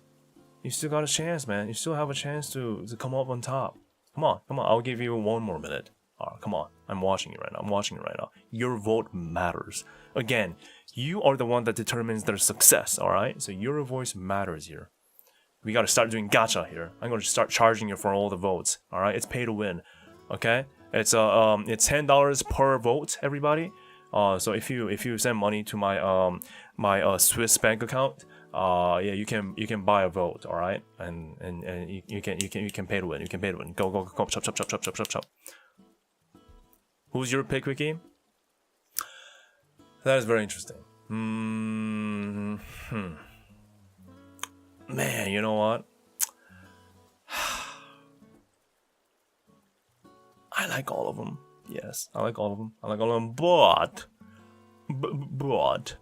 You still got a chance, man. You still have a chance to come up on top. Come on. I'll give you 1 more minute. Come on. I'm watching you right now. Your vote matters. Again, you are the one that determines their success, alright? So your voice matters here. We gotta start doing gacha here. I'm gonna start charging you for all the votes. Alright, it's pay to win. Okay? It's $10 per vote, everybody. So if you send money to my my Swiss bank account, yeah, you can buy a vote, alright? And you can pay to win. You can pay to win. Go chop. Who's your pick, Wiki? That is very interesting. Man, you know what? I like all of them. Yes, I like all of them. But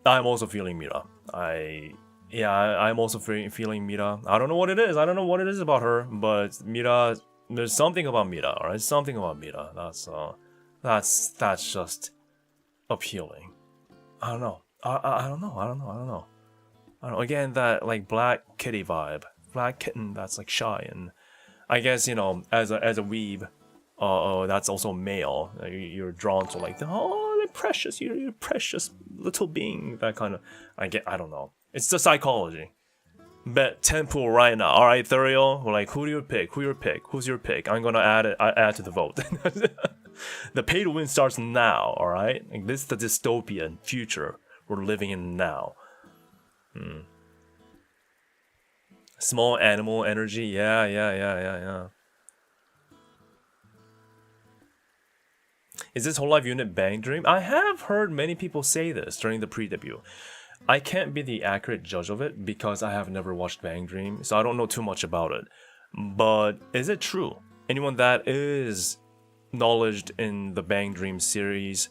I'm also feeling Mira. I'm also feeling Mira. I don't know what it is. I don't know what it is about her, but Mira. There's something about Mira. All right, something about Mira. That's just appealing. I don't know. I don't know. Again, that like black kitty vibe, black kitten that's like shy, and I guess, you know, as a weeb, that's also male. You're drawn to like you're precious, you're precious little being. That kind of I don't know. It's the psychology. Bet 10 pool right now. All right, Thuriel. We're like, who do you pick? Who's your pick? I'm gonna add to the vote. The pay to win starts now. All right, like, this is the dystopian future we're living in now. Small animal energy. Yeah. Is this hololive unit Bang Dream? I have heard many people say this during the pre-debut. I can't be the accurate judge of it because I have never watched Bang Dream, so I don't know too much about it. But is it true? Anyone that is knowledged in the Bang Dream series,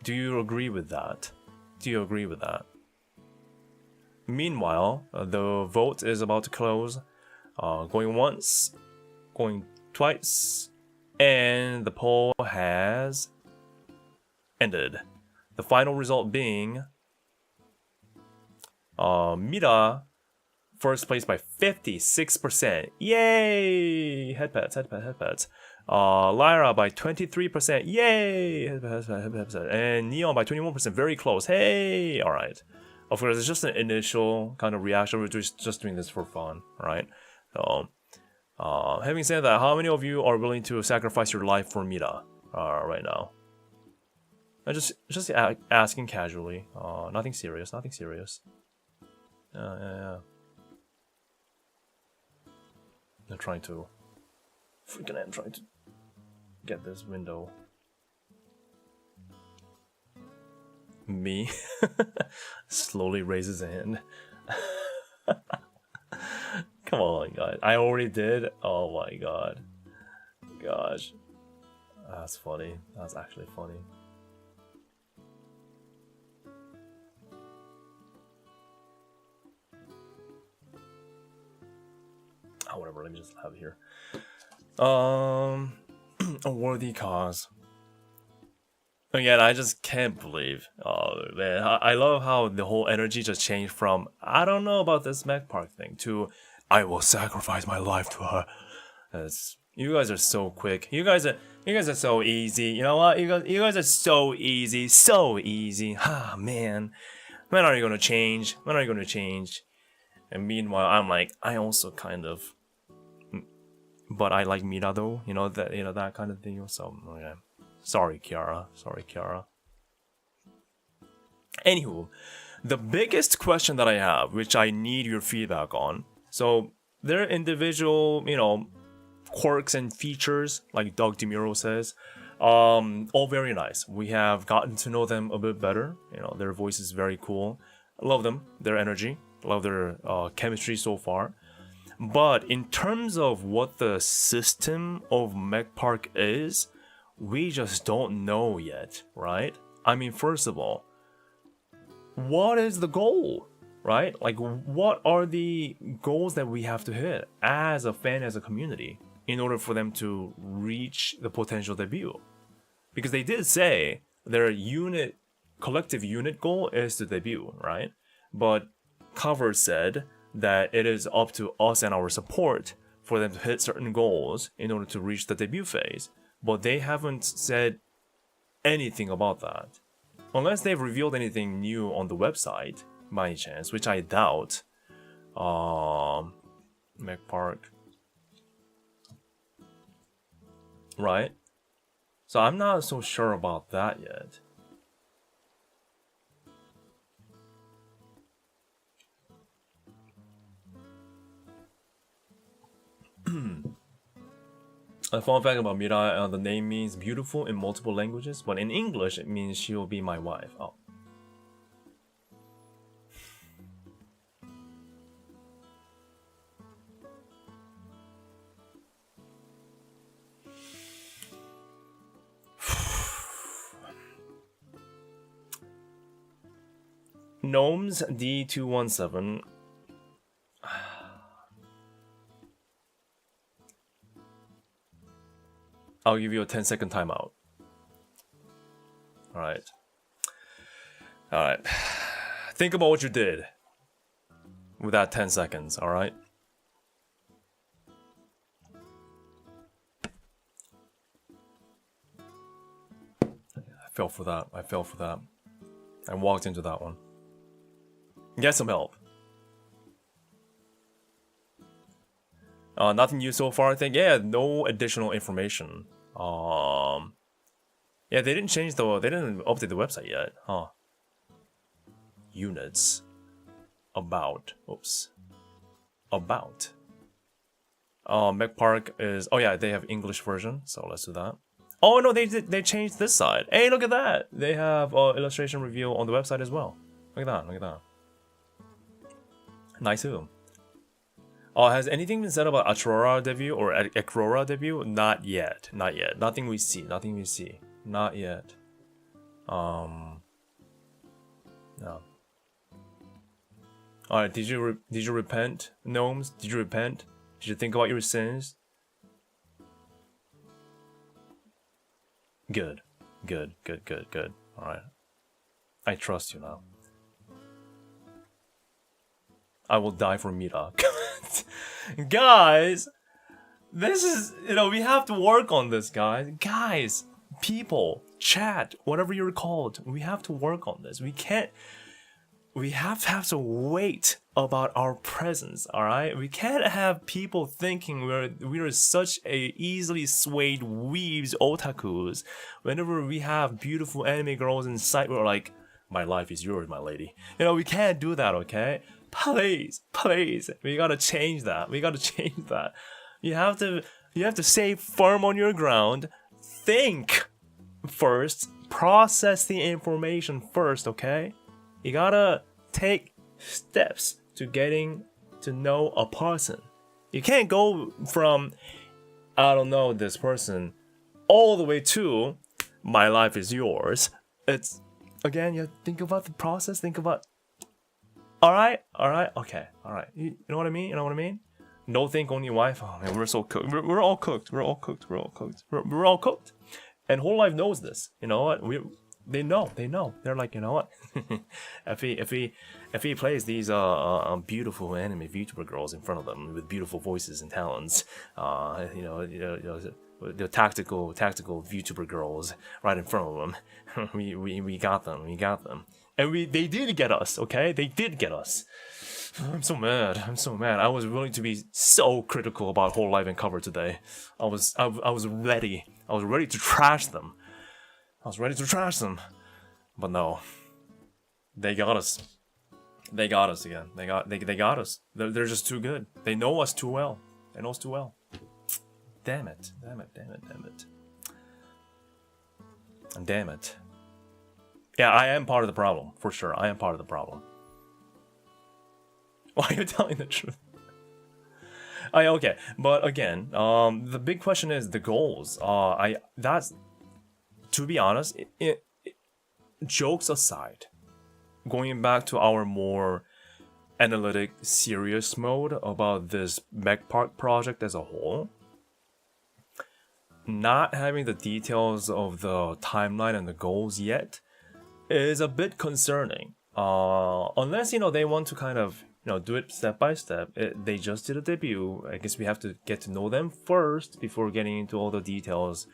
do you agree with that? Meanwhile, the vote is about to close. Going once, going twice, and the poll has ended. The final result being Mira first place by 56%. Yay! Headpats. Lyra by 23%. Yay! Headpats. And Neon by 21%. Very close. Hey! Alright. Of course, it's just an initial kind of reaction. We're just doing this for fun, right? So, having said that, how many of you are willing to sacrifice your life for Mira right now? I'm just asking casually. Nothing serious. Yeah. I'm trying to get this window. Me slowly raises a hand. Come on, guys. I already did. Oh my god. Gosh. That's funny. That's actually funny. Whatever, let me just have it here. A worthy cause. Again, I just can't believe. Oh man, I love how the whole energy just changed from I don't know about this Mac Park thing to I will sacrifice my life to her. You guys are so quick. You guys are so easy. You know what? You guys are so easy, so easy. Ah man, when are you gonna change? When are you gonna change? And meanwhile, I'm like, I also kind of, but I like Mira though. You know that kind of thing. So okay. Sorry, Kiara. Sorry, Kiara. Anywho, the biggest question that I have, which I need your feedback on. So there are individual, quirks and features, like Doug DeMuro says. All very nice. We have gotten to know them a bit better. Their voice is very cool. I love them, their energy. Love their chemistry so far. But in terms of what the system of Mech Park is, we just don't know yet, right? I mean, first of all, what is the goal, right? Like, what are the goals that we have to hit as a fan, as a community, in order for them to reach the potential debut? Because they did say their collective unit goal is to debut, right? But Cover said that it is up to us and our support for them to hit certain goals in order to reach the debut phase. But they haven't said anything about that. Unless they've revealed anything new on the website, by any chance, which I doubt. Mech Park. Right? So I'm not so sure about that yet. A fun fact about Mira, the name means beautiful in multiple languages, but in English it means she will be my wife. Oh. Gnomes D217. I'll give you a 10-second timeout. Alright. Alright. Think about what you did with that 10 seconds, alright? I fell for that. I walked into that one. Get some help. Nothing new so far, I think. Yeah, no additional information. Yeah, they didn't update the website yet, huh? Units. About. Mech Park is, oh yeah, they have English version, so let's do that. Oh no, they changed this side. Hey, look at that! They have illustration review on the website as well. Look at that. Nice too. Has anything been said about Aurora debut or Ekrora debut? Not yet. Nothing we see. Not yet. No. Alright, did you repent, gnomes? Did you repent? Did you think about your sins? Good. Alright. I trust you now. I will die for Mira. Guys, this is, we have to work on this, guys. Guys, people, chat, whatever you're called, we have to work on this. We have to have some weight about our presence, alright? We can't have people thinking we're such a easily swayed weebs otakus. Whenever we have beautiful anime girls in sight, we're like, my life is yours, my lady. We can't do that, okay? Please, we gotta change that. You have to stay firm on your ground. Think first. Process the information first, okay? You gotta take steps to getting to know a person. You can't go from, I don't know this person, all the way to, my life is yours. It's, again, you have to think about the process, Alright, okay, alright. You know what I mean? No think only wife. Oh man, we're so cooked. We're all cooked. We're all cooked. We're all cooked. We're all cooked. And hololive knows this. You know what? They know. They're like, you know what? if he plays these beautiful anime VTuber girls in front of them with beautiful voices and talents, the tactical VTuber girls right in front of them, we got them. And they did get us, okay? They did get us. I'm so mad. I was willing to be so critical about hololive and cover today. I was ready. I was ready to trash them. But no. They got us. They got us again. They got us. They're just too good. They know us too well. Damn it. Yeah, I am part of the problem, for sure. I am part of the problem. Why are you telling the truth? Okay, but again, the big question is the goals. That's, to be honest, jokes aside, going back to our more analytic, serious mode about this Mech Park project as a whole, not having the details of the timeline and the goals yet is a bit concerning. Unless, they want to kind of, do it step by step. They just did a debut. I guess we have to get to know them first before getting into all the details.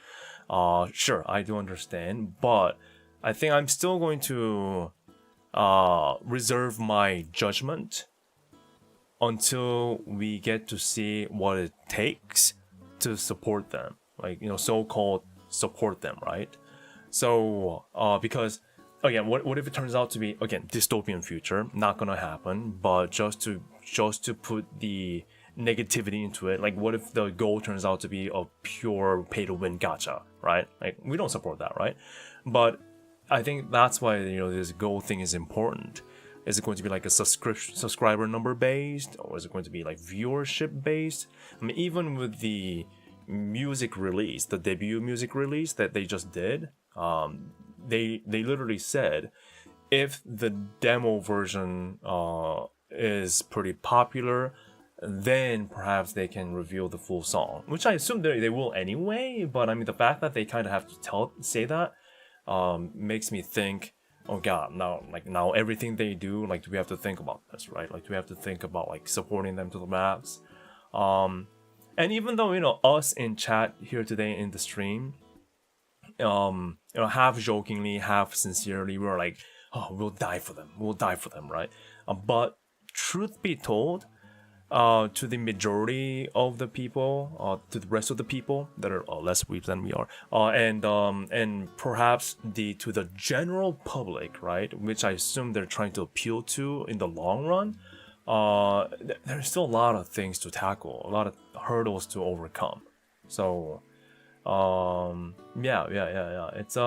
Sure, I do understand, but I think I'm still going to reserve my judgment until we get to see what it takes to support them. Like, so-called support them, right? So, because, again, what if it turns out to be, again, dystopian future, not gonna happen, but just to put the negativity into it, like, what if the goal turns out to be a pure pay-to-win gacha, right? Like, we don't support that, right? But I think that's why, this goal thing is important. Is it going to be like a subscriber number based, or is it going to be like viewership based? I mean, even with the music release, the debut music release that they just did, they literally said if the demo version is pretty popular, then perhaps they can reveal the full song, which I assume they will anyway. But I mean, the fact that they kind of have to say that makes me think, oh god, now everything they do, like, do we have to think about this, right? Like, do we have to think about like supporting them to the max? And even though, us in chat here today in the stream, half jokingly, half sincerely, we were like, oh, we'll die for them, right? But truth be told, to the majority of the people, to the rest of the people that are less weebs than we are, and perhaps to the general public, right, which I assume they're trying to appeal to in the long run, there's still a lot of things to tackle, a lot of hurdles to overcome. So, yeah. It's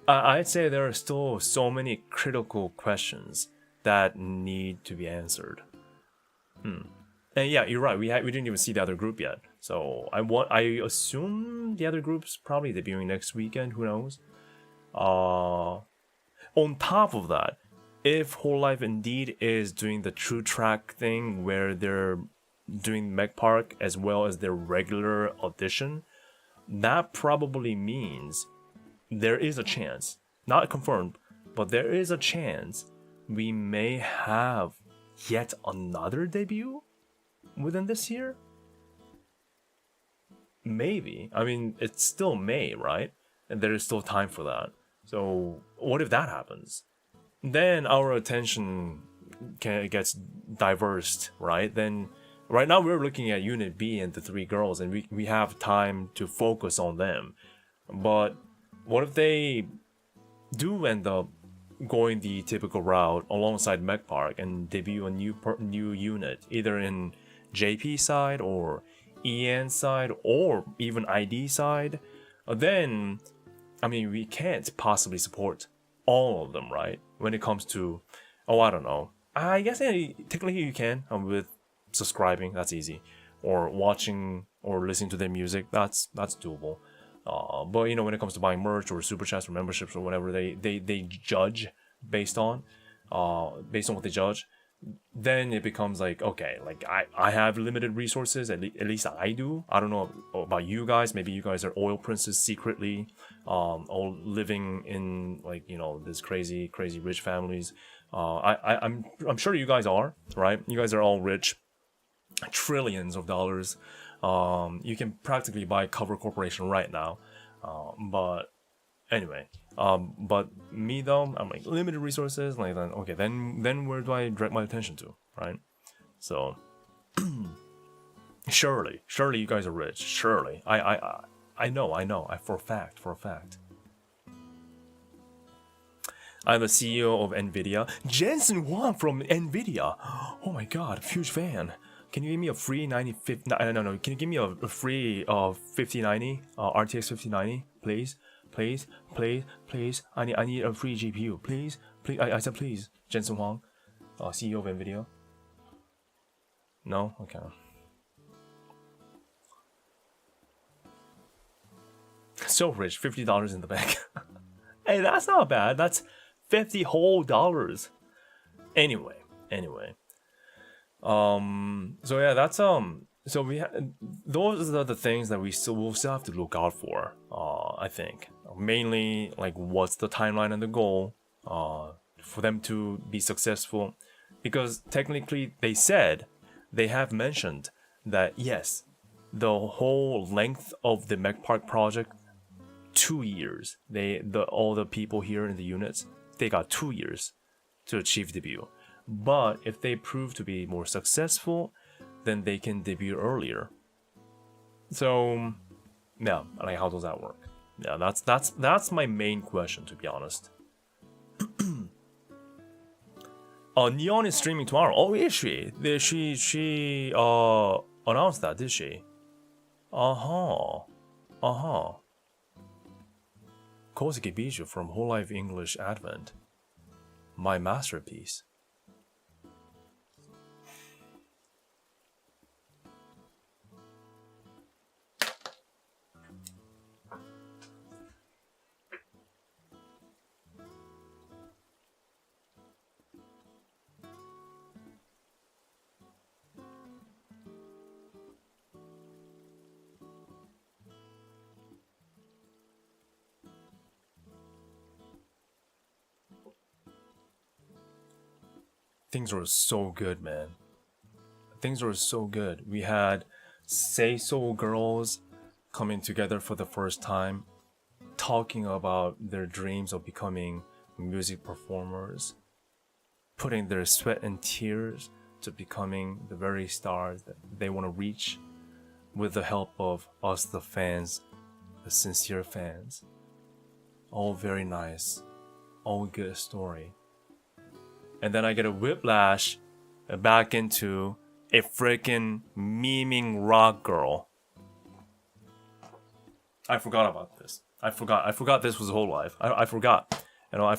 I'd say there are still so many critical questions that need to be answered. And yeah, you're right. We didn't even see the other group yet. So I assume the other group's probably debuting next weekend. Who knows? On top of that, if hololive indeed is doing the true track thing where they're doing Mech Park as well as their regular audition, that probably means there is a chance, not confirmed, but there is a chance we may have yet another debut within this year? Maybe. I mean, it's still May, right? And there is still time for that. So what if that happens? Then our attention gets diversed, right? Then right now we're looking at Unit B and the three girls, and we have time to focus on them. But what if they do end up going the typical route alongside Mech Park and debut a new unit, either in JP side or EN side or even ID side? Then, I mean, we can't possibly support all of them, right? When it comes to, I don't know. I guess technically you can with subscribing, that's easy, or watching or listening to their music, that's doable. But when it comes to buying merch or super chats or memberships or whatever they judge based on what they judge, then it becomes like, okay, like I have limited resources, at least I do. I don't know about you guys. Maybe you guys are oil princes secretly, all living in like, you know, this crazy rich families. I'm sure you guys are, right? You guys are all rich, trillions of dollars. You can practically buy Cover Corporation right now. But anyway, but me though, I'm like limited resources. Like then, okay, then where do I direct my attention to, right? So surely you guys are rich. Surely, I know, for a fact. I'm the CEO of NVIDIA. Jensen Huang from NVIDIA. Oh my god, huge fan. Can you give me a free 9050? No. Can you give me a free 5090 RTX 5090, please? Please. I need a free GPU, please. I said please. Jensen Huang, CEO of NVIDIA. No, okay. So rich, $50 in the bank. Hey, that's not bad. That's $50 whole. Anyway. So yeah, that's so those are the things that we'll still have to look out for. I think mainly like what's the timeline and the goal for them to be successful, because technically they have mentioned that yes, the whole length of the Mech Park project, 2 years. All the people here in the units, they got 2 years to achieve debut. But if they prove to be more successful, then they can debut earlier. So, yeah, like how does that work? Yeah, that's my main question, to be honest. Neon is streaming tomorrow. Oh, is she? She announced that, did she? Kosuke Bijou from hololive English Advent. My masterpiece. Things were so good, man. Things were so good. We had Say So girls coming together for the first time, talking about their dreams of becoming music performers, putting their sweat and tears to becoming the very stars that they want to reach with the help of us, the fans, the sincere fans. All very nice, all good story. And then I get a whiplash back into a freaking memeing rock girl. I forgot about this. I forgot this was hololive. I forgot. You know,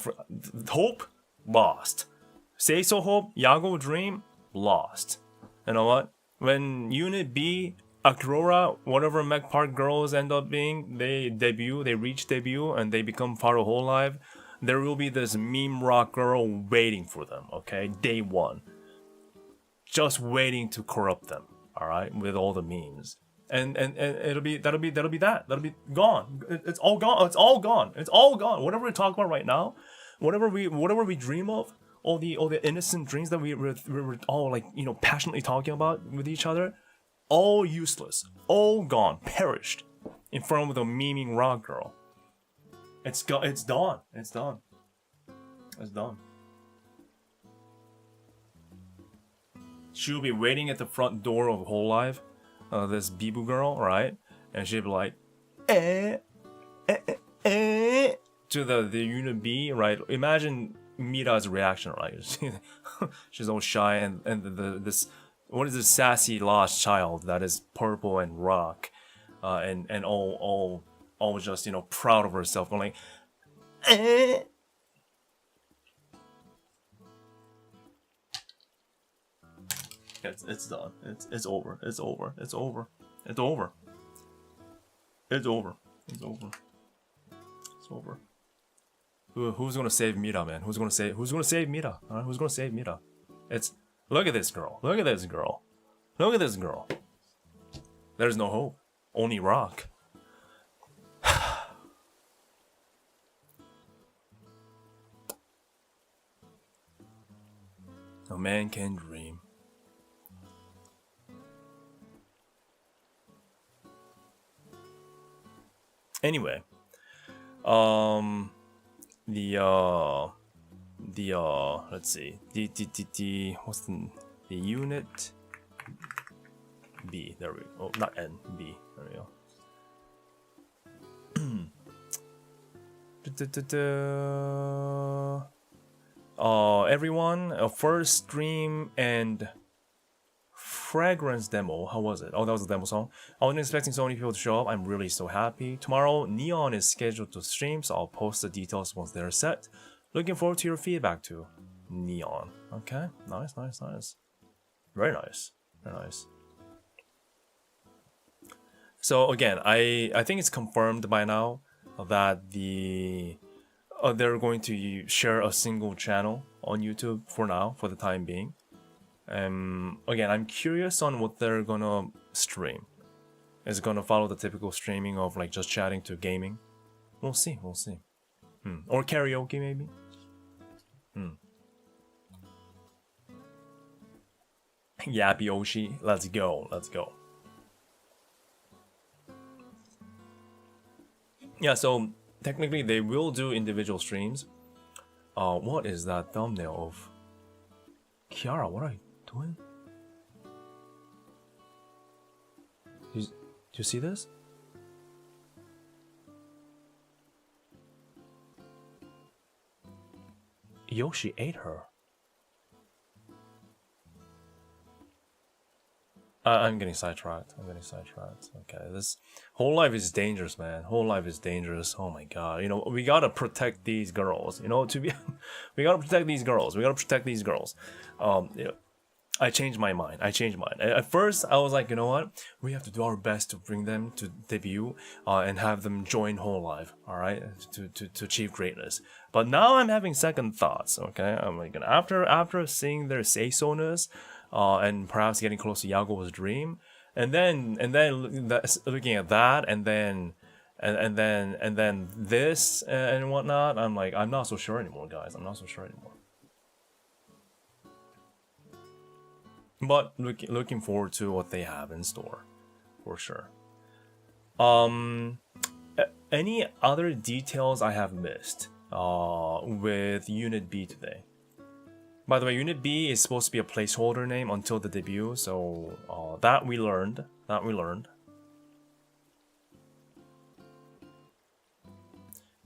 Hope lost. Say So Hope, Yago Dream lost. You know what? When Unit B, Aurora, whatever Mech Park girls end up being, they reach debut, and they become part of hololive. There will be this meme rock girl waiting for them, okay? Day one. Just waiting to corrupt them, alright? With all the memes. And that'll be that. That'll be gone. It's all gone. It's all gone. Whatever we talk about right now, whatever we dream of, all the innocent dreams that we're all like, you know, passionately talking about with each other, all useless. All gone. Perished in front of the memeing rock girl. It's done. It's done. She'll be waiting at the front door of hololive, this Bibu girl, right? And she'll be like, to the unit B, right? Imagine Mira's reaction, right? She's all shy, and this, what is this sassy lost child that is purple and rock, and all just, you know, proud of herself, going like, It's done. It's over. Who's gonna save Mira, man? Who's gonna save Mira? Who's gonna save Mira? It's Look at this girl. Look at this girl. Look at this girl. There's no hope. Only rock. A man can dream. Anyway, let's see, what's the unit B? There we go. Oh, not N, B. There we go. Everyone, first stream and fragrance demo. How was it? Oh, that was a demo song. I wasn't expecting so many people to show up. I'm really so happy. Tomorrow, Neon is scheduled to stream, so I'll post the details once they're set. Looking forward to your feedback too. Neon. Okay, nice, nice, nice. Very nice, very nice. So again, I think it's confirmed by now that they're going to share a single channel on YouTube for now, for the time being. Again, I'm curious on what they're gonna stream. Is it gonna follow the typical streaming of like just chatting to gaming? We'll see, we'll see. Or karaoke maybe? Yappy Oshi, let's go, let's go. Yeah, so technically they will do individual streams. What is that thumbnail of? Kiara, what are you doing? Do you see this? Yoshi ate her. I'm getting sidetracked. Okay, this whole life is dangerous, man. Whole life is dangerous. Oh my god. You know, we gotta protect these girls. You know, we gotta protect these girls. You know, I changed my mind. At first, I was like, you know what? We have to do our best to bring them to debut, and have them join Whole Live. All right, to achieve greatness. But now I'm having second thoughts. Okay, I'm like, after seeing their say-so-ness, and perhaps getting close to Yago's dream, and then looking at that, and then this and whatnot, I'm like, I'm not so sure anymore, guys. I'm not so sure anymore. But looking forward to what they have in store, for sure. Any other details I have missed with Unit B today? By the way, Unit B is supposed to be a placeholder name until the debut, so that we learned.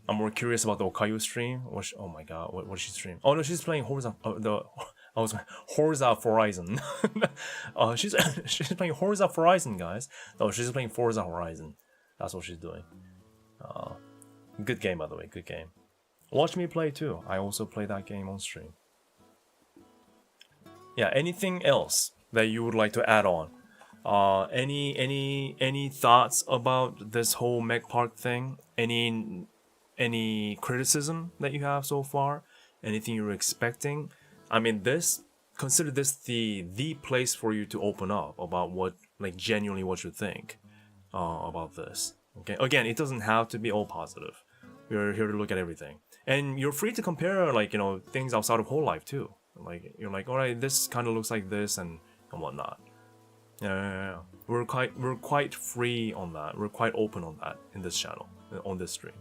I'm more curious about the Okayu stream. Oh my god, what did she stream? Oh no, she's playing Horza. Horza Horizon. She's playing Horza Horizon, guys. No, she's playing Forza Horizon. That's what she's doing. Good game, by the way. Good game. Watch me play too. I also play that game on stream. Yeah. Anything else that you would like to add on? Any thoughts about this whole Mech Park thing? Any criticism that you have so far? Anything you're expecting? I mean, consider this the place for you to open up about what, like, genuinely what you think about this. Okay, again, it doesn't have to be all positive. We're here to look at everything, and you're free to compare, like, you know, things outside of Whole Life too. Like, you're like, all right, this kind of looks like this and whatnot. Yeah. We're quite free on that. We're quite open on that in this channel, on this stream.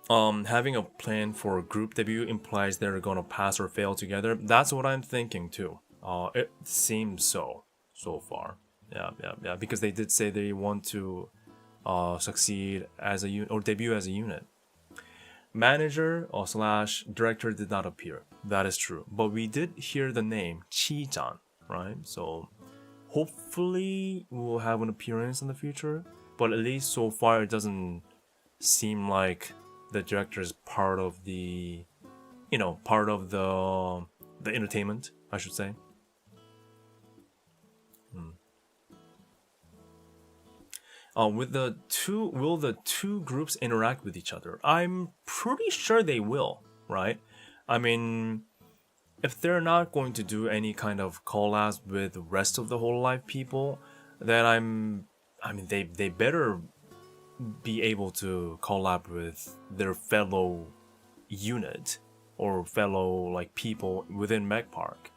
Having a plan for a group debut implies they're gonna pass or fail together. That's what I'm thinking too. It seems so far. Yeah. Because they did say they want to succeed as a unit or debut as a unit. Manager or / director did not appear. That is true. But we did hear the name Chi-chan, right? So hopefully we'll have an appearance in the future. But at least so far it doesn't seem like the director is part of the, you know, part of the entertainment, I should say. Will the two groups interact with each other? I'm pretty sure they will, right? I mean, if they're not going to do any kind of collabs with the rest of the hololive people, then I mean, they better be able to collab with their fellow unit or fellow like people within Meg Park,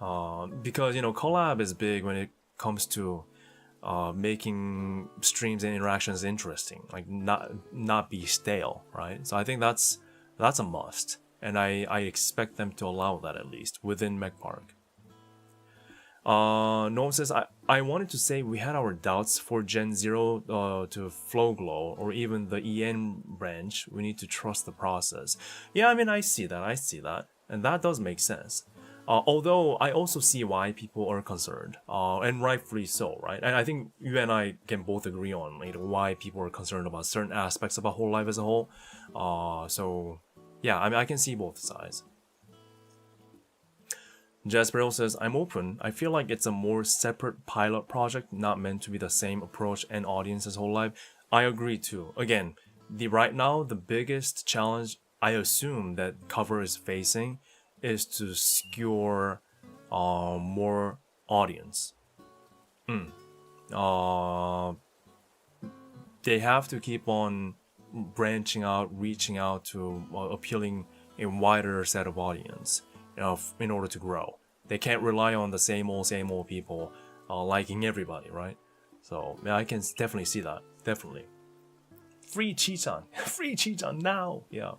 because collab is big when it comes to making streams and interactions interesting, like not be stale, right? So I think that's a must, and I expect them to allow that at least within Meg Park. Noam says, I wanted to say we had our doubts for Gen 0 to Flowglow or even the EN branch. We need to trust the process. Yeah, I mean, I see that. And that does make sense. Although I also see why people are concerned, and rightfully so, right? And I think you and I can both agree on why people are concerned about certain aspects of a whole life as a whole. So, yeah, I mean, I can see both sides. Jasper says, I'm open. I feel like it's a more separate pilot project, not meant to be the same approach and audience as hololive. I agree too. Again, right now, the biggest challenge I assume that Cover is facing is to secure more audience. They have to keep on branching out, reaching out to appealing a wider set of audience. In order to grow, they can't rely on the same old people liking everybody, right? So yeah, I can definitely see that. Definitely. Free Chi-chan, free Chi-chan now. Yeah.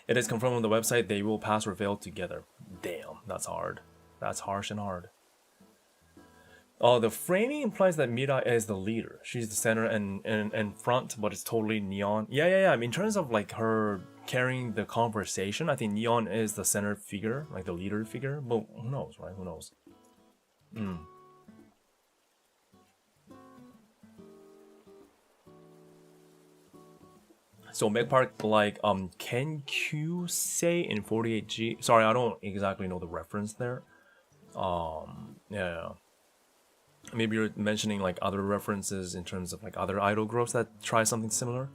It is confirmed on the website they will pass or fail together. Damn, that's hard. That's harsh and hard. The framing implies that Mira is the leader. She's the center and front, but it's totally Neon. Yeah. I mean, in terms of like her carrying the conversation, I think Neon is the center figure, like the leader figure. But who knows, right? Who knows? So Meg Park, like Ken Q say in 48G. Sorry, I don't exactly know the reference there. Yeah. Maybe you're mentioning like other references in terms of like other idol groups that try something similar.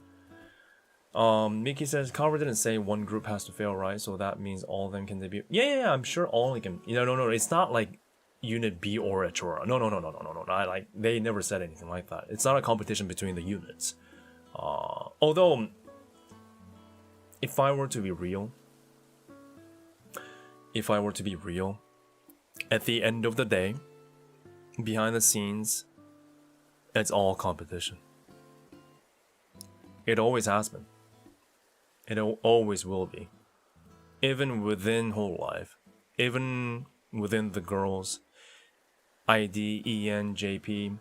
Mickey says Cover didn't say one group has to fail, right? So that means all of them can debut. Yeah, I'm sure all of them can. No, it's not like Unit B or Etora. No. Like they never said anything like that. It's not a competition between the units. Although, if I were to be real, at the end of the day, behind the scenes, it's all competition. It always has been. It always will be. Even within hololive, even within the girls, ID, EN, JP.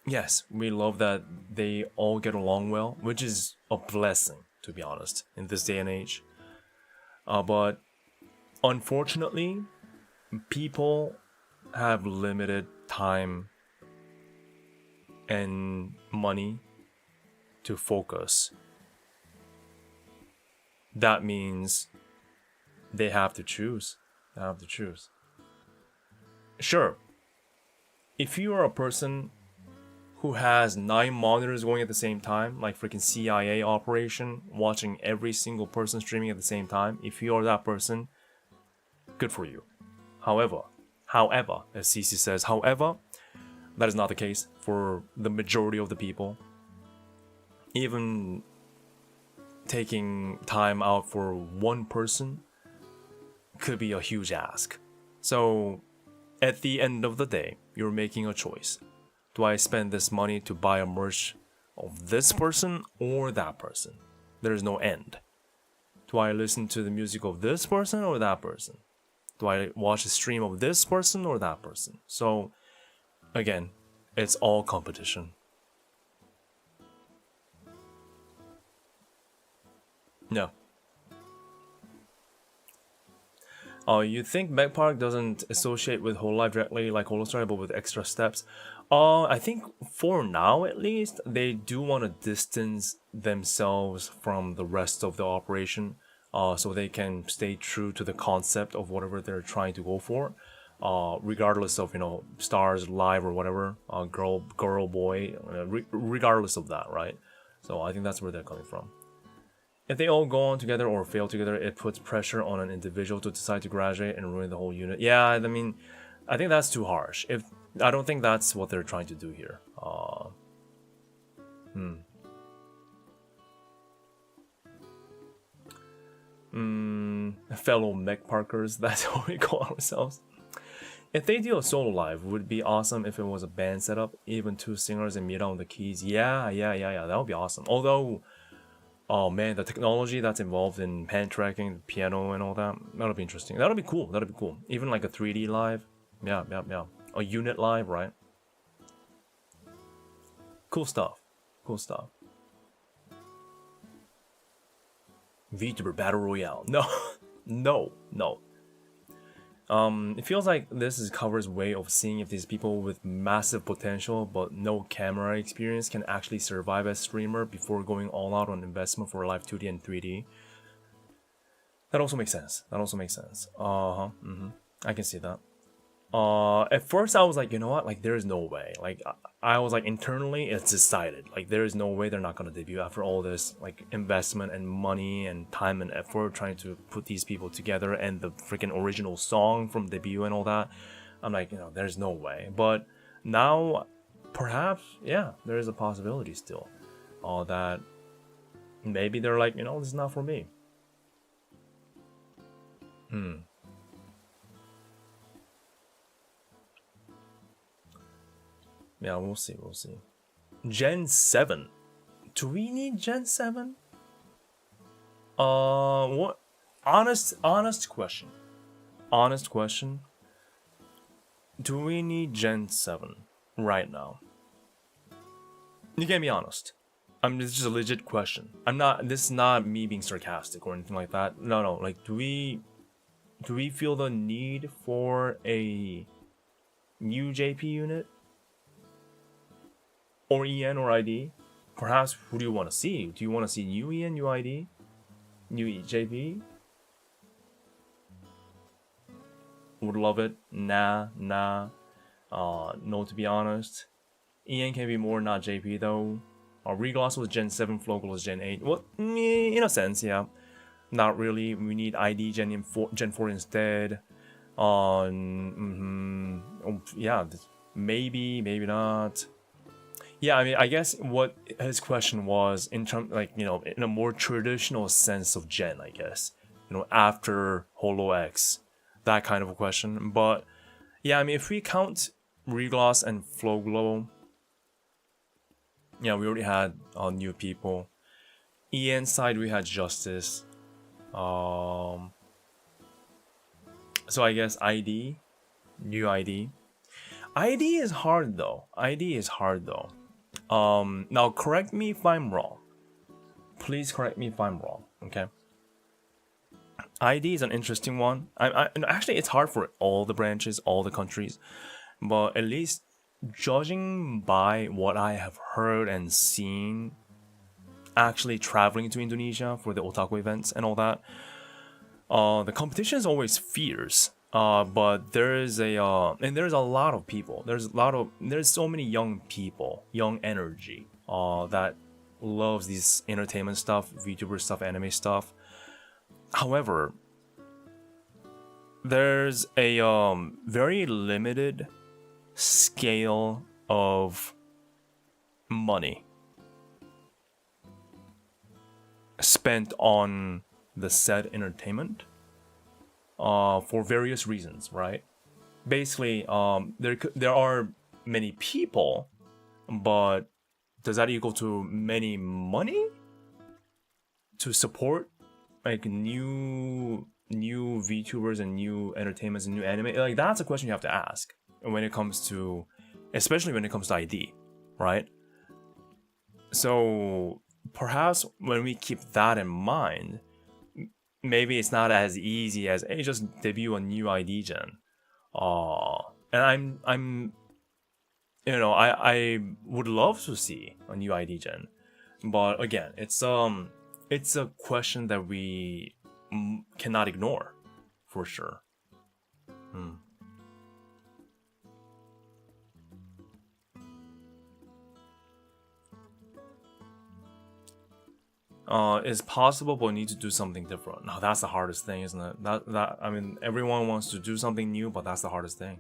Yes, we love that they all get along well, which is a blessing, to be honest, in this day and age. But unfortunately, people have limited time and money to focus. That means they have to choose. Sure, if you are a person who has 9 monitors going at the same time, like freaking CIA operation, watching every single person streaming at the same time, if you are that person, good for you. However, as CC says, that is not the case for the majority of the people. Even taking time out for one person could be a huge ask. So, at the end of the day, you're making a choice. Do I spend this money to buy a merch of this person or that person? There's no end. Do I listen to the music of this person or that person? Do I watch a stream of this person or that person? So, again, it's all competition. No. You think Meg Park doesn't associate with hololive directly like Holostar, but with extra steps? I think for now at least, they do want to distance themselves from the rest of the operation, so they can stay true to the concept of whatever they're trying to go for, regardless of stars live or whatever, girl boy, regardless of that, right? So I think that's where they're coming from. If they all go on together or fail together, it puts pressure on an individual to decide to graduate and ruin the whole unit. Yeah, I mean, I think that's too harsh. I don't think that's what they're trying to do here. Fellow mech parkers, that's what we call ourselves. If they do a solo live, would be awesome if it was a band setup, even 2 singers and Mira on the keys. Yeah, that would be awesome. Although, oh man, the technology that's involved in pan tracking, piano and all that, that'll be interesting. That'll be cool, Even like a 3D live. Yeah. A unit live, right? Cool stuff. VTuber Battle Royale. No. It feels like this is Cover's way of seeing if these people with massive potential but no camera experience can actually survive as streamer before going all out on investment for live 2D and 3D. That also makes sense. I can see that. At first I was like, you know what? Like, there is no way. Like, I was like, internally, it's decided. Like, there is no way they're not gonna debut after all this like investment and money and time and effort trying to put these people together and the freaking original song from debut and all that. I'm like, you know, there's no way. But now, perhaps, yeah, there is a possibility still. That maybe they're like, you know, this is not for me. Yeah, we'll see. Gen 7. Do we need Gen 7? What? Honest question. Do we need Gen 7 right now? You can be honest. This is a legit question. This is not me being sarcastic or anything like that. No. Like, do we feel the need for a new JP unit? Or EN or ID? Perhaps, who do you want to see? Do you want to see new EN, new ID? New JP? Would love it. Nah. No, to be honest. EN can be more, not JP though. Regloss was Gen 7, Flogel was Gen 8. Well, in a sense, yeah. Not really. We need ID Gen 4 instead. Yeah, maybe not. Yeah, I mean, I guess what his question was in terms, like, you know, in a more traditional sense of Gen, I guess, you know, after Holo X, that kind of a question. But yeah, I mean, if we count Regloss and Floglow, yeah, we already had new people. EN side, we had Justice. So I guess ID, new ID. ID is hard though. Now correct me if I'm wrong. Please correct me if I'm wrong, okay? ID is an interesting one. Actually, it's hard for all the branches, all the countries. But at least judging by what I have heard and seen actually traveling to Indonesia for the otaku events and all that, the competition is always fierce. But there's a lot of people. There's so many young people, young energy, that loves this entertainment stuff, VTuber stuff, anime stuff. However, there's a very limited scale of money spent on the said entertainment. For various reasons, right? Basically, there are many people, but does that equal to many money to support like new VTubers and new entertainments and new anime? Like, that's a question you have to ask when it comes to, especially when it comes to ID, right? So perhaps when we keep that in mind, maybe it's not as easy as, hey, just debut a new ID gen. And I'm you know, I would love to see a new ID gen, but again, it's a question that we cannot ignore, for sure. is possible, but we need to do something different. Now that's the hardest thing, isn't it? I mean, everyone wants to do something new, but that's the hardest thing.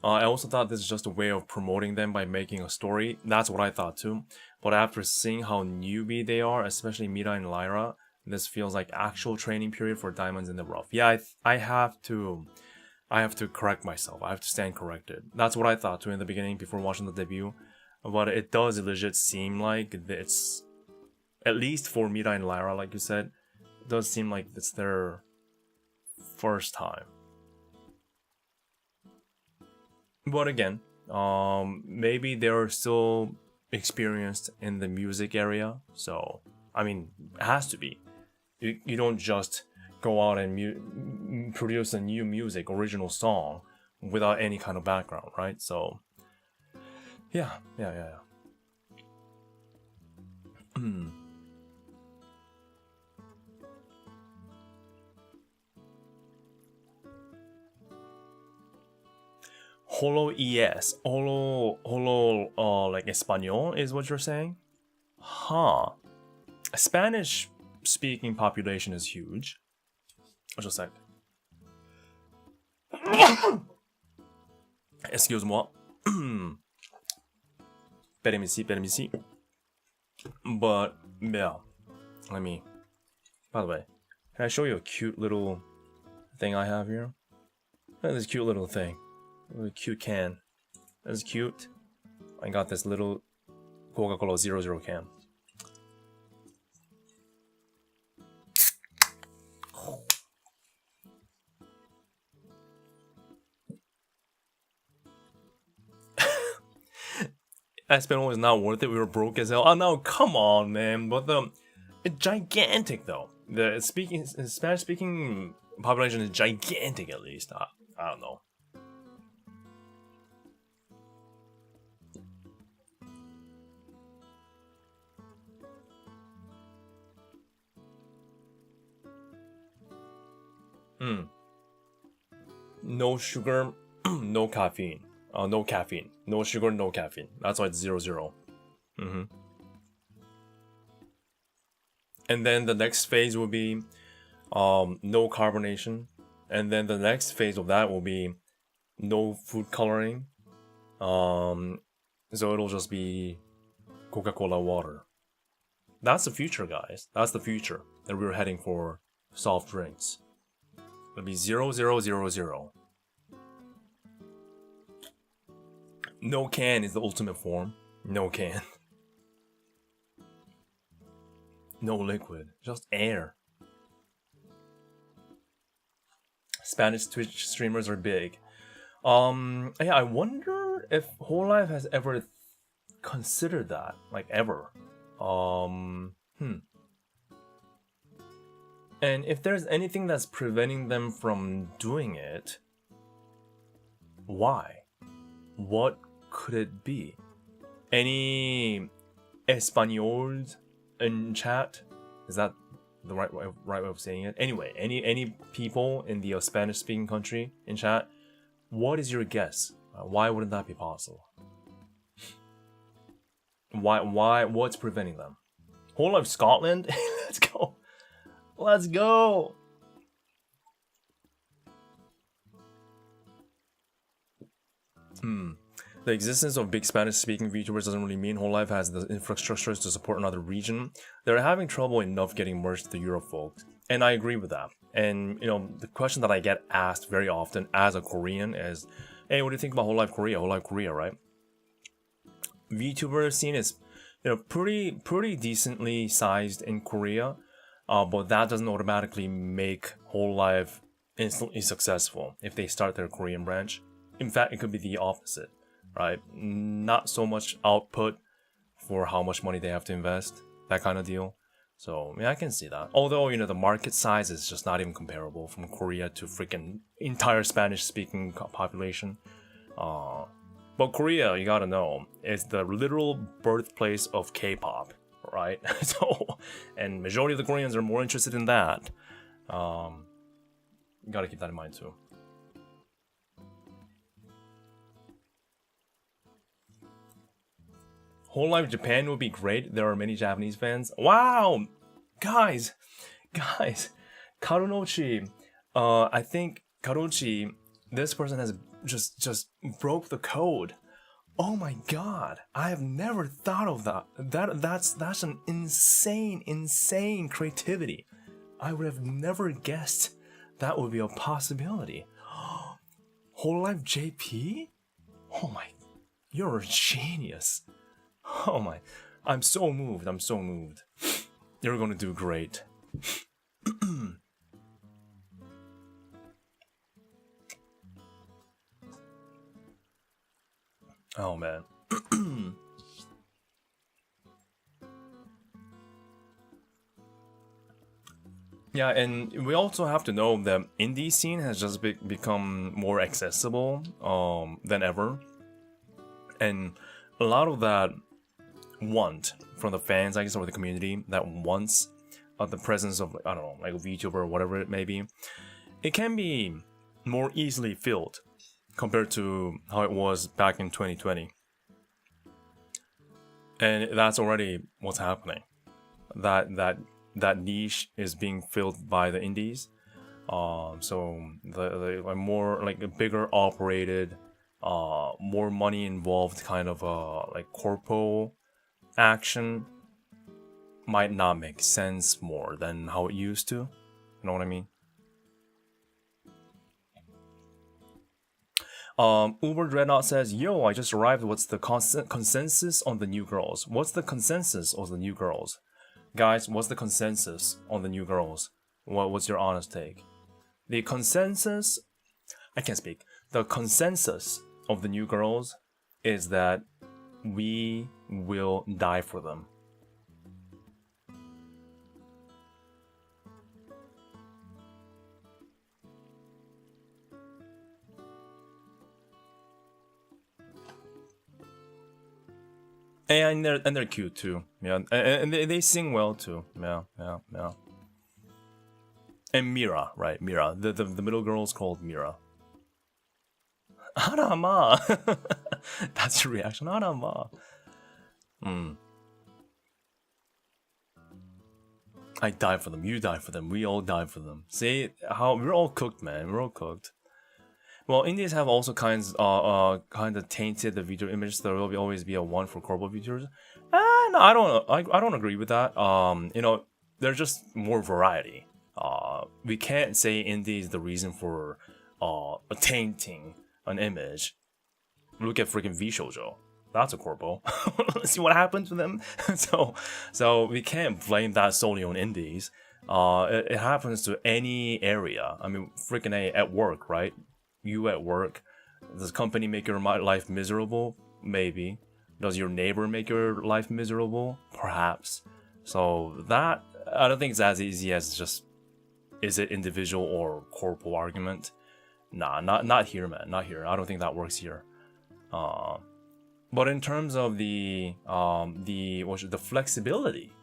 I also thought this is just a way of promoting them by making a story. That's what I thought too. But after seeing how newbie they are, especially Mira and Lyra, this feels like actual training period for Diamonds in the Rough. Yeah, I have to correct myself. I have to stand corrected. That's what I thought too in the beginning before watching the debut. But it does legit seem like it's, at least for Mira and Lyra, like you said, it does seem like it's their first time. But again, maybe they're still experienced in the music area. So, I mean, it has to be. You don't just go out and produce a new original song without any kind of background, right? So, yeah. Holo like Espanol is what you're saying? Huh. Spanish speaking population is huge. Just a sec. Excuse-moi. Permisi. But, yeah. By the way, can I show you a cute little thing I have here? Look at this cute little thing. A cute can. That's cute. I got this little Coca-Cola 00 can. Espanol is not worth it. We were broke as hell. Oh no, come on, man. But it's gigantic though. The Spanish speaking population is gigantic, at least. I don't know. No sugar, no caffeine. No caffeine. No sugar, no caffeine. That's why it's 00. And then the next phase will be no carbonation. And then the next phase of that will be no food coloring. So it'll just be Coca-Cola water. That's the future, guys. That's the future that we're heading for soft drinks. It'll be 0000. No can is the ultimate form. No can. No liquid. Just air. Spanish Twitch streamers are big. Yeah, I wonder if hololive has ever considered that. Like, ever. And if there's anything that's preventing them from doing it, why? What could it be? Any Espanols in chat? Is that the right way of saying it? Anyway, any people in the Spanish-speaking country in chat? What is your guess? Why wouldn't that be possible? Why? What's preventing them? Hololive Scotland? Let's go. Let's go. The existence of big Spanish-speaking VTubers doesn't really mean hololive has the infrastructures to support another region. They're having trouble enough getting merged to the Europe folks, and I agree with that. And you know, the question that I get asked very often as a Korean is, "Hey, what do you think about hololive Korea? Hololive Korea, right?" VTuber scene is, you know, pretty decently sized in Korea, but that doesn't automatically make hololive instantly successful if they start their Korean branch. In fact, it could be the opposite. Right? Not so much output for how much money they have to invest, that kind of deal. So, yeah, I can see that. Although, you know, the market size is just not even comparable from Korea to freaking entire Spanish-speaking population. But Korea, you gotta know, is the literal birthplace of K-pop, right? So, and majority of the Koreans are more interested in that. You gotta keep that in mind too. Hololive Japan would be great. There are many Japanese fans. Wow, guys, Karunochi. I think Karunochi. This person has just broke the code. Oh my god, I have never thought of that. That's an insane creativity. I would have never guessed that would be a possibility. Hololive JP? Oh my, you're a genius. Oh my, I'm so moved. You're gonna do great. Oh man. Yeah, and we also have to know that indie scene has just become more accessible than ever, and a lot of that want from the fans, I guess, or the community that wants the presence of, I don't know, like a VTuber or whatever it may be, it can be more easily filled compared to how it was back in 2020. And that's already what's happening. That niche is being filled by the indies. So the more like a bigger operated, more money involved kind of like corpo action might not make sense more than how it used to. You know what I mean? Uber Dreadnought says, "Yo, I just arrived. What's the consensus on the new girls? What's the consensus on the new girls, guys? What's the consensus on the new girls? What's your honest take? The consensus, I can't speak. The consensus of the new girls is that we will die for them." And they're cute too, yeah, and they sing well too, yeah. And Mira, right? Mira, the middle girl is called Mira. Arama, that's your reaction, Arama. I die for them. You die for them. We all die for them. See how we're all cooked, man. We're all cooked. Well, Indies have also kind of tainted the video image. There will always be a one for corpo VTubers. No, I don't agree with that. You know, there's just more variety. We can't say indie is the reason for tainting an image. Look at freaking V Shoujo. That's a corpo. Let's see what happens to them. So we can't blame that solely on indies. It happens to any area. I mean, freaking at work, right? You at work, does company make your life miserable? Maybe. Does your neighbor make your life miserable? Perhaps. So that, I don't think it's as easy as just, is it individual or corporal argument? Nah, not here, man. Not here. I don't think that works here. But in terms of the flexibility,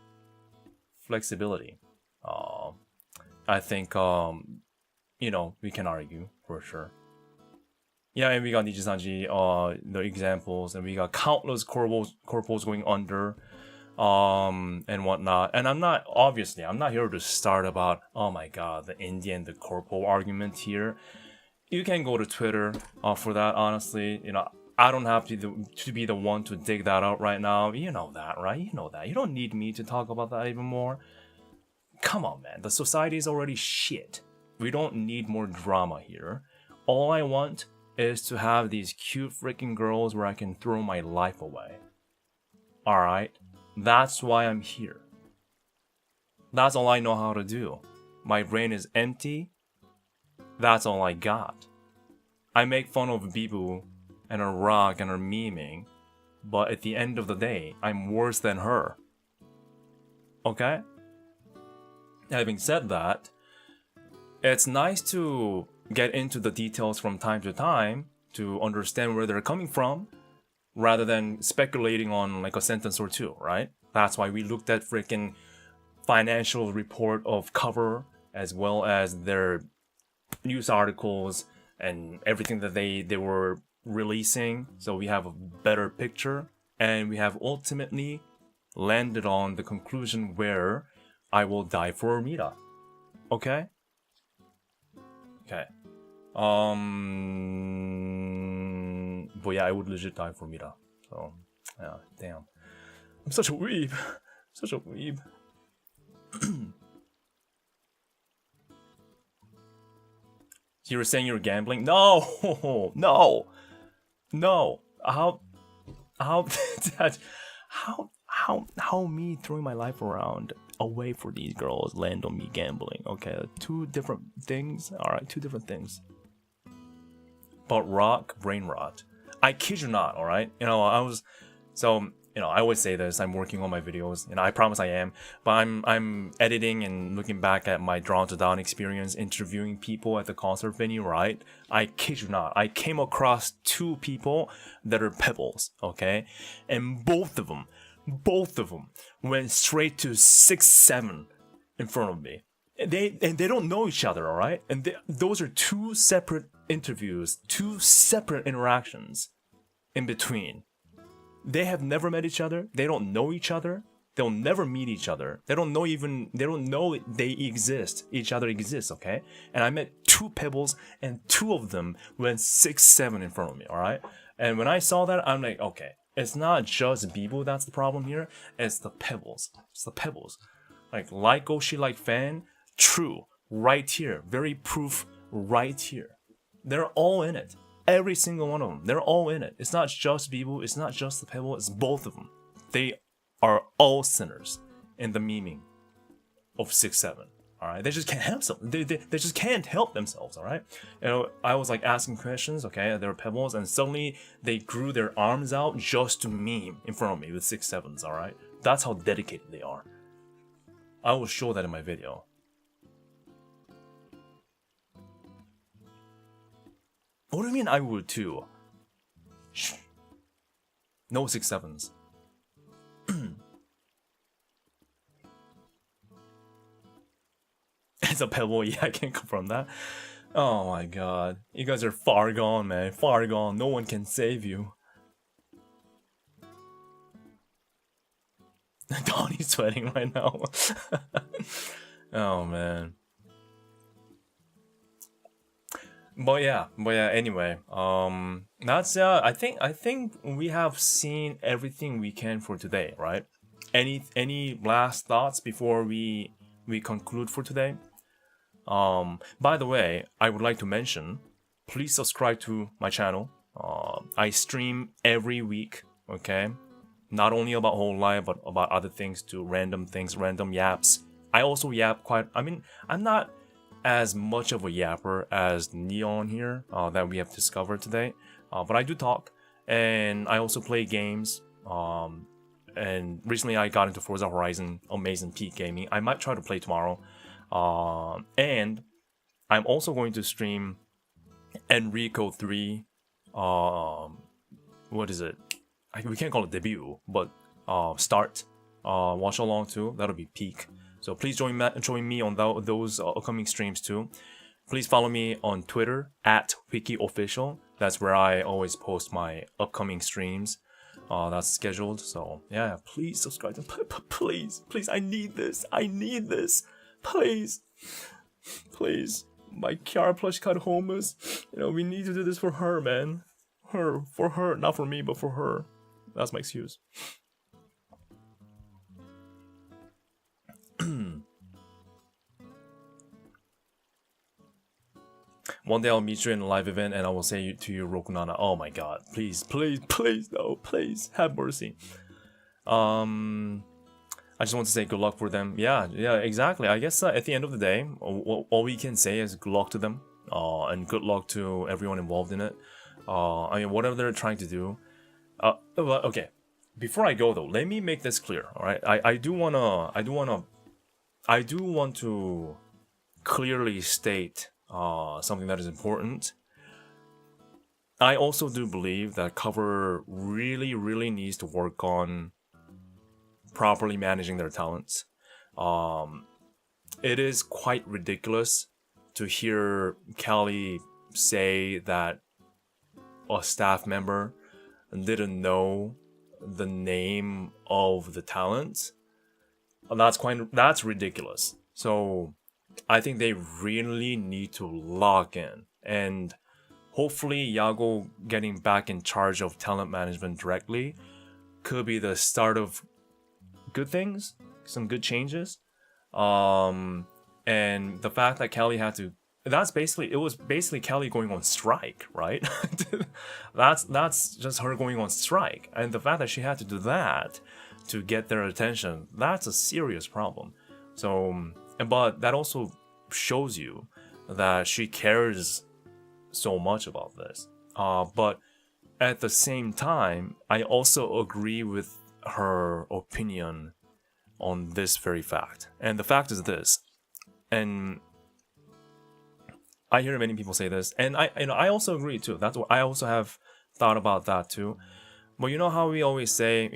I think you know, we can argue for sure. Yeah, and we got Nijisanji, the examples, and we got countless corpos going under, and whatnot. And I'm not here to start about, oh my god, the Indian, the corpo argument here. You can go to Twitter for that, honestly. You know, I don't have to be the one to dig that out right now. You know that, right? You know that. You don't need me to talk about that even more. Come on, man. The society is already shit. We don't need more drama here. All I want is to have these cute freaking girls where I can throw my life away. Alright? That's why I'm here. That's all I know how to do. My brain is empty. That's all I got. I make fun of Bibu and her rock and her memeing, but at the end of the day, I'm worse than her. Okay? Having said that, it's nice to get into the details from time to time to understand where they're coming from, rather than speculating on like a sentence or two, right? That's why we looked at freaking financial report of cover, as well as their news articles and everything that they were releasing, so we have a better picture. and we have ultimately landed on the conclusion where I will die for Mira. Okay? Okay. But yeah, I would legit die for Mira. So, yeah, damn. I'm such a weeb. Such a weeb. You were saying you were gambling? No! No! No! How that... How me throwing my life around away for these girls land on me gambling? Okay, two different things. Alright, two different things. But rock, brain rot. I kid you not, alright? You know, I always say this, I'm working on my videos, and I promise I am, but I'm editing and looking back at my Drawn to Down experience, interviewing people at the concert venue, right? I kid you not, I came across two people that are pebbles, okay? And both of them went straight to 6-7 in front of me. They don't know each other, alright? And those are two separate interviews, two separate interactions in between. They have never met each other. They don't know each other. They'll never meet each other. They don't know they exist. Each other exists, okay? And I met two pebbles, and two of them went 6-7 in front of me, alright? And when I saw that, I'm like, okay, it's not just Bibu that's the problem here. It's the pebbles. It's the pebbles. Like Oshi like fan, true, right here. Very proof right here. They're all in it. Every single one of them. They're all in it. It's not just Bibu. It's not just the pebble. It's both of them. They are all sinners in the memeing of 6-7. Alright? They just can't help themselves. They just can't help themselves, alright? You know, I was like asking questions, okay, they were pebbles, and suddenly they grew their arms out just to meme in front of me with 6-7s, alright? That's how dedicated they are. I will show that in my video. What do you mean I would too? Shh. No 6-7s. It's a pebble, yeah, I can confirm that. Oh my god. You guys are far gone, man. Far gone. No one can save you. Donnie's sweating right now. Oh man. But yeah, anyway, that's I think we have seen everything we can for today, right? Any last thoughts before we conclude for today? By the way, I would like to mention, please subscribe to my channel. I stream every week, okay? Not only about hololive, but about other things too, random things, random yaps. I also yap quite, I'm not as much of a yapper as Neon here that we have discovered today, but I do talk, and I also play games, and recently I got into Forza Horizon, amazing peak gaming. I might try to play tomorrow, and I'm also going to stream Enrico 3, what is it? We can't call it debut, but start, watch along too, that'll be peak. So please join me on those upcoming streams too. Please follow me on Twitter at hwikky_official. That's where I always post my upcoming streams. That's scheduled. So yeah, please subscribe. Please, I need this. Please. My Kiara plush cut homeless. You know, we need to do this for her, man. For her, not for me, but for her. That's my excuse. One day I'll meet you in a live event and I will say to you, Rokunana, oh my god, please, no, please, have mercy. I just want to say good luck for them. Yeah, exactly. I guess at the end of the day, all we can say is good luck to them, and good luck to everyone involved in it. I mean, whatever they're trying to do. Okay, before I go though, let me make this clear. All right, I do want to clearly state something that is important. I also do believe that Cover really needs to work on properly managing their talents. It is quite ridiculous to hear Callie say that a staff member didn't know the name of the talent, that's ridiculous. So I think they really need to lock in, and hopefully Yago getting back in charge of talent management directly could be the start of good things, some good changes. And the fact that Kelly had to, it was basically Kelly going on strike, right? that's just her going on strike. And the fact that she had to do that to get their attention, that's a serious problem. So, but that also shows you that she cares so much about this. But at the same time, I also agree with her opinion on this very fact. And the fact is this, and I hear many people say this, and I also agree too. That's what I also have thought about that too. But you know how we always say,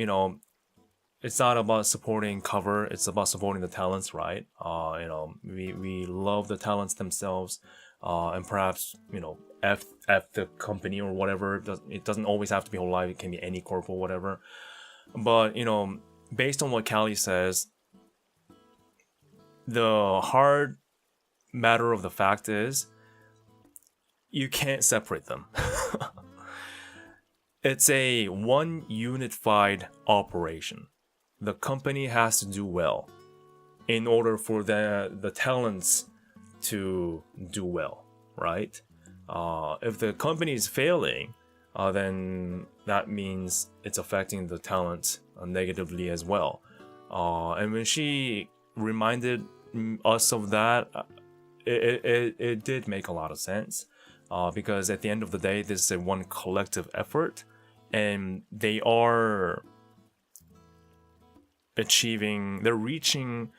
it's not about supporting cover, it's about supporting the talents, right? We love the talents themselves, and perhaps, F the company or whatever. It doesn't always have to be hololive, it can be any corp or whatever. But, based on what Callie says, the hard matter of the fact is, you can't separate them. It's a one unified operation. The company has to do well in order for the talents to do well, right? If the company is failing, then that means it's affecting the talent negatively as well. And when she reminded us of that, it did make a lot of sense. Because at the end of the day, this is a one collective effort, and they're reaching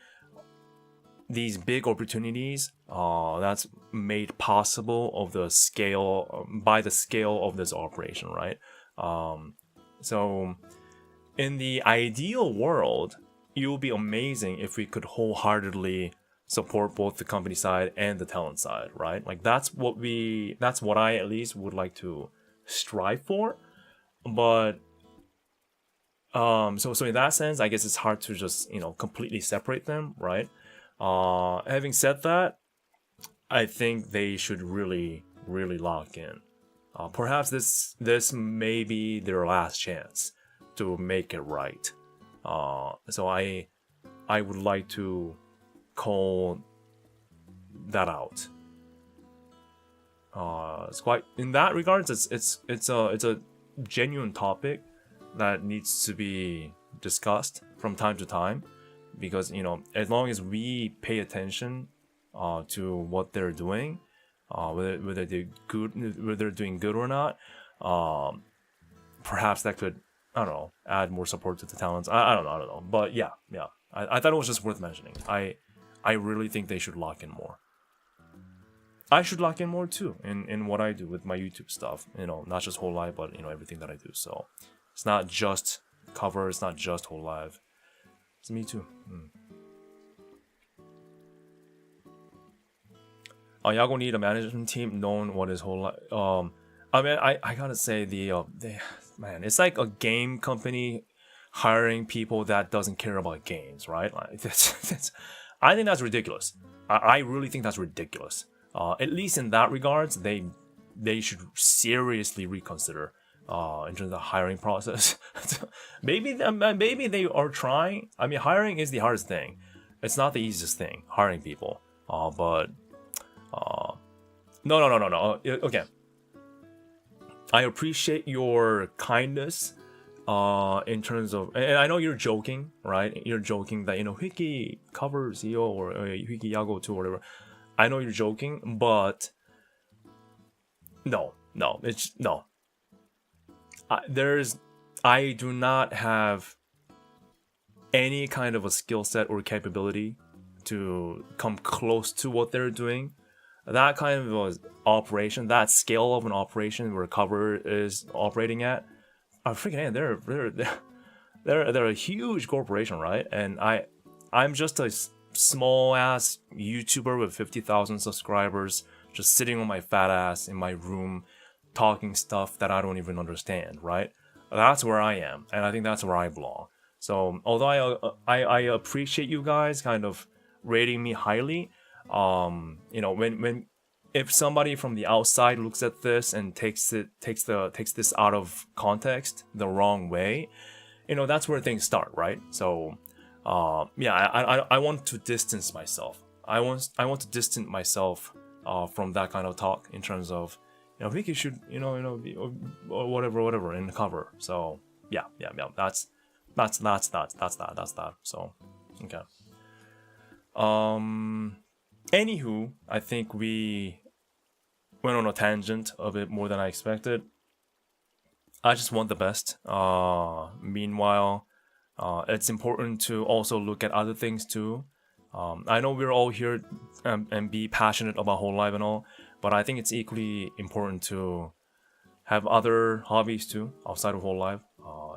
these big opportunities that's made possible by the scale of this operation, right? So in the ideal world, it would be amazing if we could wholeheartedly support both the company side and the talent side, right? Like that's what I at least would like to strive for. But so in that sense, I guess it's hard to just completely separate them, right? Having said that, I think they should really lock in. Perhaps this may be their last chance to make it right. So I would like to call that out. It's quite, in that regards, it's a genuine topic that needs to be discussed from time to time, because as long as we pay attention to what they're doing, whether they're doing good or not, perhaps that could, I don't know, add more support to the talents. I don't know, but yeah, I thought it was just worth mentioning. I really think they should lock in more. I should lock in more too in what I do with my YouTube stuff. Not just hololive, but everything that I do. So it's not just cover. It's not just hololive. It's me too. Yago need a management team known what is hololive. I mean, I gotta say man, it's like a game company hiring people that doesn't care about games, right? Like I think that's ridiculous. I really think that's ridiculous. At least in that regards, they should seriously reconsider in terms of the hiring process. maybe they are trying. I mean, hiring is the hardest thing. It's not the easiest thing, hiring people. But no. Okay. I appreciate your kindness. In terms of, and I know you're joking, right? You're joking that hwikky covers or hwikky Yago too, or whatever. I know you're joking, but no. I do not have any kind of a skill set or capability to come close to what they're doing. That kind of an operation, that scale of an operation where cover is operating at, freaking, they're a huge corporation, right? And I'm just a small ass YouTuber with 50,000 subscribers, just sitting on my fat ass in my room, talking stuff that I don't even understand, right? That's where I am, and I think that's where I belong. So although I appreciate you guys kind of rating me highly, you know, when if somebody from the outside looks at this and takes this out of context the wrong way, you know, that's where things start, right? So yeah, I want to distance myself. I want to distance myself from that kind of talk in terms of, you know, Hwikky should, be, or whatever in the cover. So yeah, that's that. So okay. Anywho, I think we went on a tangent a bit more than I expected. I just want the best. Meanwhile, it's important to also look at other things too. I know we're all here and be passionate about hololive and all, but I think it's equally important to have other hobbies too outside of hololive.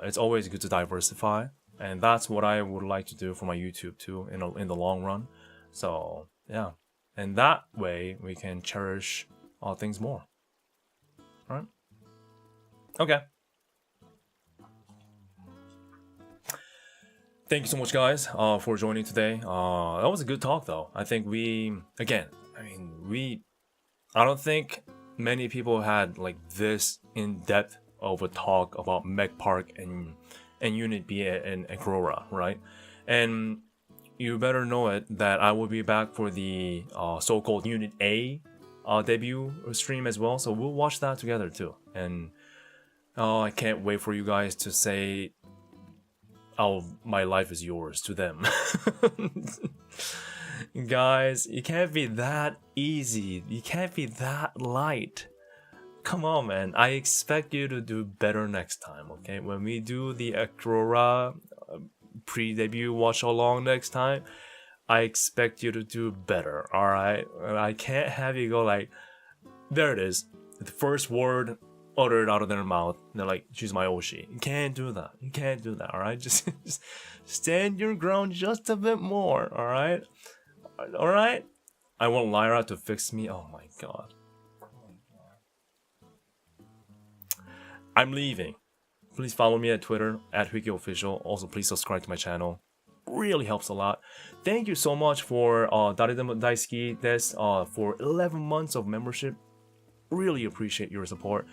It's always good to diversify, and that's what I would like to do for my YouTube too in the long run. So yeah, and that way we can cherish things more. All right? Okay. Thank you so much, guys, for joining today. That was a good talk, though. I think I don't think many people had like this in depth of a talk about Mech Park and Unit B and Aurora, right? And you better know it that I will be back for the so-called Unit A debut stream as well, so we'll watch that together too. And I can't wait for you guys to say, "Oh, my life is yours" to them. Guys, it can't be that easy. You can't be that light. Come on, man. I expect you to do better next time, okay? When we do the Aurora pre-debut watch along next time, I expect you to do better, alright? I can't have you go like, there it is, the first word uttered out of their mouth, they're like, "She's my Oshi." You can't do that. You can't do that, alright? Just stand your ground just a bit more, alright? Alright? I want Lyra to fix me. Oh my god. I'm leaving. Please follow me at Twitter, at hwikky_official. Also, please subscribe to my channel. Really helps a lot. Thank you so much for Daredemo Daisuki desu for 11 months of membership. Really appreciate your support.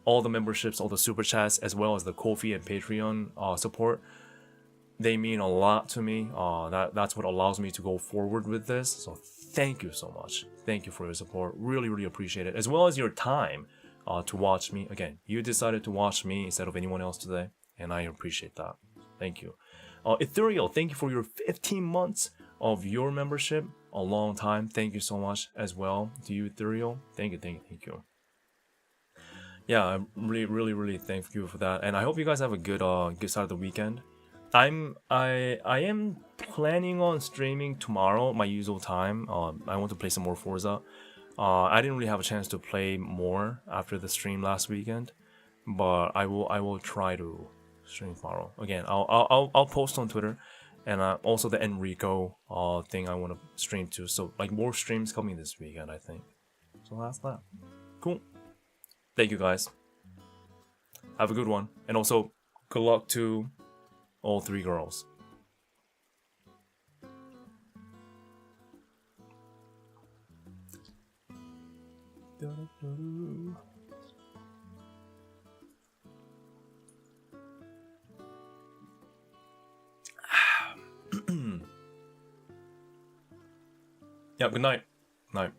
All the memberships, all the super chats, as well as the Ko-fi and Patreon support. They mean a lot to me. That's what allows me to go forward with this. So thank you so much. Thank you for your support. Really, really appreciate it. As well as your time to watch me. Again, you decided to watch me instead of anyone else today, and I appreciate that. Thank you. Ethereal, thank you for your 15 months of your membership. A long time. Thank you so much as well to you, Ethereal. Thank you. Yeah, I'm really thank you for that, and I hope you guys have a good start of the weekend. I am planning on streaming tomorrow, my usual time. I want to play some more Forza. I didn't really have a chance to play more after the stream last weekend, but I will try to stream tomorrow. Again, I'll post on Twitter, and also the Enrico thing I want to stream too. So like more streams coming this weekend, I think. So that's that. Cool. Thank you guys. Have a good one, and also good luck to all 3 girls. Yeah, good night. Night.